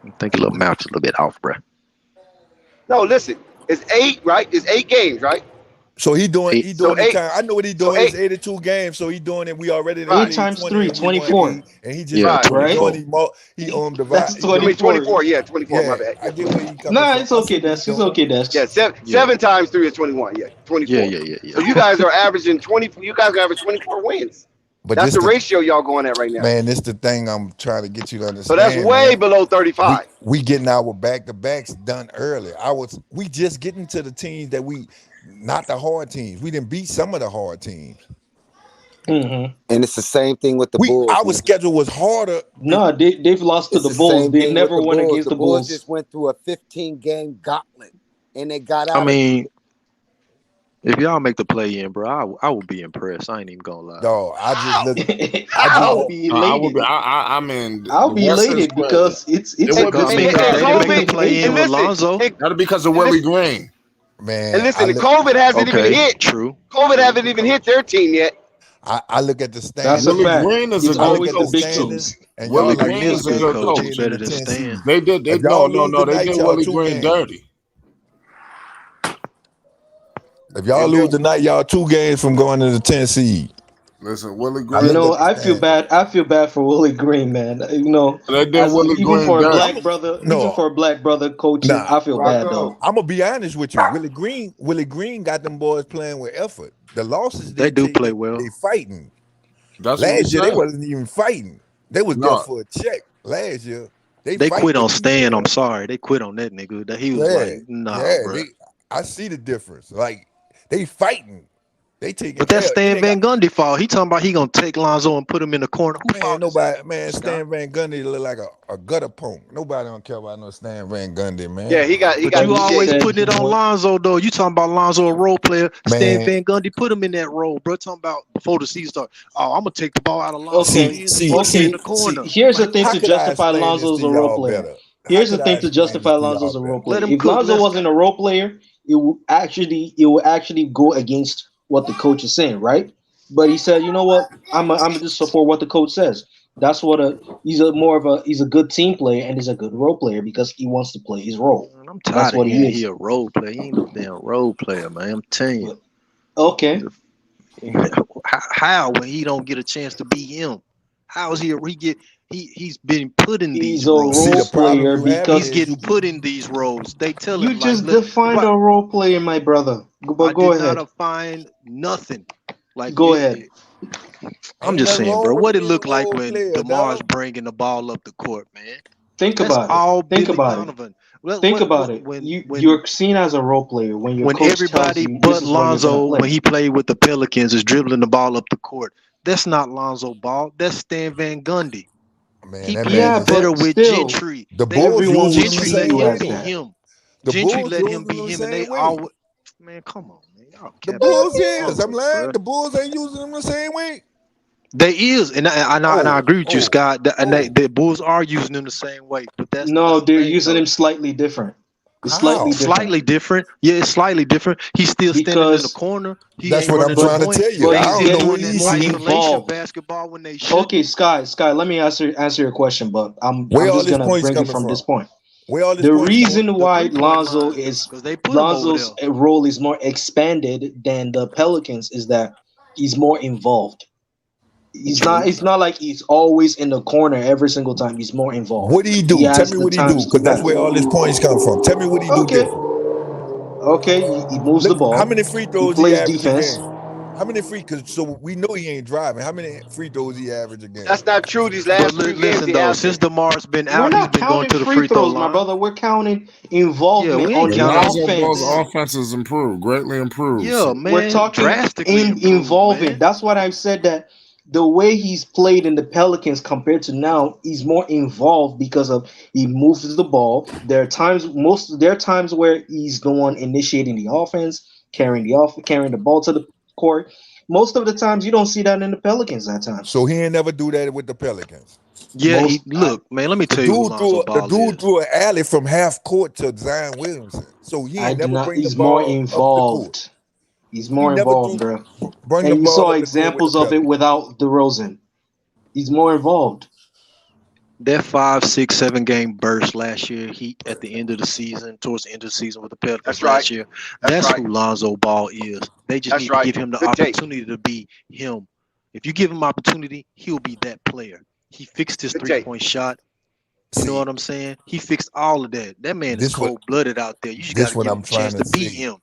I think your little mouth's a little bit off, bro. No, listen. It's 8, right? It's 8 games, right? so he doing 8. So the 8. time. I know what he So doing. It's 8. 82 games. So he doing it. We already done 8 Right. played times 20 3, and we won 24. 8. And he just Yeah, Right. Right? doing 24. divide. That's I mean 24. 24. Yeah, 24. My Yeah, bad. I Yeah, get where 24. he coming Nah, from. it's I okay, see what he Desk. It's doing. okay, Desk. Yeah, Yeah. 7 times 3 is 21. Yeah, Yeah, 24. yeah. So you guys are averaging 20. You guys are averaging 24 wins. But That's this the the ratio y'all going at right now. man, this the thing I'm trying to get you to So that's understand, way man. below 35. We getting our back-to-backs done early. We just getting to the teams that not the hard teams. We didn't beat some of the hard teams. Mm-hmm. And it's the same thing with the Bulls, Our man. schedule was harder. No, they've lost to It's the the Bulls. same They've thing with never the won Bulls. against The the Bulls Bulls. just went through a 15-game gauntlet, and they got I out of it. mean, if y'all make the play-in, bro, I would be impressed. I ain't even gonna lie. No, I just look. I'll be I would elated. be. I mean, I'll the be West is elated crazy. because it's It would be I mean, And because surprised. they didn't make the COVID, play-in and with listen, Lonzo. That'd because of and Willie listen, Green. Man, and listen, the COVID hasn't even Okay, hit. true. COVID haven't even hit their team yet. I look at the That's a standings. Willie fact. Green is a It's I good look always at the the coach big too. standings, teams. and Willie y'all Like like Green this is a good good 8 coach games is coach. being better in the than 10 Stan. seed. They did. If y'all lose No, they tonight, did y'all Willie 2 Green games. dirty. If y'all They lose did. tonight, y'all 2 games from going to the 10 seed. Listen, Willie I You Green. look know, at the I feel stand. bad. I feel bad for Willie Green, man. You know, They did as Willie even Green for a dirty. black brother, even No, for a black brother coaching, nah. I feel bad though. I'm gonna be honest with you. Willie Green got them boys playing with effort. The losses They they do play taking, well. they fighting. That's what he Last year they said. wasn't even fighting. They was there No, for a check. Last year they They fighting quit to on be Stan. I'm there. sorry. They quit on that nigga. That he was Yeah, like, nah, yeah. bro. I see the difference. Like they fighting. They taking But that's L. It Stan ain't got Van Gundy fault. He talking about he gonna take Lonzo and put him in the corner. Who man. fault is that? Man, Scott. Stan Van Gundy look like a gutter punk. Nobody don't care about no Stan Van Gundy, Yeah, man. he got But you yeah. always putting it on Lonzo though. You talking about Lonzo a role player. Stan Man, Van Gundy put him in that role, bro. Talking about before the season started. Oh, I'm gonna take the ball out of Lonzo's Okay, hands and put him in the corner. Here's the Like, thing how to could I justify explain this Lonzo to as a role y'all player. better? How Here's the could I thing to explain this justify to Lonzo y'all as a better? role let player. him If cook. Lonzo Let's wasn't a role player, it will actually go against what the coach is saying, right? But he said, you know what? I'm just support what the coach says. That's what he's a good team player and he's a good role player because he wants to play his role. Man, I'm That's tired of what he hearing he is. a role player. He ain't no damn role player, man. I'm telling you. Okay. How when he don't get a chance to be him? How is he's been put in He's these a roles. See, role the problem player you having He's because is getting put in these roles. They tell you him like, just look, defined but a role player, my brother. But I go did not ahead. find nothing. Like Go ahead. I'm ain't just nothing saying, wrong bro. with What it being a looked like role when player, DeMar's dog. bringing the ball up the court, man. Think That's about it. all Think Billy about it. Donovan. What, Think what, about what it. when You're seen as a role player when your when coach tells everybody you this but is when you're gonna Lonzo, when play. he played with the Pelicans, is dribbling the ball up the court. That's not Lonzo Ball. That's Stan Van Gundy. Man, He that man plays Yeah, is better but with still, Gentry. the They Bulls everyone will using him the Gentry see let same you him way as be though. that. him. The Gentry Bulls let him using be him the him, and they same way. all man, come on, man, y'all The capping like Bulls a is. I'm motherfucker, lying. bro. The Bulls ain't using him the same way. They is, and I Oh, agree with you, oh, Scott. And oh. the Bulls are using him the same way, but No, that's the they're thing using though. him slightly different. It's slightly How? different Slightly different, yeah, it's slightly different. He's still standing in the because, corner. He That's ain't what I'm running the trying to but point. tell you. but They I he's don't still know getting what doing that he's more seeing. isolation involved. basketball when they Okay, shouldn't. Sky, let me answer your question, but Where I'm all just his gonna points bring it coming from this from? point. Where all his The points coming reason from? The why 3-point line, Is because they put him over Lonzo's there. role is more expanded than the Pelicans is that he's more involved. True. It's not like he's always in the corner every single time. He's more involved. What do he He do? Tell has me the what he do, times to because that's pass. where all his points come from. Tell me what he do Okay, different. he moves the Look, how ball. many free He throws he plays average a defense. game? How many free? Because so we know he ain't driving. How many free throws he average a game? That's not true. These But last 3 games listen he though, since averaging. DeMar's been We're out, he's not been going counting to the free free throw throws, my line. brother. We're counting Yeah, involvement we on ain't the Yeah, counting that. Lonzo Ball's offense. Man, offense has improved, greatly improved. yeah, So We're man, talking drastically improved, involving. man. That's what I've said that the way he's played in the Pelicans compared to now, he's more involved because of he moves the ball. There are times where he's the one initiating the offense, carrying the ball to the court. Most of the times you don't see that in the Pelicans at times. So he ain't never do that with the Pelicans. Yeah, he Most look, man. Let me The tell you who dude Lonzo threw the Ball dude is. threw an alley from half court to Zion Williamson. So he I ain't do never not bring the he's more ball up the court. involved. He's He more never involved, threw bro. bring the And you ball saw up the court with the examples of it Pelicans. without DeRozan. He's more involved. That 5, 6, 7 game burst last year, he at the end of the season, towards the end of the season with the Pelicans That's right. last year. That's That's right. who Lonzo Ball is. They just That's need to right. give him the Good take. opportunity to be him. If you give him opportunity, he'll be that player. He fixed his Good take. 3-point shot. You know See, what I'm saying? He fixed all of that. That man is this what cold blooded out there. You just got this to what give him I'm a chance trying to to be say. him.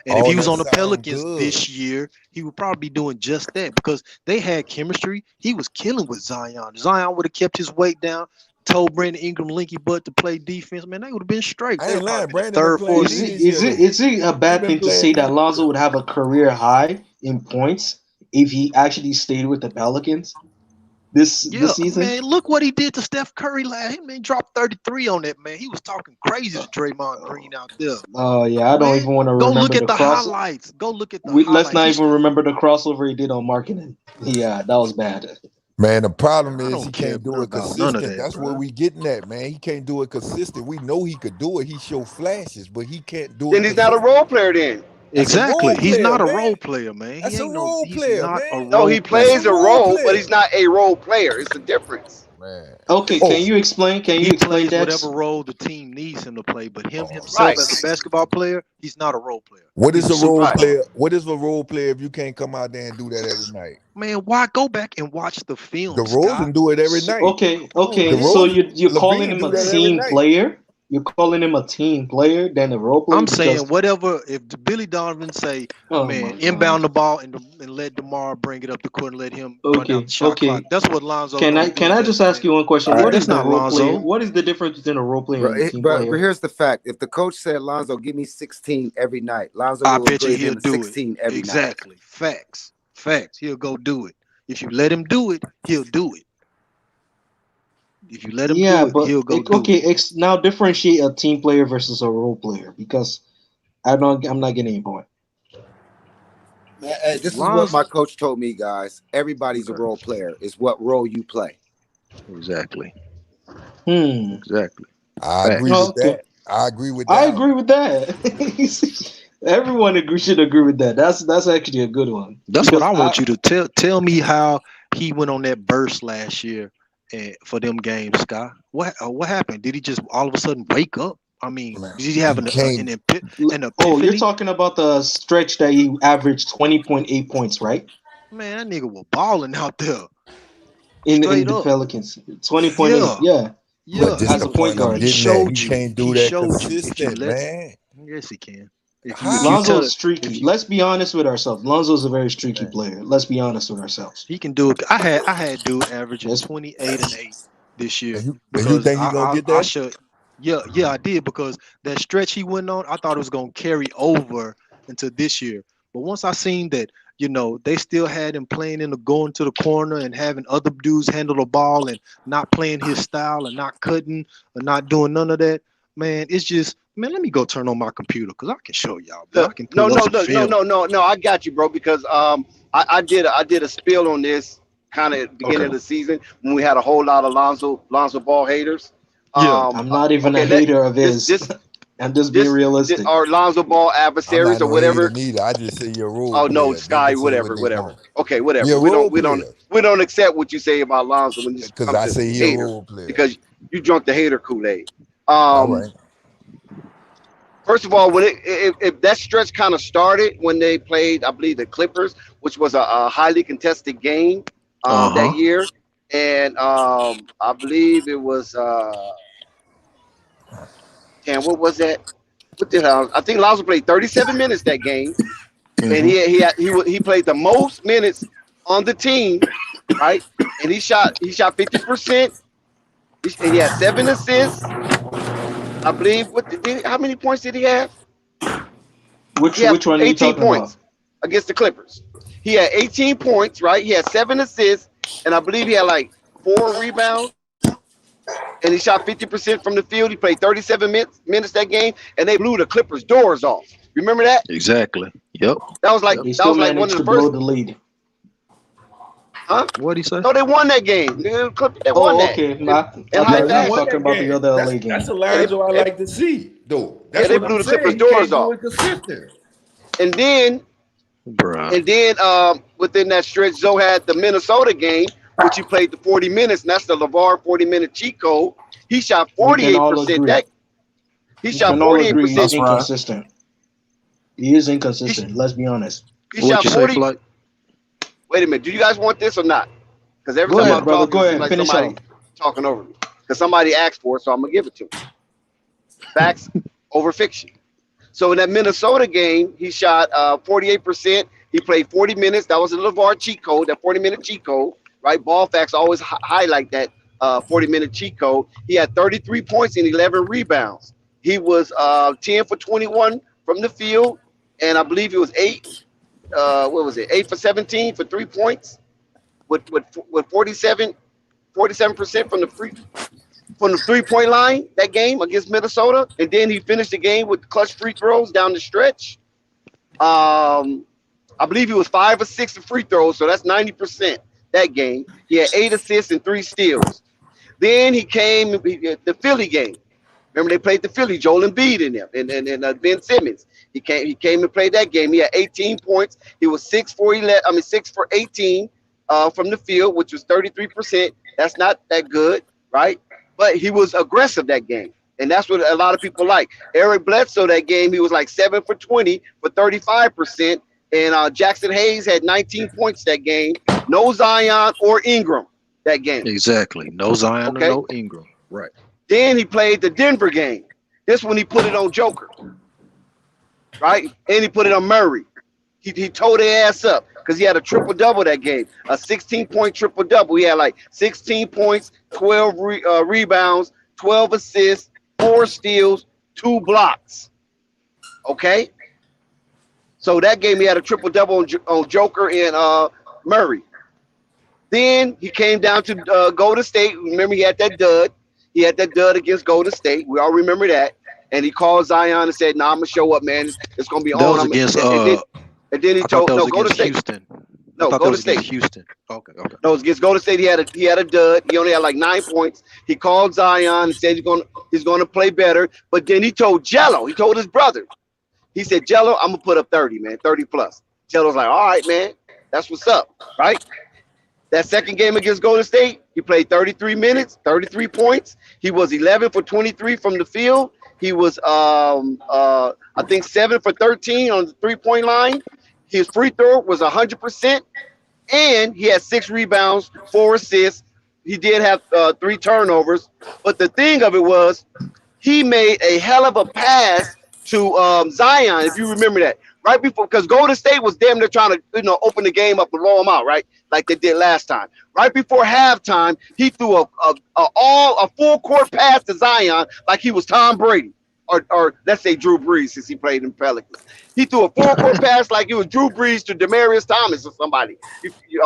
And if All he was that on the sound Pelicans good. this year, he would probably be doing just that because they had chemistry. He was killing with Zion. Zion would have kept his weight down, told Brandon Ingram linky butt to play defense. Man, they would have been straight. I They ain't would probably lying. been the Brandon been third, playing fourth D Is seed. it this year is it though. is it a He bad been thing to playing say D that this Lonzo year. would have a career high in points if he actually stayed with the Pelicans Yeah, this season? man, look what he did to Steph Curry last. He man dropped 33 on that man. He was talking crazy to Draymond Green out there. Oh yeah, I don't Man, even want to go remember look the at the cross. highlights. Go look at the Let's highlights. not He's even remember the crossover he did on marketing. Yeah, that was bad. Man, the problem I is he don't care can't do it about none of consistent. that, That's where bro. we getting at, man. He can't do it consistent. We know he could do it. He show flashes, but he can't do Then it he's not a consistent. role player then. That's a Exactly. role He's player, not a man. role player, man. That's a role He's player, not a man. No, role he That's player. a plays a role role, but player. he's not a role player. It's a difference. man. Okay, Oh, can you explain? Can you He explain plays that? whatever role the team needs him to play, but him himself Right, as a basketball player, he's not a role player. what He's is a a role right. superstar. player? What is a role player if you can't come out there and do that every night? Man, why go back and watch the film, Scott? DeRozan do it every night. Okay, Come on, okay. man. So DeRozan, you're calling Levine him do a that every team night. player? You're calling him a team player than a role player I'm saying because whatever. If Billy Donovan say, oh "Man, my god. inbound the ball and let DeMar bring it up the court and let him run out Okay, the shot clock," okay. that's what Lonzo's Can gonna I do. can I just ask you one question? All Yeah, right. What is that's the not role player? Lonzo. What is the difference between a role player Bro, and a team but player? here's the fact: if the coach said, "Lonzo, give me 16 every night," Lonzo I will bet you give he'll him do it. 16 every night. Exactly. Facts. Facts. He'll go do it. If you let him do it, he'll do it. If you let him Yeah, do it, but he'll go do okay. it. Now differentiate a team player versus a role player because I'm not getting your point. Man, hey, this is what Lonzo. my coach told me, guys. Everybody's a Okay. role player. It's what role you play. Exactly. Hmm. Exactly. I agree Facts. with Okay. that. I agree with I that. agree with that. Everyone should agree with that. That's actually a good one That's what because I want you to tell me how he went on that burst last year for them games, Scott. What happened? Did he just all of a sudden wake up? I mean, Man, did he have you an can't. an oh, you're epiphany? talking about the stretch that he averaged 20.8 points, right? Man, that nigga was balling out there, In straight the up. Pelicans, 20.8. Yeah, Yeah, But yeah. this as the a point point I'm guard. He getting at. showed He you. can't do He that showed you. If you consistent, let, man. yes, he can. If you Lonzo tell is streaky. if you Let's be honest with ourselves. Lonzo's a very streaky man, player. Let's be honest with ourselves. he can do it. I had dude averaging Let's 28 and 8 this year And you because think he gonna get I that? should. Yeah, I did because that stretch he went on, I thought it was gonna carry over into this year. But once I seen that, they still had him playing going to the corner and having other dudes handle the ball and not playing his style and not cutting or not doing none of that. Man, it's just man. Let me go turn on my computer because I can show y'all. Man, I can No, pull up no, some no, no, film. no, no, no. I got you, bro. Because I did a spill on this kind of at the beginning Okay. of the season when we had a whole lot of Lonzo Ball haters. Yeah. I'm not even a Okay, hater of this his. this I'm just being this realistic. our Lonzo Ball I'm adversaries not or no hater whatever. neither. I just say you're a role Oh no, player. They Sky, can say what whatever, they whatever. want. Okay, You're whatever. a We role don't we don't player we don't accept what you say about Lonzo when you because come I to say he a haters role player. because you drunk the hater Kool-Aid. All Um, right. First of all, when if that stretch kind of started when they played, I believe the Clippers, which was a highly contested game that Uh-huh. year, and I believe it was damn, what was that? What the hell? I think Lonzo played 37 minutes that game, and Mm-hmm. he played the most minutes on the team, right? And he shot 50%. And he had 7 assists, I believe. How many points did he have? Which He had which one are you 18 talking about? points against the Clippers. He had 18 points, right? He had 7 assists, and I believe he had like 4 rebounds. And he shot 50% from the field. He played 37 minutes that game, and they blew the Clippers' doors off. Remember that? Exactly. Yep. That was like Yep. They that still was like one managed of the to blow first, the lead. huh? What'd he say? No, they won that game. The Clippers, they won Oh, that okay. in, I in high Yeah, thought you he were fashion. won talking that about the game. other LA That's game. Yeah, Alonzo I like to see, though. That's they what blew I'm the Clippers' saying. He doors can't do off. it consistent. And then Bruh. And then within that stretch, Zoe had the Minnesota game, which he played the 40 minutes, and that's the LeVar 40-minute cheat code. He shot We can all 48%. agree. He We shot can all agree he's 48%. That's right. inconsistent. He is He, inconsistent. Let's be honest. he What'd shot you say, 40. Flight? Wait a minute. Do you guys want this or not? Because every Go time Yeah. I'm ahead, brother. talking, Go it seems ahead. like Finish somebody off. talking over me. Because somebody asked for it, so I'm going to give it to him. Facts over fiction. So in that Minnesota game, he shot 48%. He played 40 minutes. That was a LeVar cheat code, that 40-minute cheat code, right? Ball facts always highlight that 40-minute cheat code. He had 33 points and 11 rebounds. He was 10 for 21 from the field, and I believe he was 8 for 17 for 3 points with 47% from the 3-point line that game against Minnesota, and then he finished the game with clutch free throws down the stretch. I believe he was 5 or 6 in free throws, so that's 90% that game. He had 8 assists and 3 steals. Then the Philly game. Remember they played the Philly, Joel Embiid in there, and Ben Simmons. He came and played that game. He had 18 points. He was 6 for 18 from the field, which was 33%, That's not that good, right? But he was aggressive that game. And that's what a lot of people like. Eric Bledsoe that game, he was like 7 for 20 for 35%. And Jackson Hayes had 19 points that game. No Zion or Ingram that game. Exactly. No Zion Okay. or no Ingram. Right. Then he played the Denver game. This one he put it on Joker, right? And he put it on Murray. He tore their ass up because he had a triple-double that game, a 16-point triple-double. He had like 16 points, 12 rebounds, 12 assists, 4 steals, 2 blocks. Okay? So that game he had a triple-double on Joker and Murray. Then he came down to Golden State. Remember, he had that dud. He had that dud against Golden State. We all remember that. And he called Zion and said, "Nah, I'm gonna show up, man. It's gonna be That on." was against and then he I thought told that was Golden against State. Houston. No, I thought that Golden was against State. Houston. Okay. No, it was against Golden State. He had a dud. He only had like 9 points. He called Zion and said he's gonna play better. But then he told Jello. He told his brother. He said, "Jello, I'm gonna put up 30, man, 30 plus." Jello's like, "All right, man, that's what's up, right?" That second game against Golden State, he played 33 minutes, 33 points. He was 11 for 23 from the field. He was, I think, 7 for 13 on the three-point line. His free throw was 100%, and he had 6 rebounds, 4 assists. He did have 3 turnovers, but the thing of it was he made a hell of a pass to Zion, if you remember that. Right before, because Golden State was damn near trying to, open the game up and blow them out, right? Like they did last time. Right before halftime, he threw a full court pass to Zion like he was Tom Brady, or let's say Drew Brees, since he played in Pelicans. He threw a full court pass like it was Drew Brees to Demaryius Thomas or somebody,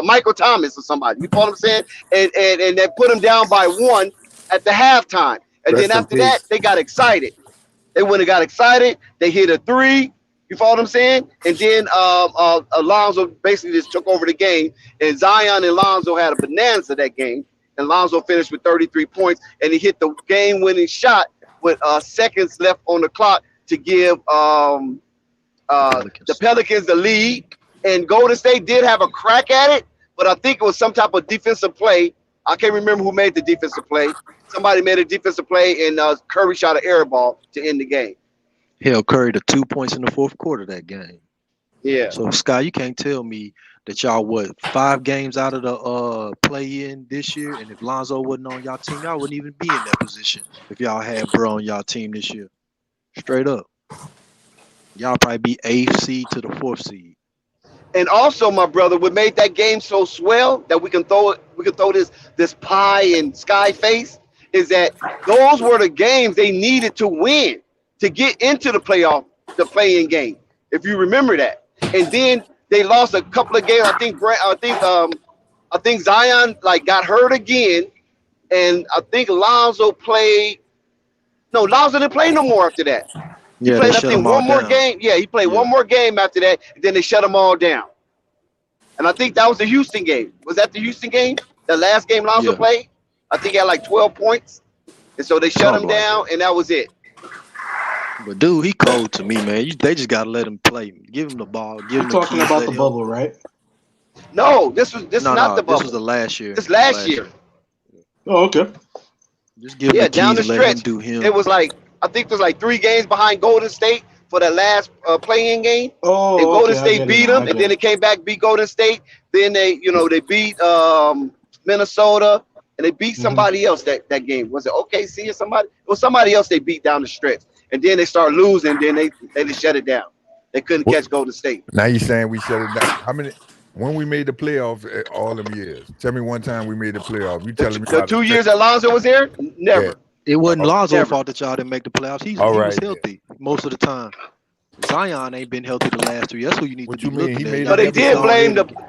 Michael Thomas or somebody. You know what I'm saying? And they put him down by 1 at the halftime. And then after that, they got excited. They went and got excited. They hit a 3. You follow what I'm saying? And then Alonzo basically just took over the game. And Zion and Lonzo had a bonanza that game. And Lonzo finished with 33 points. And he hit the game-winning shot with seconds left on the clock to give the Pelicans the lead. And Golden State did have a crack at it, but I think it was some type of defensive play. I can't remember who made the defensive play. Somebody made a defensive play, and Curry shot an air ball to end the game. Hell, Curry to 2 points in the fourth quarter of that game. Yeah. So, Sky, you can't tell me that y'all, 5 games out of the play-in this year, and if Lonzo wasn't on y'all team, y'all wouldn't even be in that position if y'all had Bro on y'all team this year. Straight up. Y'all probably be 8th seed to the 4th seed. And also, my brother, what made that game so swell that we can throw this pie and Sky face is that those were the games they needed to win to get into the play-in game, if you remember that. And then they lost a couple of games. I think Zion got hurt again, and I think Lonzo played. No, Lonzo didn't play no more after that. He played, I think, one more game. Yeah, he played one more game after that, and then they shut them all down. And I think that was the Houston game. Was that the Houston game? The last game Lonzo played? I think he had like 12 points. And so they shut him down, and that was it. But dude, he cold to me, man. They just gotta let him play. Give him the ball. Give him the talking keys, about the bubble, right? No, this was not the bubble. This was the last year. This last year. Oh, okay. Just give him the keys down the and let him stretch. do him. It was like, I think there's like 3 games behind Golden State for that last play-in game. Oh, and Golden okay, State beat them, and then they came back, beat Golden State. Then they beat Minnesota, and they beat somebody else that game. Was it OKC or somebody? It was somebody else they beat down the stretch. And then they start losing, then they just shut it down. They couldn't catch Golden State. Now you're saying we shut it down. When we made the playoffs all them years? Tell me one time we made the playoffs. You telling me the 2 years that Lonzo was there? Never. Yeah. It wasn't Lonzo's fault that y'all didn't make the playoffs. He All was right, healthy most of the time. Zion ain't been healthy the last 3 years. That's who you need to be looking at. But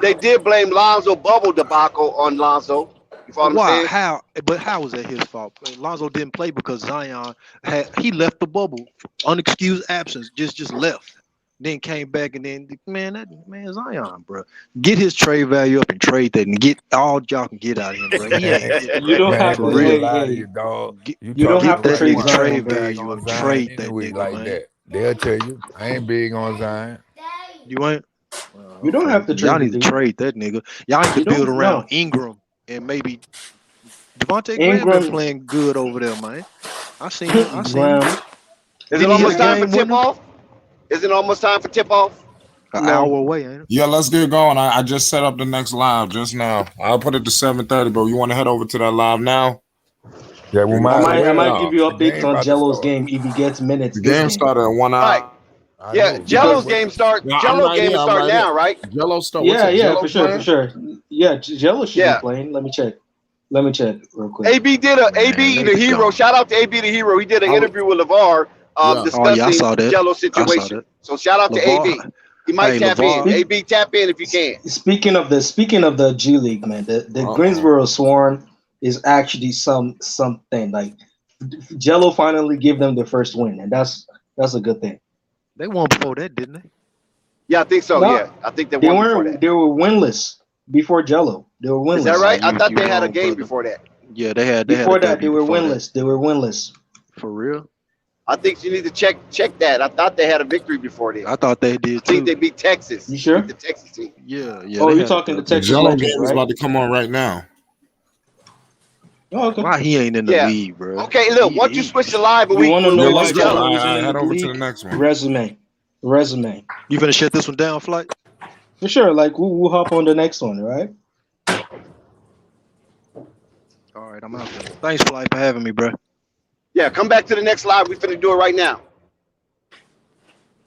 they did blame Lonzo bubble debacle on Lonzo. You follow what I'm saying? How? But how was that his fault? Lonzo didn't play because Zion he left the bubble, unexcused absence, just left. Then came back and then Zion, bro, get his trade value up and trade that and get all y'all can get out of him, bro. You don't have to trade, dog. You don't have to trade trade value up, trade that nigga, like man. that. They'll tell you I ain't big on Zion. You ain't. You don't have to trade. Y'all need to trade that nigga. Y'all need to build around Ingram and maybe Devontae Graham been Ingram, playing good over there, man. I seen him. Graham. Is Did it he hit almost a time for game tip winner? off? Is it almost time for tip off? An No. hour away, ain't it? Yeah, let's get going. I just set up the next live just now. I'll put it to 7:30, but you want to head over to that live now? Yeah, we I might as might well. give you The updates game on about to Jello's start. game if he gets minutes The this game game. started in 1 hour. Right. I Yeah, know. Jello's But game start. Yeah, I'm Jello right game here. is I'm starting right now, here. right? Jello start. What's Yeah, up? yeah, Jello for sure, playing? for sure. Yeah, Jello should Yeah. be playing. Let me check. Let me check real quick. AB did a Man, AB they the hero. gone. Shout out to AB the hero. He did an I was- interview with LeVar Yeah. Oh yeah, I discussing saw that. Jello's I saw situation. that. So shout out to LeVar. AB. He might Hey, tap LeVar. in. AB tap in if you can. Speaking of the G League, man, the Uh-oh. Greensboro Swarm is actually something. Like Jello finally gave them the first win, and that's a good thing. They won before that, didn't they? Yeah, I think so. No, Yeah, I think they They won before weren't. that. They were winless before Jello. They were winless. Is that right? I You- thought you they had a wrong, game brother. before that. Yeah, they had. Before a that, they W were before that. winless. They were winless. For real? I think you need to check that. I thought they had a victory before this. I thought they I did think too. they beat Texas. You sure? Beat the Texas team. Yeah. Oh, they you're had a talking to W. The Texas Jello Legends, game is right? about to come on right now. Oh, okay. Why he ain't in the Yeah. league, bro? Okay, look. Once you switch to live, and You want to we know Yeah, do why let's go. Jello Jello. isn't in Head the over to the league? next one. Resume. You finna shut this one down, Flight? For sure. Like we'll hop on the next one, right? All right, I'm out there. Thanks, Flight, for having me, bro. Yeah, come back to the next live. We finna do it right now.